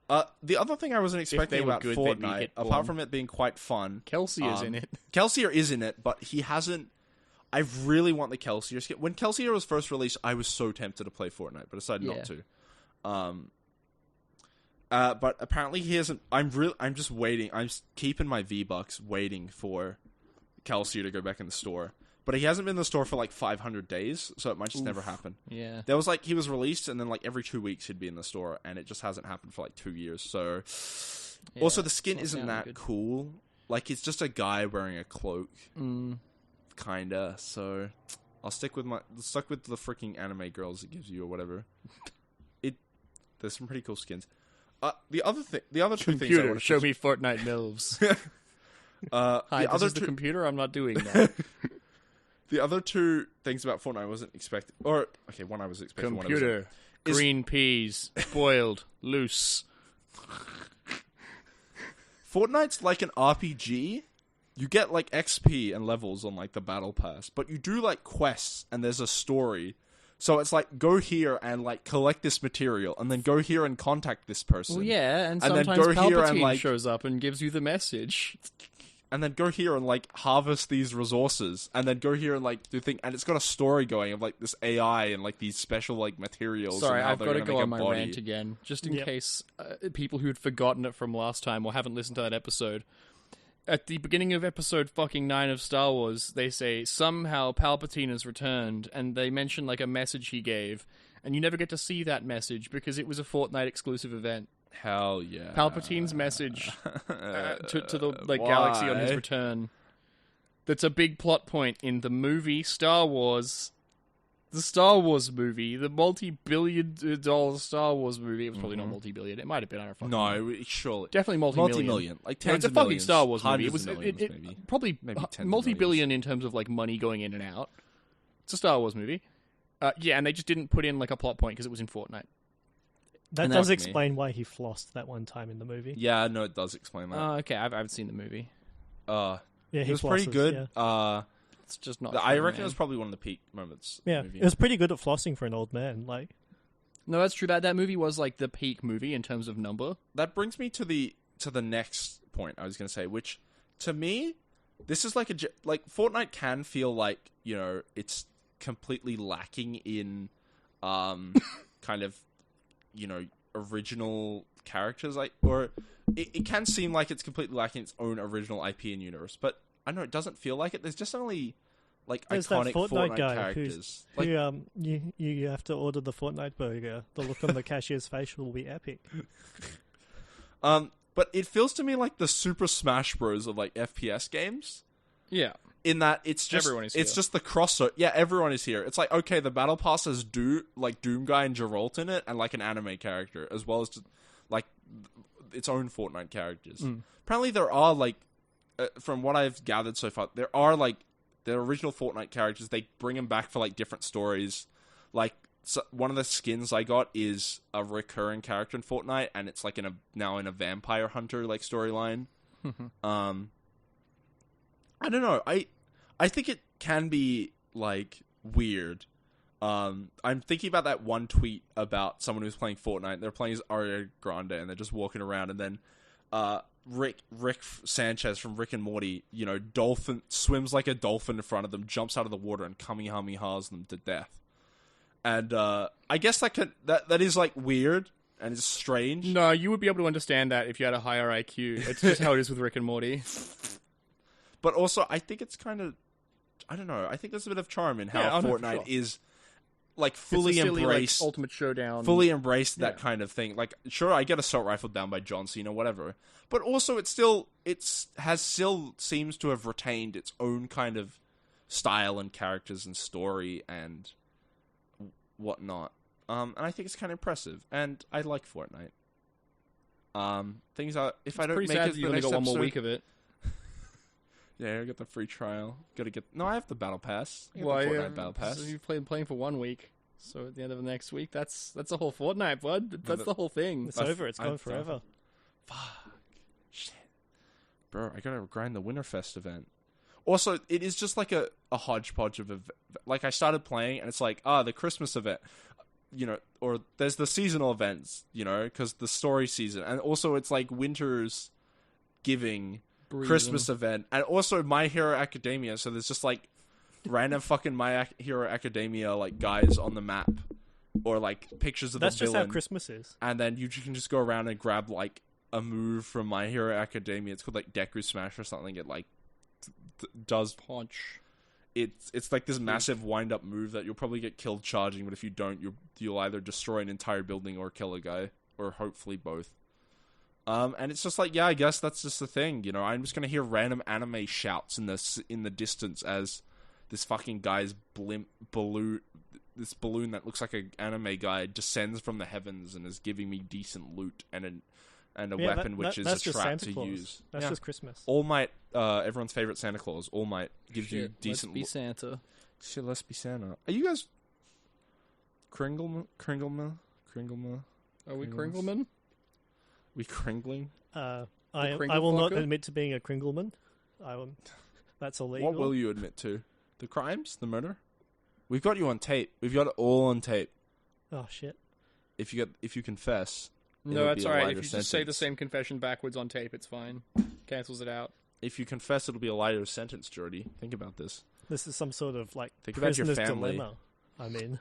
Speaker 2: The other thing I wasn't expecting
Speaker 4: were
Speaker 2: about
Speaker 4: good, they'd be
Speaker 2: Fortnite,
Speaker 4: hit
Speaker 2: apart
Speaker 4: born.
Speaker 2: from it being quite fun...
Speaker 4: Kelsier is in it.
Speaker 2: Kelsier is in it, but he hasn't... I really want the Kelsier skin. When Kelsier was first released, I was so tempted to play Fortnite, but decided not to. But apparently he hasn't... I'm just waiting. I'm keeping my V-Bucks waiting for Kelsier to go back in the store. But he hasn't been in the store for like 500 days, so it might just never happen.
Speaker 4: Yeah.
Speaker 2: There was like, he was released, and then like every 2 weeks he'd be in the store, and it just hasn't happened for like 2 years, so...
Speaker 4: Yeah,
Speaker 2: also, the skin
Speaker 4: it's not
Speaker 2: isn't that
Speaker 4: sounding good.
Speaker 2: cool. Like, it's just a guy wearing a cloak. Kinda, so... I'll stick with the freaking anime girls it gives you, or whatever. There's some pretty cool skins. The other two things I
Speaker 4: Computer,
Speaker 2: wanted
Speaker 4: show
Speaker 2: to...
Speaker 4: me Fortnite milves.
Speaker 2: Hi,
Speaker 4: Hi, this is the computer. I'm not doing that.
Speaker 2: The other two things about Fortnite I wasn't expecting... Or, okay, one I was expecting,
Speaker 4: Computer, green peas, boiled, loose.
Speaker 2: Fortnite's like an RPG. You get, like, XP and levels on, like, the Battle Pass. But you do, like, quests, and there's a story. So it's like, go here and, like, collect this material, and then go here and contact this person.
Speaker 4: Well, yeah, and
Speaker 2: then
Speaker 4: sometimes
Speaker 2: go here
Speaker 4: Palpatine
Speaker 2: and, like...
Speaker 4: shows up and gives you the message.
Speaker 2: And then go here and, like, harvest these resources. And then go here and, like, do things... And it's got a story going of, like, this AI and, like, these special, like, materials.
Speaker 4: Sorry,
Speaker 2: and how
Speaker 4: I've
Speaker 2: they're
Speaker 4: got to
Speaker 2: gonna
Speaker 4: go
Speaker 2: make
Speaker 4: on
Speaker 2: a
Speaker 4: my
Speaker 2: body.
Speaker 4: rant again, just in
Speaker 1: Yep.
Speaker 4: case people who'd forgotten it from last time or haven't listened to that episode. At the beginning of episode fucking 9 of Star Wars, they say, somehow Palpatine has returned, and they mention, like, a message he gave, and you never get to see that message because it was a Fortnite exclusive event.
Speaker 2: Hell yeah.
Speaker 4: Palpatine's message to the like
Speaker 2: Why?
Speaker 4: galaxy on his return. That's a big plot point in the movie Star Wars. The Star Wars movie, the multi-billion-dollar Star Wars movie. It was probably not multi-billion. It might have been. I don't fucking know.
Speaker 2: No, surely.
Speaker 4: Definitely multi-million.
Speaker 2: Multi-million. Like,
Speaker 4: Yeah,
Speaker 2: tens
Speaker 4: it's a
Speaker 2: of
Speaker 4: fucking
Speaker 2: millions,
Speaker 4: Star Wars movie.
Speaker 2: hundreds
Speaker 4: It was
Speaker 2: of millions, maybe.
Speaker 4: probably
Speaker 2: Maybe tens of
Speaker 4: multi-billion in terms of like money going in and out. It's a Star Wars movie. Yeah, and they just didn't put in like a plot point because it was in Fortnite.
Speaker 1: That
Speaker 2: And
Speaker 1: does
Speaker 2: that's me.
Speaker 1: explain why he flossed that one time in the movie.
Speaker 2: Yeah, no, it does explain that.
Speaker 4: Okay, I've seen the movie.
Speaker 1: Yeah,
Speaker 2: It
Speaker 1: he
Speaker 2: was pretty
Speaker 1: flosses,
Speaker 2: good.
Speaker 1: Yeah.
Speaker 4: It's just not.
Speaker 2: I
Speaker 4: fun,
Speaker 2: reckon
Speaker 4: man.
Speaker 2: it was probably one of the peak moments.
Speaker 1: Yeah,
Speaker 2: of the movie.
Speaker 1: it was pretty good at flossing for an old man. Like,
Speaker 4: No, that's true. That movie was like the peak movie in terms of number.
Speaker 2: That brings me to the next point I was going to say, which to me, this is like Fortnite can feel like, you know, it's completely lacking in kind of, you know, original characters, like, or it can seem like it's completely lacking its own original IP and universe, but I don't know, it doesn't feel like it. There's just only like
Speaker 1: there's
Speaker 2: iconic
Speaker 1: that Fortnite guy
Speaker 2: characters.
Speaker 1: you have to order the Fortnite burger. The look on the cashier's face will be epic.
Speaker 2: But it feels to me like the Super Smash Bros of like FPS games.
Speaker 4: Yeah.
Speaker 2: In that it's just
Speaker 4: Everyone is
Speaker 2: it's
Speaker 4: here.
Speaker 2: just the crossover. Yeah, everyone is here. It's like, okay, the battle pass has Doom Guy and Geralt in it, and like an anime character, as well as just, like its own Fortnite characters. Apparently, there are like, from what I've gathered so far, there are like the original Fortnite characters. They bring them back for like different stories. Like, so one of the skins I got is a recurring character in Fortnite, and it's like now in a vampire hunter like storyline. I don't know. I think it can be like weird. I'm thinking about that one tweet about someone who's playing Fortnite. They're playing as Ariana Grande, and they're just walking around, and then Rick Sanchez from Rick and Morty, you know, swims like a dolphin in front of them, jumps out of the water, and kamehamehas them to death. And I guess that is like weird and it's strange.
Speaker 4: No, you would be able to understand that if you had a higher IQ. It's just how it is with Rick and Morty.
Speaker 2: But also, I think it's kind of, I don't know. I think there's a bit of charm in how Fortnite is like fully embraced,
Speaker 4: like, Ultimate Showdown,
Speaker 2: fully embraced that kind of thing. Like, sure, I get assault rifled down by John Cena, whatever. But also, it still seems to have retained its own kind of style and characters and story and whatnot. And I think it's kind of impressive. And I like Fortnite. Things are, if I don't make it,
Speaker 4: you only got one more week of it.
Speaker 2: Yeah, I got the free trial. No, I have the battle pass. I have
Speaker 4: Well,
Speaker 2: the Fortnite battle pass.
Speaker 4: So you've playing for 1 week. So at the end of the next week, that's a whole fortnight, bud. That's the whole thing.
Speaker 1: It's over. It's gone forever.
Speaker 2: Fuck. Shit. Bro, I gotta grind the Winterfest event. Also, it is just like a hodgepodge of like I started playing and it's like, the Christmas event, or there's the seasonal events, because the story season, and also it's like winter's giving Christmas event, and also My Hero Academia. So there's just like random fucking My Hero Academia like guys on the map, or like pictures of
Speaker 1: That's
Speaker 2: the villain.
Speaker 1: just how Christmas is.
Speaker 2: And then you can just go around and grab like a move from My Hero Academia. It's called like Deku Smash or something. It like does
Speaker 4: punch.
Speaker 2: It's like this massive wind up move that you'll probably get killed charging, but if you don't, you'll either destroy an entire building or kill a guy, or hopefully both. And it's just like, yeah, I guess that's just the thing, I'm just gonna hear random anime shouts in the distance as this fucking guy's balloon that looks like an anime guy descends from the heavens and is giving me decent loot and a weapon which is a trap to use.
Speaker 1: That's just Christmas.
Speaker 2: All Might, everyone's favorite Santa Claus, All Might gives you decent.
Speaker 4: Let's be Santa.
Speaker 2: Shit, let's be Santa. Are you guys Kringleman?
Speaker 4: Are we Kringleman?
Speaker 2: We Kringling?
Speaker 1: I will not admit to being a Kringleman. That's illegal.
Speaker 2: What will you admit to? The crimes? The murder? We've got you on tape. We've got it all on tape.
Speaker 1: Oh shit!
Speaker 2: If you confess,
Speaker 4: no, that's alright. If you just say the same confession backwards on tape, it's fine. Cancels it out.
Speaker 2: If you confess, it'll be a lighter sentence, Jordy. Think about this.
Speaker 1: This is some sort of like
Speaker 2: Think about your
Speaker 1: prisoner's
Speaker 2: family.
Speaker 1: dilemma. I mean,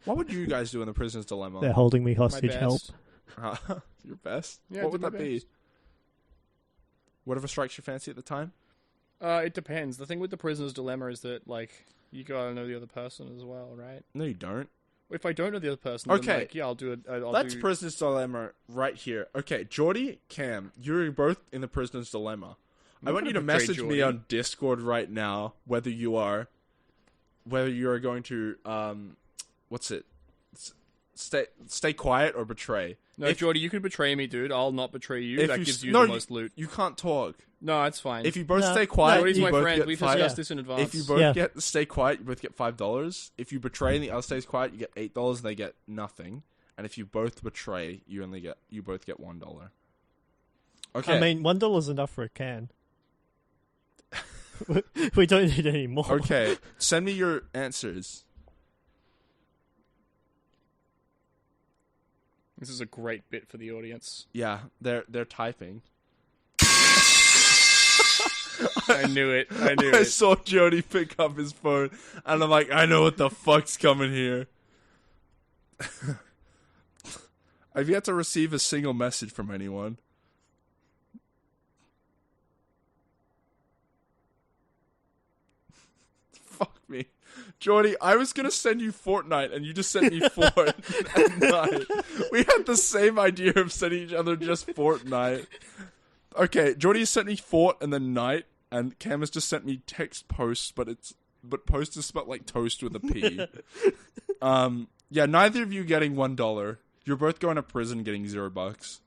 Speaker 2: what would you guys do in the prisoner's dilemma?
Speaker 1: they're holding me hostage. Help!
Speaker 2: Your best?
Speaker 4: Yeah,
Speaker 2: what would that be? Whatever strikes your fancy at the time?
Speaker 4: It depends. The thing with the prisoner's dilemma is that, like, you gotta know the other person as well, right?
Speaker 2: No, you don't.
Speaker 4: If I don't know the other person,
Speaker 2: okay,
Speaker 4: then, like, yeah, I'll do it.
Speaker 2: That's prisoner's dilemma right here. Okay, Jordy, Cam, you're both in the prisoner's dilemma. I want you to message me on Discord right now whether you are going to stay quiet or betray.
Speaker 4: No, Jordy, you can betray me, dude. I'll not betray you. That gives you the most loot.
Speaker 2: You can't talk.
Speaker 4: No, it's fine.
Speaker 2: If you both stay quiet,
Speaker 4: you
Speaker 2: both
Speaker 4: my friend.
Speaker 2: get
Speaker 4: We've
Speaker 2: $5.
Speaker 4: discussed this in advance.
Speaker 2: If you both stay quiet, you both get $5. If you betray and the other stays quiet, you get $8. They get nothing. And if you both betray, you both get $1. Okay.
Speaker 1: I mean, $1 is enough for a can. We don't need any more.
Speaker 2: Okay, send me your answers.
Speaker 4: This is a great bit for the audience.
Speaker 2: Yeah, they're typing.
Speaker 4: I knew it.
Speaker 2: I saw Jordy pick up his phone, and I'm like, I know what the fuck's coming here. I've yet to receive a single message from anyone. Fuck me. Jordy, I was gonna send you Fortnite, and you just sent me Fort and Night. We had the same idea of sending each other just Fortnite. Okay, Jordy sent me Fort and then Night, and Cam has just sent me text post, but post is spelled like toast with a P. Yeah, neither of you getting $1. You're both going to prison getting $0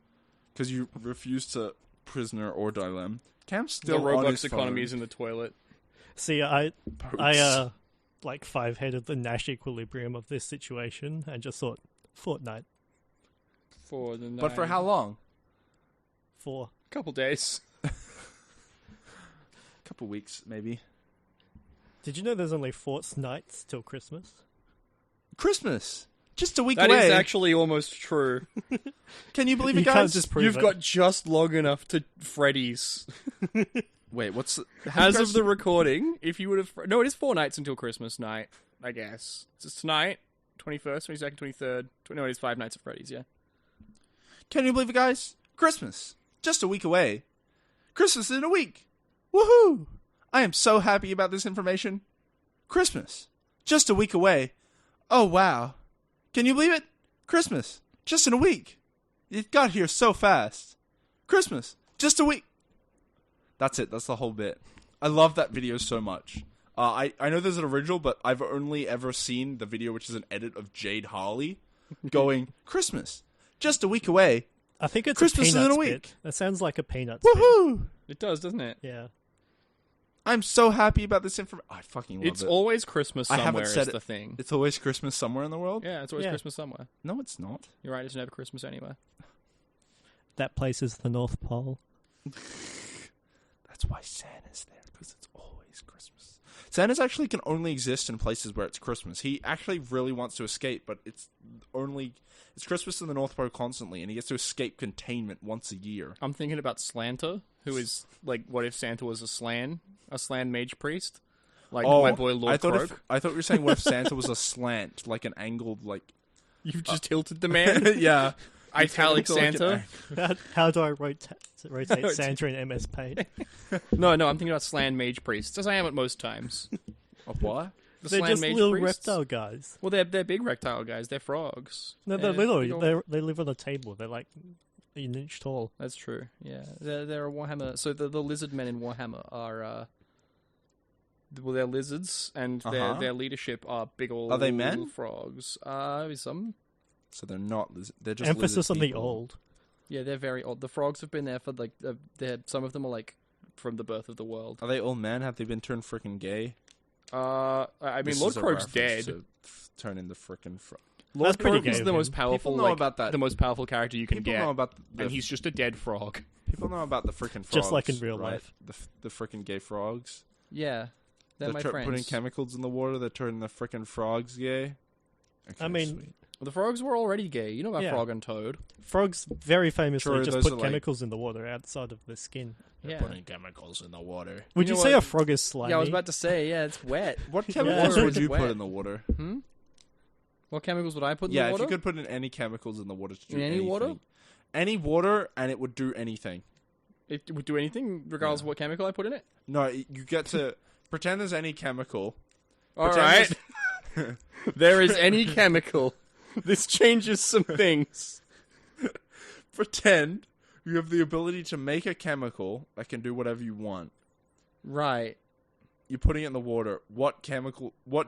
Speaker 2: because you refuse to prisoner or dilemma. Cam's still
Speaker 4: the
Speaker 2: on
Speaker 4: Roblox
Speaker 2: his
Speaker 4: economy
Speaker 2: phone.
Speaker 4: is in the toilet.
Speaker 1: See, I like five-headed the Nash equilibrium of this situation and just thought, Fortnite.
Speaker 4: For the night.
Speaker 2: But for how long?
Speaker 1: For
Speaker 4: a couple days.
Speaker 2: Couple weeks, maybe.
Speaker 1: Did you know there's only fortnights till Christmas?
Speaker 2: Christmas! Just a week
Speaker 4: That
Speaker 2: away.
Speaker 4: is actually almost true.
Speaker 2: Can you believe it,
Speaker 1: You
Speaker 2: guys?
Speaker 1: can't just prove
Speaker 4: You've
Speaker 1: it.
Speaker 4: got just long enough to Freddy's.
Speaker 2: Wait, what's...
Speaker 4: As of the recording, if you would have... No, it is 4 nights until Christmas night, I guess. It's tonight. 21st, 22nd, 23rd. No, it's Five Nights at Freddy's, yeah.
Speaker 2: Can you believe it, guys? Christmas. Just a week away. Christmas in a week. Woohoo! I am so happy about this information. Christmas. Just a week away. Oh, wow. Can you believe it? Christmas. Just in a week. It got here so fast. Christmas. Just a week. That's it. That's the whole bit. I love that video so much. I know there's an original, but I've only ever seen the video, which is an edit of Jade Harley going, Christmas. Just a week away.
Speaker 1: I think it's
Speaker 2: Christmas
Speaker 1: a
Speaker 2: in
Speaker 1: Peanuts
Speaker 2: a week.
Speaker 1: bit. That sounds like a Peanuts bit.
Speaker 2: Woohoo!
Speaker 4: It does, doesn't it?
Speaker 1: Yeah.
Speaker 2: I'm so happy about this information. I fucking love
Speaker 4: It's
Speaker 2: it.
Speaker 4: always Christmas
Speaker 2: I
Speaker 4: somewhere
Speaker 2: haven't said
Speaker 4: is
Speaker 2: it.
Speaker 4: the thing.
Speaker 2: It's always Christmas somewhere in the world?
Speaker 4: Yeah, it's always
Speaker 1: Yeah.
Speaker 4: Christmas somewhere.
Speaker 2: No, it's not.
Speaker 4: You're right, it's never Christmas anywhere.
Speaker 1: That place is the North Pole.
Speaker 2: That's why Santa's there, because it's always Christmas. Santa's actually can only exist in places where it's Christmas. He actually really wants to escape, but it's Christmas in the North Pole constantly, and he gets to escape containment once a year.
Speaker 4: I'm thinking about Slanta, who is, like, what if Santa was a slan mage priest? Like my boy Lord Croak.
Speaker 2: I thought you were saying what if Santa was a slant, like an angled, like...
Speaker 4: You've just tilted the man?
Speaker 2: yeah.
Speaker 4: Italic
Speaker 2: Like an
Speaker 4: Santa?
Speaker 1: How do I rotate Santa in MS Paint?
Speaker 4: No, I'm thinking about slan mage priests, as I am at most times.
Speaker 2: A what?
Speaker 4: The
Speaker 1: They're
Speaker 4: slan
Speaker 1: just
Speaker 4: mage
Speaker 1: little
Speaker 4: priests?
Speaker 1: reptile guys.
Speaker 4: Well, they're big reptile guys. They're frogs.
Speaker 1: No, they're
Speaker 4: big
Speaker 1: little.
Speaker 4: old-
Speaker 1: They live on a table. They're like an inch tall.
Speaker 4: That's true. Yeah, they're a Warhammer. So the lizard men in Warhammer are they're lizards, and their leadership are big old.
Speaker 2: Are they men?
Speaker 4: Frogs. Some.
Speaker 2: So they're not... They're just
Speaker 1: Emphasis
Speaker 2: lizard
Speaker 1: on the
Speaker 2: people.
Speaker 1: old.
Speaker 4: Yeah, they're very old. The frogs have been there for like some of them are like from the birth of the world.
Speaker 2: Are they old men? Have they been turned frickin' gay?
Speaker 4: I mean,
Speaker 2: This
Speaker 4: Lord
Speaker 2: is a
Speaker 4: Croak's
Speaker 2: reference
Speaker 4: dead.
Speaker 2: to turn into frickin'
Speaker 4: Lord
Speaker 1: That's pretty
Speaker 4: Croak is
Speaker 1: gay
Speaker 4: the
Speaker 1: of
Speaker 4: most
Speaker 1: him.
Speaker 4: powerful.
Speaker 2: People know about that.
Speaker 4: The most powerful character you can
Speaker 2: People
Speaker 4: get,
Speaker 2: know about
Speaker 4: and he's just a dead frog.
Speaker 2: People know about the frickin' frogs.
Speaker 1: Just like in real
Speaker 2: right?
Speaker 1: life.
Speaker 2: The frickin' gay frogs.
Speaker 4: Yeah, they're my friends.
Speaker 2: Putting chemicals in the water that turn the frickin' frogs gay. Okay,
Speaker 1: I mean,
Speaker 2: sweet.
Speaker 4: The frogs were already gay. You know about
Speaker 1: Yeah.
Speaker 4: Frog and Toad.
Speaker 1: Frogs very famously
Speaker 2: True,
Speaker 1: just
Speaker 2: those
Speaker 1: put
Speaker 2: are like-
Speaker 1: chemicals in the water outside of the skin.
Speaker 4: Yeah.
Speaker 2: Putting chemicals in the water.
Speaker 1: Would
Speaker 4: You
Speaker 1: you,
Speaker 4: know
Speaker 1: say
Speaker 4: what?
Speaker 1: a frog is slimy?
Speaker 4: Yeah, I was about to say, yeah, it's wet.
Speaker 2: What
Speaker 1: Yeah.
Speaker 2: chemicals
Speaker 1: Water
Speaker 2: would
Speaker 4: is
Speaker 2: you
Speaker 4: wet.
Speaker 2: put in the water?
Speaker 4: What chemicals would I put in
Speaker 2: Yeah,
Speaker 4: the
Speaker 2: if
Speaker 4: water?
Speaker 2: you could put in any chemicals in the water to do
Speaker 4: In any
Speaker 2: anything.
Speaker 4: water?
Speaker 2: Any water, and it would do anything.
Speaker 4: It would do anything, regardless of what chemical I put in it?
Speaker 2: No, you get to pretend there's any chemical.
Speaker 4: All
Speaker 2: Pretend
Speaker 4: right. There is any chemical. This changes some things.
Speaker 2: Pretend you have the ability to make a chemical that can do whatever you want.
Speaker 4: Right.
Speaker 2: You're putting it in the water. What do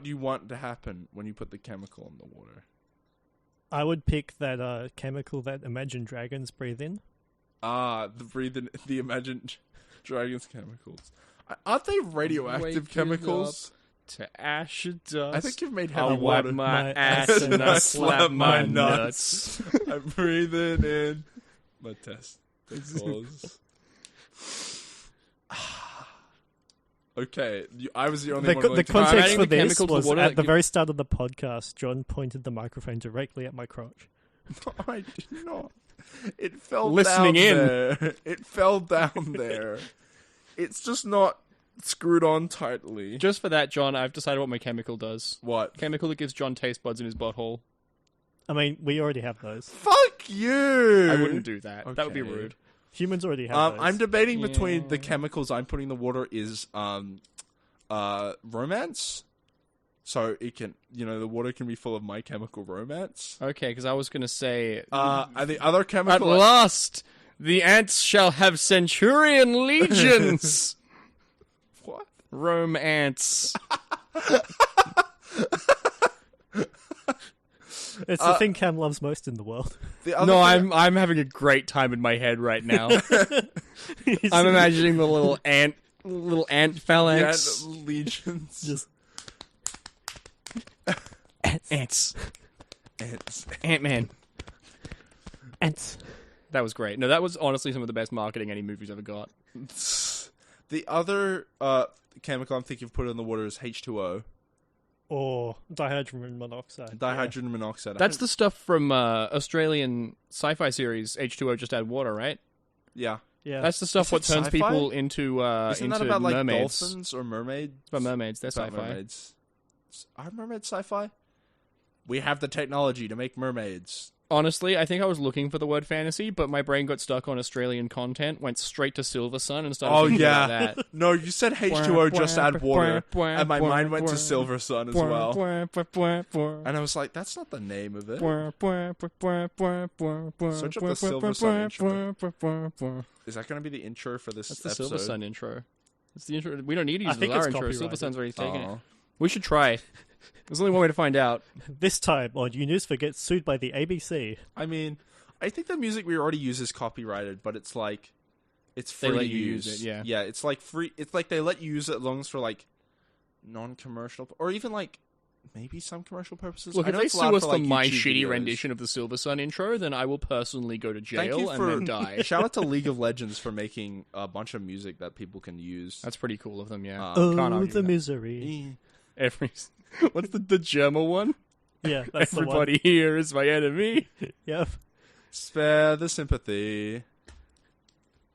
Speaker 2: you want to happen when you put the chemical in the water?
Speaker 1: I would pick that chemical that Imagine Dragons breathe in.
Speaker 2: The Imagine Dragons chemicals. Aren't they radioactive
Speaker 4: Waking
Speaker 2: chemicals?
Speaker 4: To ash and dust.
Speaker 2: I think you've made
Speaker 4: I'll
Speaker 2: heavy
Speaker 4: wipe
Speaker 2: water.
Speaker 4: my
Speaker 1: My
Speaker 4: ass
Speaker 1: ass
Speaker 4: and I slap my nuts.
Speaker 2: I'm breathing in my testicles. Okay, I was the only one.
Speaker 1: The
Speaker 2: willing to-
Speaker 1: context
Speaker 4: adding
Speaker 1: for
Speaker 4: the
Speaker 1: this
Speaker 4: chemical to
Speaker 1: was
Speaker 4: water
Speaker 1: at
Speaker 4: that
Speaker 1: the
Speaker 4: give-
Speaker 1: very start of the podcast, John pointed the microphone directly at my crotch.
Speaker 2: I did not. It fell
Speaker 4: Listening
Speaker 2: down
Speaker 4: in.
Speaker 2: there. It fell down there. It's just not screwed on tightly.
Speaker 4: Just for that, John, I've decided what my chemical does.
Speaker 2: What?
Speaker 4: Chemical that gives John taste buds in his butthole.
Speaker 1: I mean, we already have those.
Speaker 2: Fuck you!
Speaker 4: I wouldn't do that. That would be
Speaker 2: Okay.
Speaker 4: rude.
Speaker 1: Humans already have those.
Speaker 2: I'm debating between
Speaker 4: Yeah.
Speaker 2: the chemicals I'm putting in the water is romance. So it can, the water can be full of my chemical romance.
Speaker 4: Okay, because I was going to say...
Speaker 2: And the other
Speaker 4: At
Speaker 2: chemical...
Speaker 4: last, the ants shall have centurion legions!
Speaker 2: What?
Speaker 4: Rome ants.
Speaker 1: It's the thing Cam loves most in the world.
Speaker 2: The other
Speaker 4: No,
Speaker 2: thing-
Speaker 4: I'm having a great time in my head right now.
Speaker 1: He's
Speaker 4: I'm imagining the little ant phalanx.
Speaker 2: Yeah, legions.
Speaker 1: just
Speaker 4: Ants.
Speaker 2: Ants.
Speaker 4: Ant-Man.
Speaker 1: ants.
Speaker 4: That was great. No, that was honestly some of the best marketing any movie's ever got.
Speaker 2: The other chemical I'm thinking of putting in the water is H2O.
Speaker 1: Or dihydrogen monoxide.
Speaker 2: Dihydrogen monoxide.
Speaker 4: That's the stuff from Australian sci-fi series H2O Just Add Water, right?
Speaker 2: Yeah.
Speaker 1: Yeah.
Speaker 4: That's the stuff
Speaker 2: Is
Speaker 4: what
Speaker 2: it
Speaker 4: turns
Speaker 2: sci-fi?
Speaker 4: people into
Speaker 2: Isn't that about like
Speaker 4: mermaids.
Speaker 2: dolphins or mermaids?
Speaker 4: It's about mermaids. They're
Speaker 2: It's about
Speaker 4: sci-fi.
Speaker 2: mermaids. Are mermaids sci-fi? We have the technology to make mermaids.
Speaker 4: Honestly, I think I was looking for the word fantasy, but my brain got stuck on Australian content, went straight to Silver Sun, and started thinking about that.
Speaker 2: No, you said H2O, just add water. And my mind went to Silver Sun as well. And I was like, that's not the name of it. Search up the Silver Sun intro. Is that going to be the intro for this
Speaker 4: That's the
Speaker 2: episode?
Speaker 4: Silver Sun intro. It's the intro. We don't need to use
Speaker 1: I think
Speaker 4: our
Speaker 1: it's
Speaker 4: intro.
Speaker 1: copyrighted.
Speaker 4: Silver Sun's already taken it.
Speaker 2: Oh.
Speaker 4: We should try. There's only one way to find out.
Speaker 1: This time on UniSFA gets sued by the ABC.
Speaker 2: I mean, I think the music we already use is copyrighted, but it's like, it's free
Speaker 4: They let
Speaker 2: to
Speaker 4: you
Speaker 2: use.
Speaker 4: use it, yeah.
Speaker 2: Yeah, it's like free. It's like they let you use it as long as for like non-commercial, or even like maybe some commercial purposes.
Speaker 4: Look,
Speaker 2: I
Speaker 4: if
Speaker 2: know
Speaker 4: they
Speaker 2: it's
Speaker 4: sue
Speaker 2: allowed
Speaker 4: us
Speaker 2: for,
Speaker 4: for
Speaker 2: like,
Speaker 4: my
Speaker 2: YouTube
Speaker 4: shitty
Speaker 2: videos.
Speaker 4: rendition of the Silver Sun intro, then I will personally go to
Speaker 2: Thank
Speaker 4: jail
Speaker 2: you
Speaker 4: and
Speaker 2: for
Speaker 4: then die.
Speaker 2: Shout out to League of Legends for making a bunch of music that people can use.
Speaker 4: That's pretty cool of them, yeah.
Speaker 1: Oh,
Speaker 4: Can't argue
Speaker 1: the
Speaker 4: with that.
Speaker 1: misery.
Speaker 4: What's the German one?
Speaker 1: Yeah, that's the one.
Speaker 4: Everybody here is my enemy.
Speaker 1: Yep.
Speaker 2: Spare the sympathy.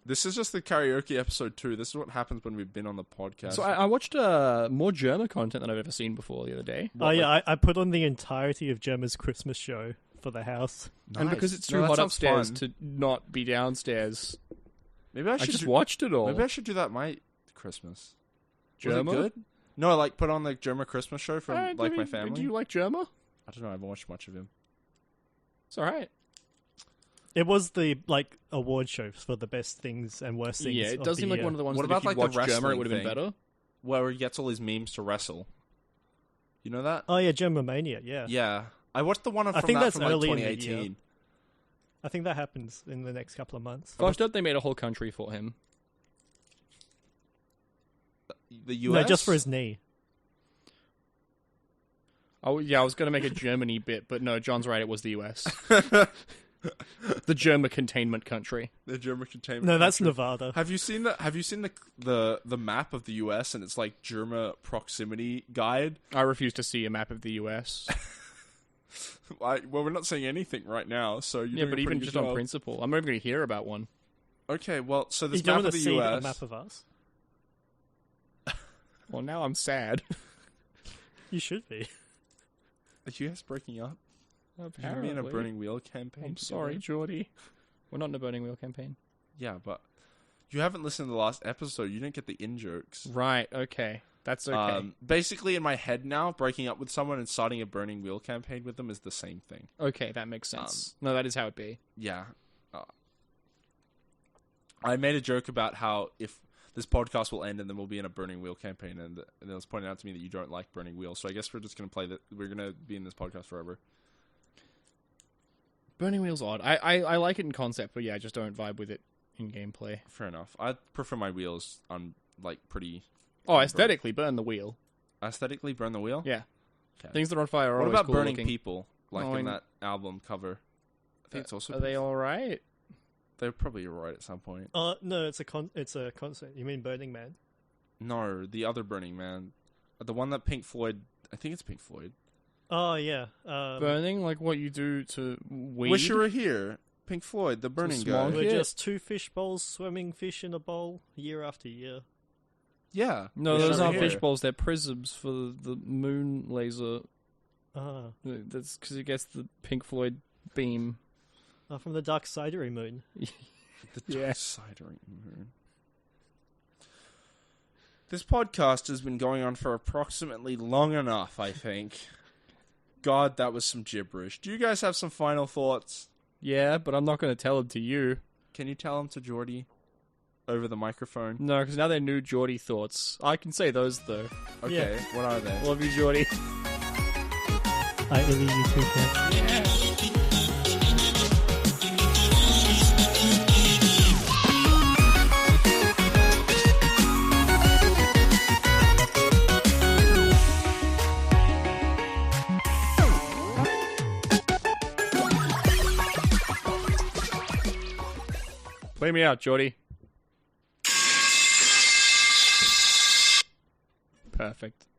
Speaker 2: This is just the karaoke episode 2. This is what happens when we've been on the podcast.
Speaker 4: So I watched more German content than I've ever seen before the other day.
Speaker 1: Oh yeah, I put on the entirety of Gemma's Christmas show for the house.
Speaker 2: Nice.
Speaker 4: And because it's
Speaker 2: No,
Speaker 4: too
Speaker 2: that
Speaker 4: hot
Speaker 2: sounds
Speaker 4: upstairs
Speaker 2: fun.
Speaker 4: to not be downstairs,
Speaker 2: Maybe I
Speaker 4: I
Speaker 2: should
Speaker 4: just
Speaker 2: do,
Speaker 4: watched it all.
Speaker 2: Maybe I should do that my Christmas. Was it
Speaker 4: German?
Speaker 2: good? No, I like put on the German Christmas show from like my family.
Speaker 4: Do you like German?
Speaker 2: I don't know. I haven't watched much of him.
Speaker 4: It's all right.
Speaker 1: It was the like award show for the best things and worst things.
Speaker 4: Yeah, it
Speaker 1: of
Speaker 4: does
Speaker 1: the
Speaker 4: seem like
Speaker 1: year.
Speaker 4: one of the ones
Speaker 2: What
Speaker 4: that
Speaker 2: about,
Speaker 4: if you
Speaker 2: like, the
Speaker 4: watched German, it
Speaker 2: wrestling
Speaker 4: would have been
Speaker 2: thing?
Speaker 4: better.
Speaker 2: Where he gets all his memes to wrestle. You know that?
Speaker 1: Oh yeah, Gemma Mania. Yeah.
Speaker 2: Yeah, I watched the one from
Speaker 1: think
Speaker 2: that
Speaker 1: that's
Speaker 2: from like
Speaker 1: early in the
Speaker 2: 2018.
Speaker 1: year. I think that happens in the next couple of months.
Speaker 4: First up, they made a whole country for him.
Speaker 2: The US.
Speaker 1: No, just for his knee.
Speaker 4: Oh yeah, I was going to make a Germany bit, but no, John's right. It was the US, the German containment country.
Speaker 2: the German containment.
Speaker 1: No, that's
Speaker 2: country.
Speaker 1: Nevada.
Speaker 2: Have you seen the map of the US and it's like German proximity guide?
Speaker 4: I refuse to see a map of the US.
Speaker 2: Well, we're not saying anything right now, so you're
Speaker 4: Yeah,
Speaker 2: doing
Speaker 4: but
Speaker 2: a
Speaker 4: even
Speaker 2: pretty
Speaker 4: just
Speaker 2: good
Speaker 4: on
Speaker 2: job.
Speaker 4: principle, I'm not even going to hear about one.
Speaker 2: Okay, well, so
Speaker 1: You
Speaker 2: this
Speaker 1: don't
Speaker 2: map
Speaker 1: want
Speaker 2: of
Speaker 1: to
Speaker 2: the
Speaker 1: see
Speaker 2: US.
Speaker 1: a map of us.
Speaker 4: Well, now I'm sad.
Speaker 1: You should be.
Speaker 2: Are you guys breaking up? You're
Speaker 4: Apparently.
Speaker 2: in a burning wheel campaign.
Speaker 4: I'm sorry,
Speaker 2: together?
Speaker 4: Jordy. We're not in a burning wheel campaign.
Speaker 2: Yeah, but you haven't listened to the last episode. You didn't get the in jokes.
Speaker 4: Right. Okay. That's okay.
Speaker 2: Basically, in my head now, breaking up with someone and starting a burning wheel campaign with them is the same thing.
Speaker 4: Okay, that makes sense. No, that is how it be.
Speaker 2: Yeah. I made a joke about how if this podcast will end and then we'll be in a burning wheel campaign, and it was pointed out to me that you don't like burning wheels, so I guess we're just going to play that. We're going to be in this podcast forever.
Speaker 4: Burning wheel's odd. I like it in concept, but yeah, I just don't vibe with it in gameplay.
Speaker 2: Fair enough. I prefer my wheels on like pretty
Speaker 4: Oh, aesthetically, burn the wheel.
Speaker 2: aesthetically burn the wheel.
Speaker 4: Yeah.
Speaker 2: Okay.
Speaker 4: Things that are on fire are
Speaker 2: What
Speaker 4: always
Speaker 2: about
Speaker 4: cool
Speaker 2: burning
Speaker 4: looking.
Speaker 2: people? Like
Speaker 4: Oh,
Speaker 2: in
Speaker 4: I-
Speaker 2: that album cover. I think it's also.
Speaker 4: Are they all right?
Speaker 2: They're probably right at some point.
Speaker 1: No, it's a concert. You mean Burning Man?
Speaker 2: No, the other Burning Man, the one that Pink Floyd. I think it's Pink Floyd.
Speaker 1: Oh yeah.
Speaker 4: Burning, like what you do to weed?
Speaker 2: Wish You Were Here. Pink Floyd, the Burning
Speaker 4: small
Speaker 2: guy.
Speaker 1: We're
Speaker 4: Yeah.
Speaker 1: just two fish bowls swimming fish in a bowl year after year.
Speaker 2: Yeah.
Speaker 4: No,
Speaker 2: Wish
Speaker 4: those
Speaker 2: You Were
Speaker 4: aren't
Speaker 2: Here.
Speaker 4: fish bowls. They're prisms for the moon laser.
Speaker 1: Ah,
Speaker 4: That's because it gets the Pink Floyd beam.
Speaker 1: from the dark sidery moon.
Speaker 2: The
Speaker 4: Yeah.
Speaker 2: dark side of the moon. This podcast has been going on for approximately long enough, I think. God, that was some gibberish. Do you guys have some final thoughts?
Speaker 4: Yeah, but I'm not going to tell them to you.
Speaker 2: Can you tell them to Jordy over the microphone?
Speaker 4: No, because now they're new Jordy thoughts. I can say those though.
Speaker 2: Okay, what are they?
Speaker 4: Love you, Jordy.
Speaker 1: I really you too, Ken.
Speaker 4: Play me out, Jordy. Perfect.